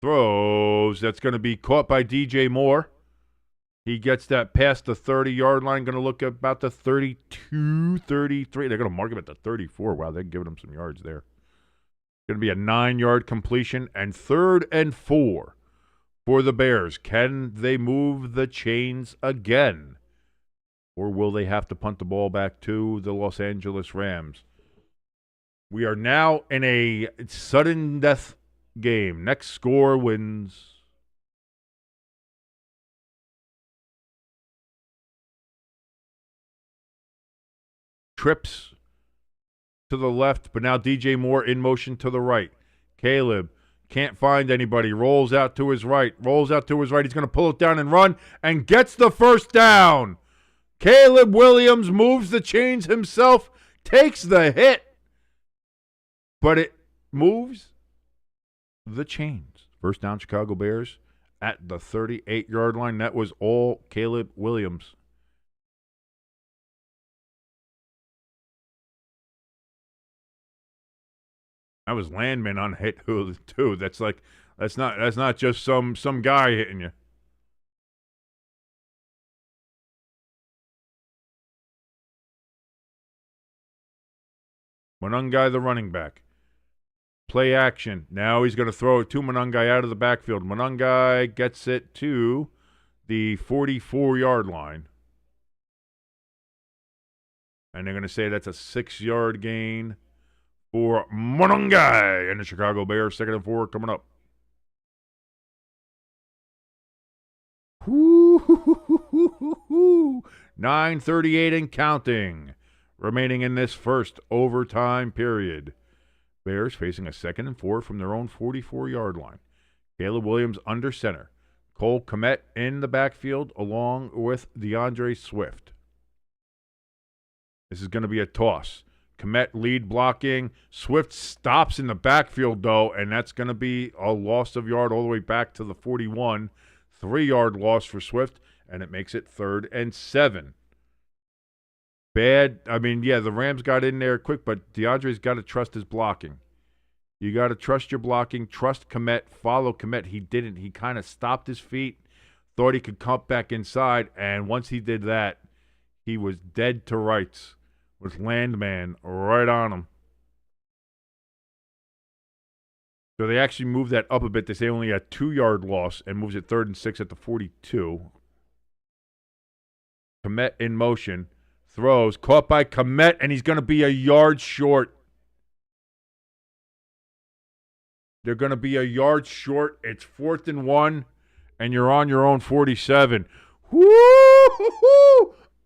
Throws. That's going to be caught by DJ Moore. He gets that past the 30-yard line. Going to look at about the 32, 33. They're going to mark him at the 34. Wow, they're giving him some yards there. Going to be a 9-yard completion and 3rd and 4 for the Bears. Can they move the chains again? Or will they have to punt the ball back to the Los Angeles Rams? We are now in a sudden death game. Next score wins. Trips to the left, but now DJ Moore in motion to the right. Caleb can't find anybody. Rolls out to his right. He's going to pull it down and run and gets the first down. Caleb Williams moves the chains himself, takes the hit, but it moves the chains. First down, Chicago Bears at the 38-yard line. That was all Caleb Williams. That was Landman on hit too. That's not just some guy hitting you. Monungai, the running back. Play action. Now he's going to throw it to Monungai out of the backfield. Monungai gets it to the 44-yard line. And they're going to say that's a 6-yard gain for Monungai and the Chicago Bears. 2nd and 4 coming up. 9:38 and counting remaining in this first overtime period. Bears facing a 2nd and 4 from their own 44-yard line. Caleb Williams under center. Cole Kmet in the backfield along with DeAndre Swift. This is going to be a toss. Kmet lead blocking. Swift stops in the backfield, though, and that's going to be a loss of yard all the way back to the 41. 3-yard loss for Swift, and it makes it 3rd and 7. Bad. I mean, yeah, the Rams got in there quick, but DeAndre's got to trust his blocking. You got to trust your blocking. Trust Kmet. Follow Kmet. He didn't. He kind of stopped his feet, thought he could come back inside, and once he did that, he was dead to rights with Landman right on him. So they actually moved that up a bit. They say only a 2-yard loss and moves it 3rd and 6 at the 42. Kmet in motion. Throws. Caught by Kmet, and he's going to be a yard short. They're going to be a yard short. It's 4th and 1, and you're on your own 47. Woo!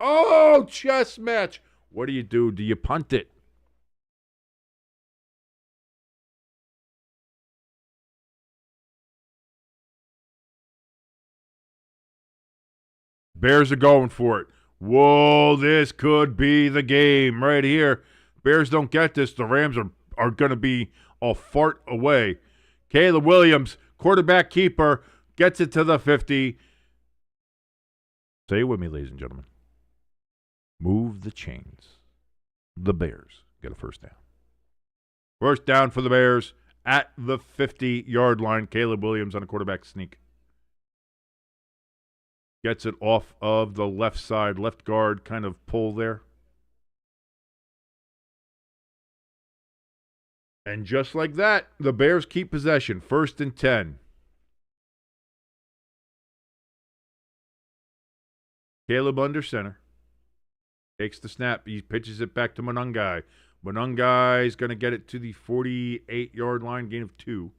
Oh, chess match. What do? Do you punt it? Bears are going for it. Whoa, this could be the game right here. Bears don't get this. The Rams are going to be a fart away. Caleb Williams, quarterback keeper, gets it to the 50. Say it with me, ladies and gentlemen. Move the chains. The Bears get a first down. First down for the Bears at the 50-yard line. Caleb Williams on a quarterback sneak. Gets it off of the left side, left guard kind of pull there. And just like that, the Bears keep possession. 1st and 10. Caleb under center. Takes the snap. He pitches it back to Monungai. Monungai is going to get it to the 48-yard line, gain of 2.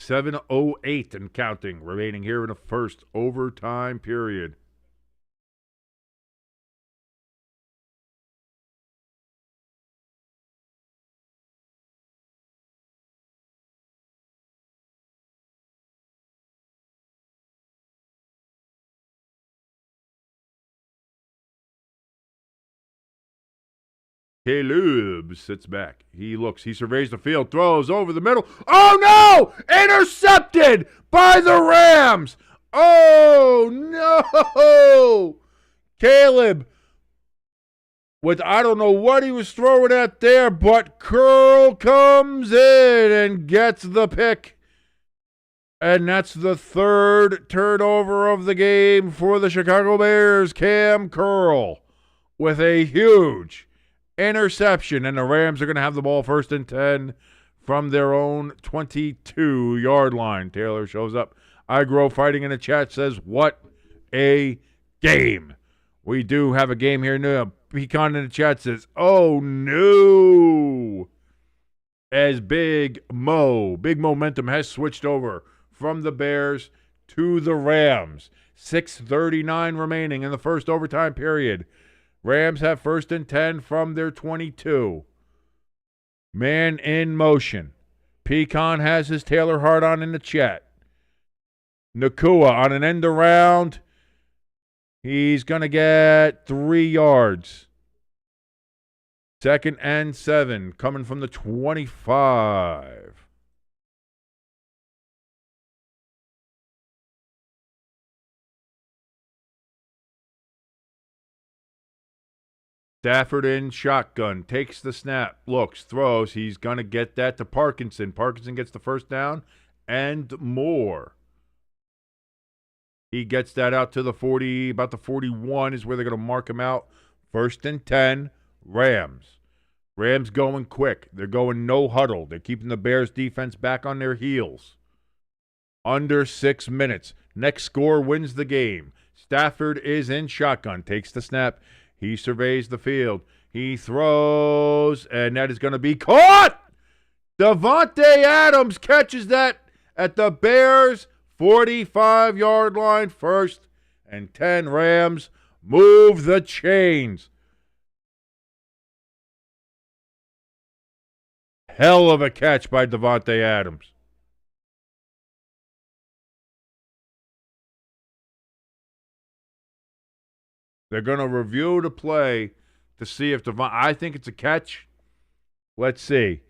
.708 and counting remaining here in the first overtime period. Caleb sits back. He looks. He surveys the field. Throws over the middle. Oh, no! Intercepted by the Rams. Oh, no! Caleb, I don't know what he was throwing at there, but Curl comes in and gets the pick. And that's the third turnover of the game for the Chicago Bears. Cam Curl with a huge interception. And the Rams are going to have the ball 1st and 10 from their own 22-yard line. Taylor shows up. I Grow Fighting in the chat says, what a game. We do have a game here now. Pecan in the chat says, oh no. As Big Momentum has switched over from the Bears to the Rams. 6:39 remaining in the first overtime period. Rams have 1st and 10 from their 22. Man in motion. Pecan has his Taylor Hart on in the chat. Nakua on an end around. He's going to get 3 yards. 2nd and 7 coming from the 25. Stafford in shotgun, takes the snap, looks, throws. He's going to get that to Parkinson. Parkinson gets the 1st down and more. He gets that out to the 40, about the 41 is where they're going to mark him out. 1st and 10, Rams. Rams going quick. They're going no huddle. They're keeping the Bears defense back on their heels. Under 6 minutes. Next score wins the game. Stafford is in shotgun, takes the snap. He surveys the field. He throws, and that is going to be caught. Davante Adams catches that at the Bears' 45-yard line. 1st and 10, Rams move the chains. Hell of a catch by Davante Adams. They're going to review the play to see if I think it's a catch. Let's see.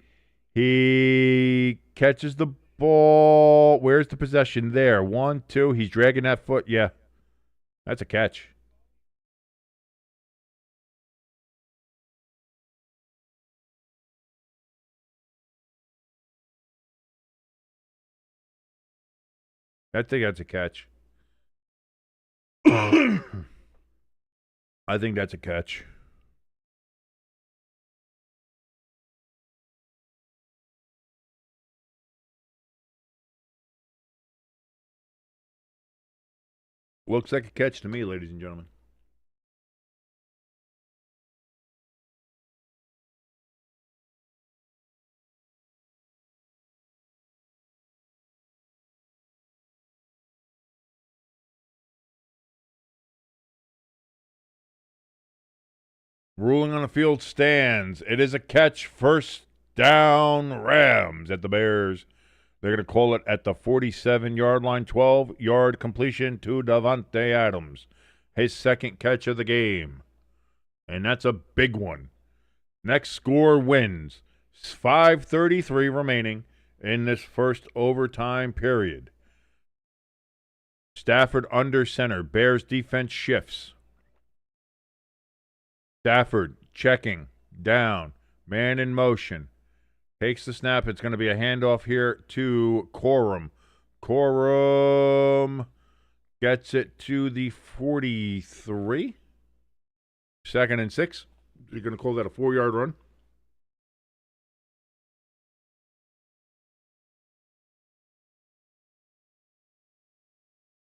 He catches the ball. Where's the possession there? 1, 2. He's dragging that foot. Yeah, that's a catch. I think that's a catch. I think that's a catch. Looks like a catch to me, ladies and gentlemen. Ruling on the field stands. It is a catch. 1st down, Rams at the Bears. They're going to call it at the 47-yard line. 12-yard completion to Davante Adams. His 2nd catch of the game. And that's a big one. Next score wins. 5:33 remaining in this first overtime period. Stafford under center. Bears defense shifts. Stafford checking, down, man in motion. Takes the snap. It's going to be a handoff here to Corum. Corum gets it to the 43. 2nd and 6. You're going to call that a 4-yard run.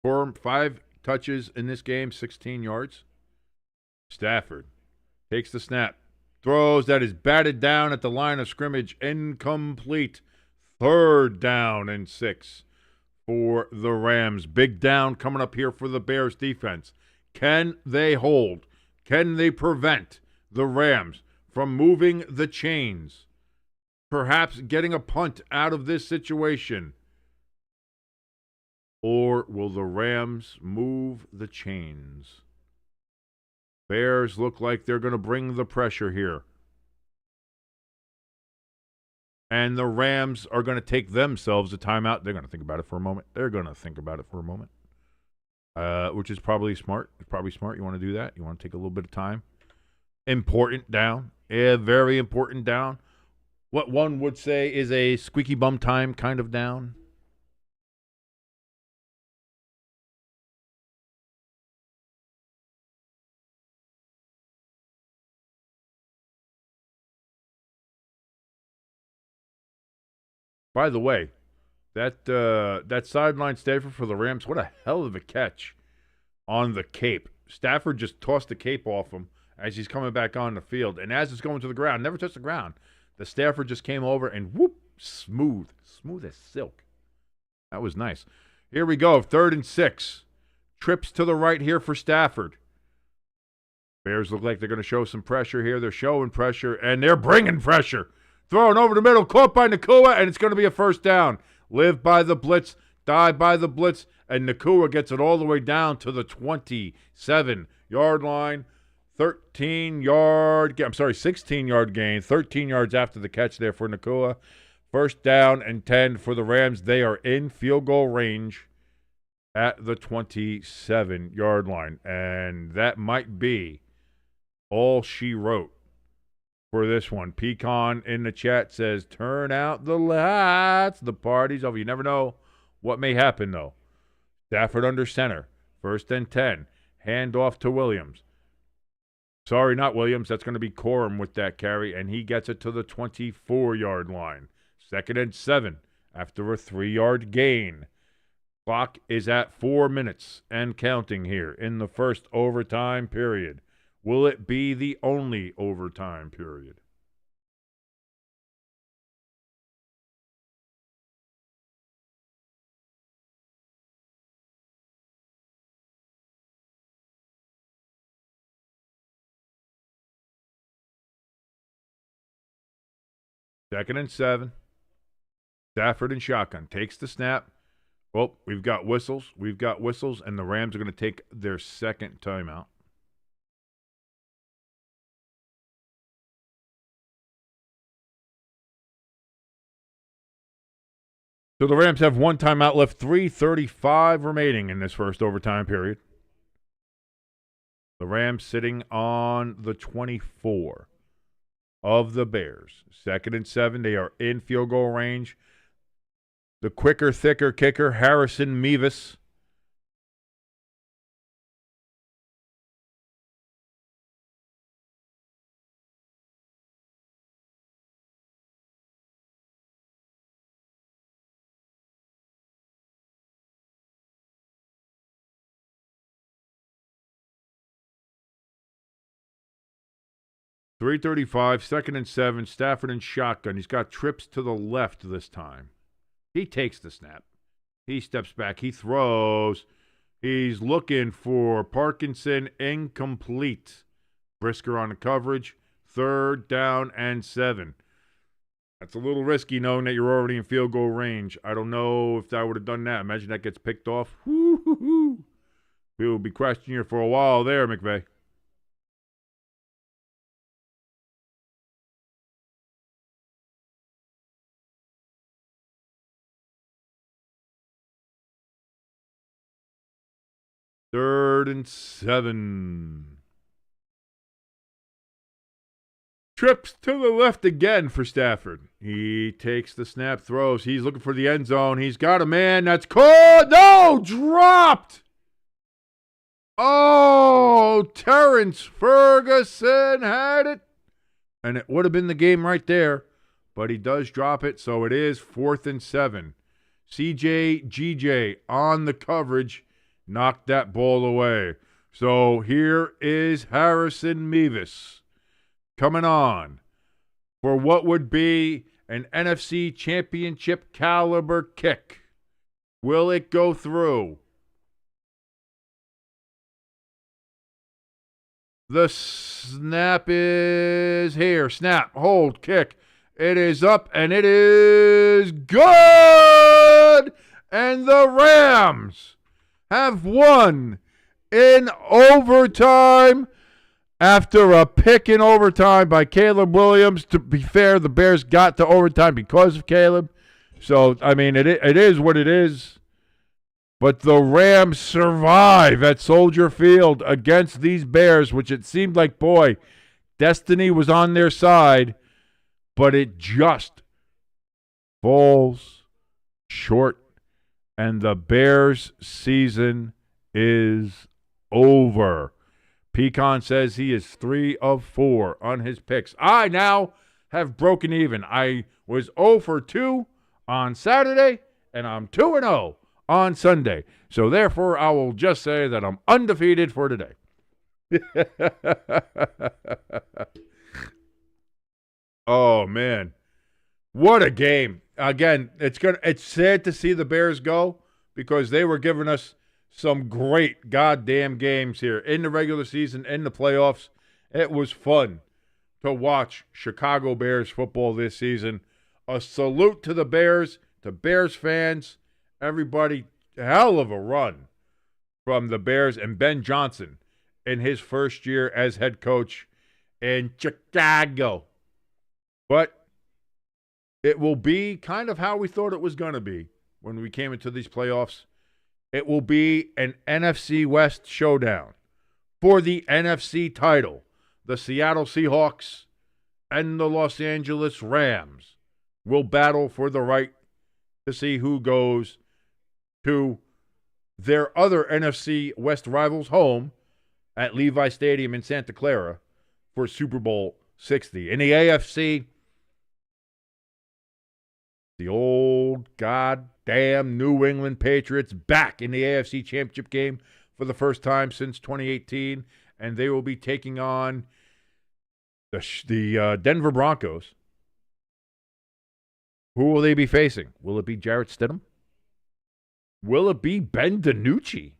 Corum, 5 touches in this game, 16 yards. Stafford takes the snap. Throws. That is batted down at the line of scrimmage. Incomplete. 3rd down and 6 for the Rams. Big down coming up here for the Bears defense. Can they hold? Can they prevent the Rams from moving the chains? Perhaps getting a punt out of this situation. Or will the Rams move the chains? Bears look like they're going to bring the pressure here. And the Rams are going to take themselves a timeout. They're going to think about it for a moment. Which is probably smart. It's probably smart. You want to do that. You want to take a little bit of time. Important down. Yeah, very important down. What one would say is a squeaky bum time kind of down. By the way, that sideline Stafford for the Rams, what a hell of a catch on the cape. Stafford just tossed the cape off him as he's coming back on the field. And as it's going to the ground, never touched the ground, the Stafford just came over and whoop, smooth as silk. That was nice. Here we go, 3rd and 6. Trips to the right here for Stafford. Bears look like they're going to show some pressure here. They're showing pressure, and they're bringing pressure. Throwing over the middle, caught by Nacua, and it's going to be a first down. Live by the blitz, die by the blitz, and Nacua gets it all the way down to the 27-yard line. 16-yard gain, 13 yards after the catch there for Nacua. First down and 10 for the Rams. They are in field goal range at the 27-yard line, and that might be all she wrote for this one. Pecan in the chat says, turn out the lights. The party's over. You never know what may happen, though. Stafford under center. 1st and 10. Hand off to Williams. Sorry, not Williams. That's going to be Corum with that carry, and he gets it to the 24-yard line. 2nd and 7 after a 3-yard gain. Clock is at 4 minutes and counting here in the first overtime period. Will it be the only overtime period? Second and 7. Stafford and shotgun. Takes the snap. Well, we've got whistles, and the Rams are going to take their second timeout. So the Rams have one timeout left, 3:35 remaining in this first overtime period. The Rams sitting on the 24 of the Bears. 2nd and 7. They are in field goal range. The quicker, thicker kicker, Harrison Mevis. .335, 2nd and 7, Stafford and shotgun. He's got trips to the left this time. He takes the snap. He steps back. He throws. He's looking for Parkinson, incomplete. Brisker on the coverage. 3rd down and 7. That's a little risky knowing that you're already in field goal range. I don't know if I would have done that. Imagine that gets picked off. Woo-hoo-hoo. We'll be questioning you for a while there, McVay. Third and 7. Trips to the left again for Stafford. He takes the snap, throws. He's looking for the end zone. He's got a man that's caught. No, dropped. Oh, Terrence Ferguson had it. And it would have been the game right there. But he does drop it, so it is 4th and 7. CJ on the coverage. Knocked that ball away. So here is Harrison Mevis coming on for what would be an NFC championship caliber kick. Will it go through? The snap is here. Snap, hold, kick. It is up, and it is good! And the Rams have won in overtime After a pick in overtime by Caleb Williams, to be fair, the Bears got to overtime because of Caleb. So, I mean, it is what it is. But the Rams survive at Soldier Field against these Bears, which it seemed like, boy, destiny was on their side, but it just falls short, and the Bears' season is over. Pecan says he is 3 of 4 on his picks. I now have broken even. I was 0 for 2 on Saturday, and I'm 2-0 on Sunday. So therefore, I will just say that I'm undefeated for today. Oh, man. What a game. Again, it's sad to see the Bears go because they were giving us some great goddamn games here in the regular season, in the playoffs. It was fun to watch Chicago Bears football this season. A salute to the Bears, to Bears fans, everybody. Hell of a run from the Bears and Ben Johnson in his first year as head coach in Chicago. But it will be kind of how we thought it was going to be when we came into these playoffs. It will be an NFC West showdown for the NFC title. The Seattle Seahawks and the Los Angeles Rams will battle for the right to see who goes to their other NFC West rivals' home at Levi Stadium in Santa Clara for Super Bowl 60. In the AFC, the old goddamn New England Patriots back in the AFC Championship game for the first time since 2018, and they will be taking on the Denver Broncos. Who will they be facing? Will it be Jarrett Stidham? Will it be Ben DiNucci?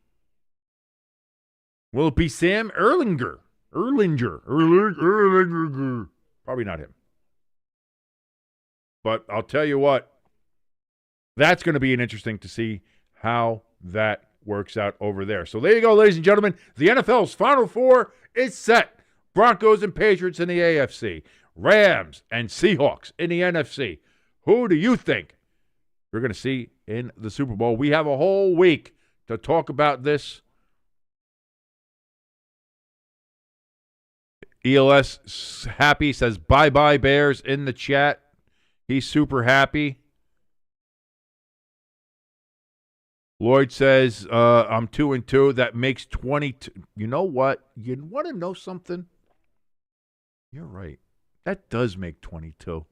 Will it be Sam Erlinger? Probably not him. But I'll tell you what, that's going to be interesting to see how that works out over there. So there you go, ladies and gentlemen. The NFL's Final Four is set. Broncos and Patriots in the AFC. Rams and Seahawks in the NFC. Who do you think we're going to see in the Super Bowl? We have a whole week to talk about this. ELS Happy says, bye-bye Bears in the chat. He's super happy. Lloyd says, I'm 2-2. That makes 22. You know what? You want to know something? You're right. That does make 22.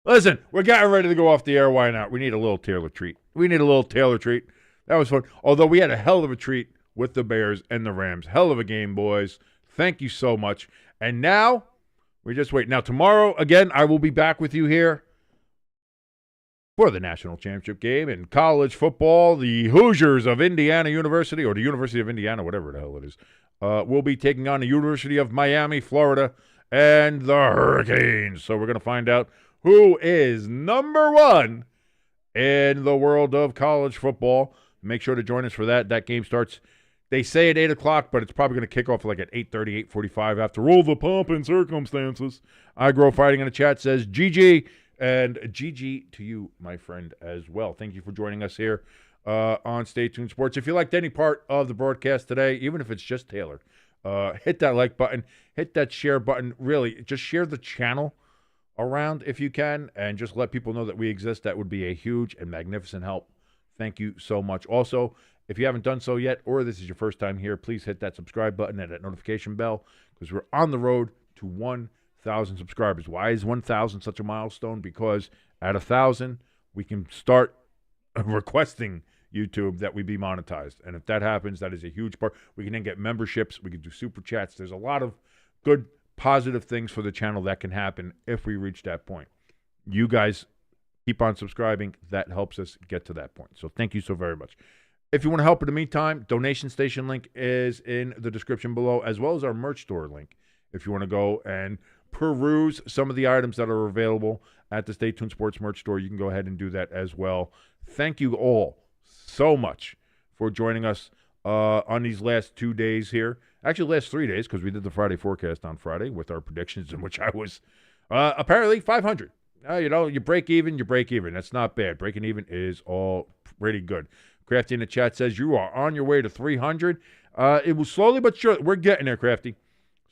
Listen, we're getting ready to go off the air. Why not? We need a little Taylor treat. That was fun. Although we had a hell of a treat with the Bears and the Rams. Hell of a game, boys. Thank you so much. And now, we just wait. Now, tomorrow, again, I will be back with you here for the national championship game in college football. The Hoosiers of Indiana University, or the University of Indiana, whatever the hell it is, will be taking on the University of Miami, Florida, and the Hurricanes. So we're going to find out who is number one in the world of college football. Make sure to join us for that. That game starts, they say at 8 o'clock, but it's probably going to kick off like at 8:30, 8:45 after all the pomp and circumstances. I Grow Fighting in the chat says GG, and GG to you, my friend, as well. Thank you for joining us here on Stay Tuned Sports. If you liked any part of the broadcast today, even if it's just Taylor, hit that like button, hit that share button. Really, just share the channel around if you can, and just let people know that we exist. That would be a huge and magnificent help. Thank you so much. Also, if you haven't done so yet, or this is your first time here, please hit that subscribe button and that notification bell, because we're on the road to 1,000 subscribers. Why is 1,000 such a milestone? Because at 1,000, we can start requesting YouTube that we be monetized. And if that happens, that is a huge part. We can then get memberships. We can do super chats. There's a lot of good, positive things for the channel that can happen if we reach that point. You guys keep on subscribing. That helps us get to that point. So thank you so very much. If you want to help in the meantime, donation station link is in the description below, as well as our merch store link. If you want to go and peruse some of the items that are available at the Stay Tuned Sports merch store, you can go ahead and do that as well. Thank you all so much for joining us on these last 2 days here. Actually, last 3 days, because we did the Friday forecast on Friday with our predictions, in which I was apparently 500. You break even, you break even. That's not bad. Breaking even is all pretty good. Crafty in the chat says you are on your way to 300. It was slowly but surely. We're getting there, Crafty.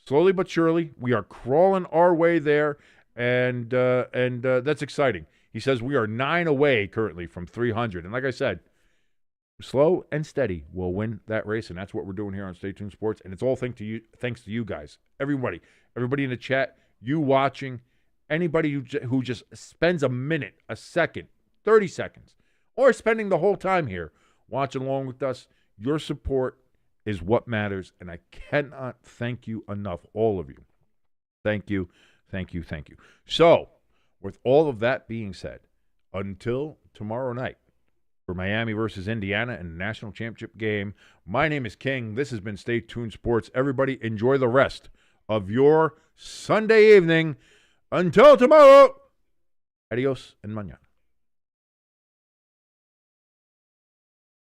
Slowly but surely, we are crawling our way there, and that's exciting. He says we are 9 away currently from 300. And like I said, slow and steady will win that race, and that's what we're doing here on Stay Tuned Sports. And it's all thanks to you guys, everybody in the chat, you watching, anybody who just spends a minute, a second, 30 seconds, or spending the whole time here watching along with us. Your support is what matters, and I cannot thank you enough, all of you. Thank you, thank you, thank you. So, with all of that being said, until tomorrow night for Miami versus Indiana in the national championship game, my name is King. This has been Stay Tuned Sports. Everybody enjoy the rest of your Sunday evening. Until tomorrow, adios and mañana.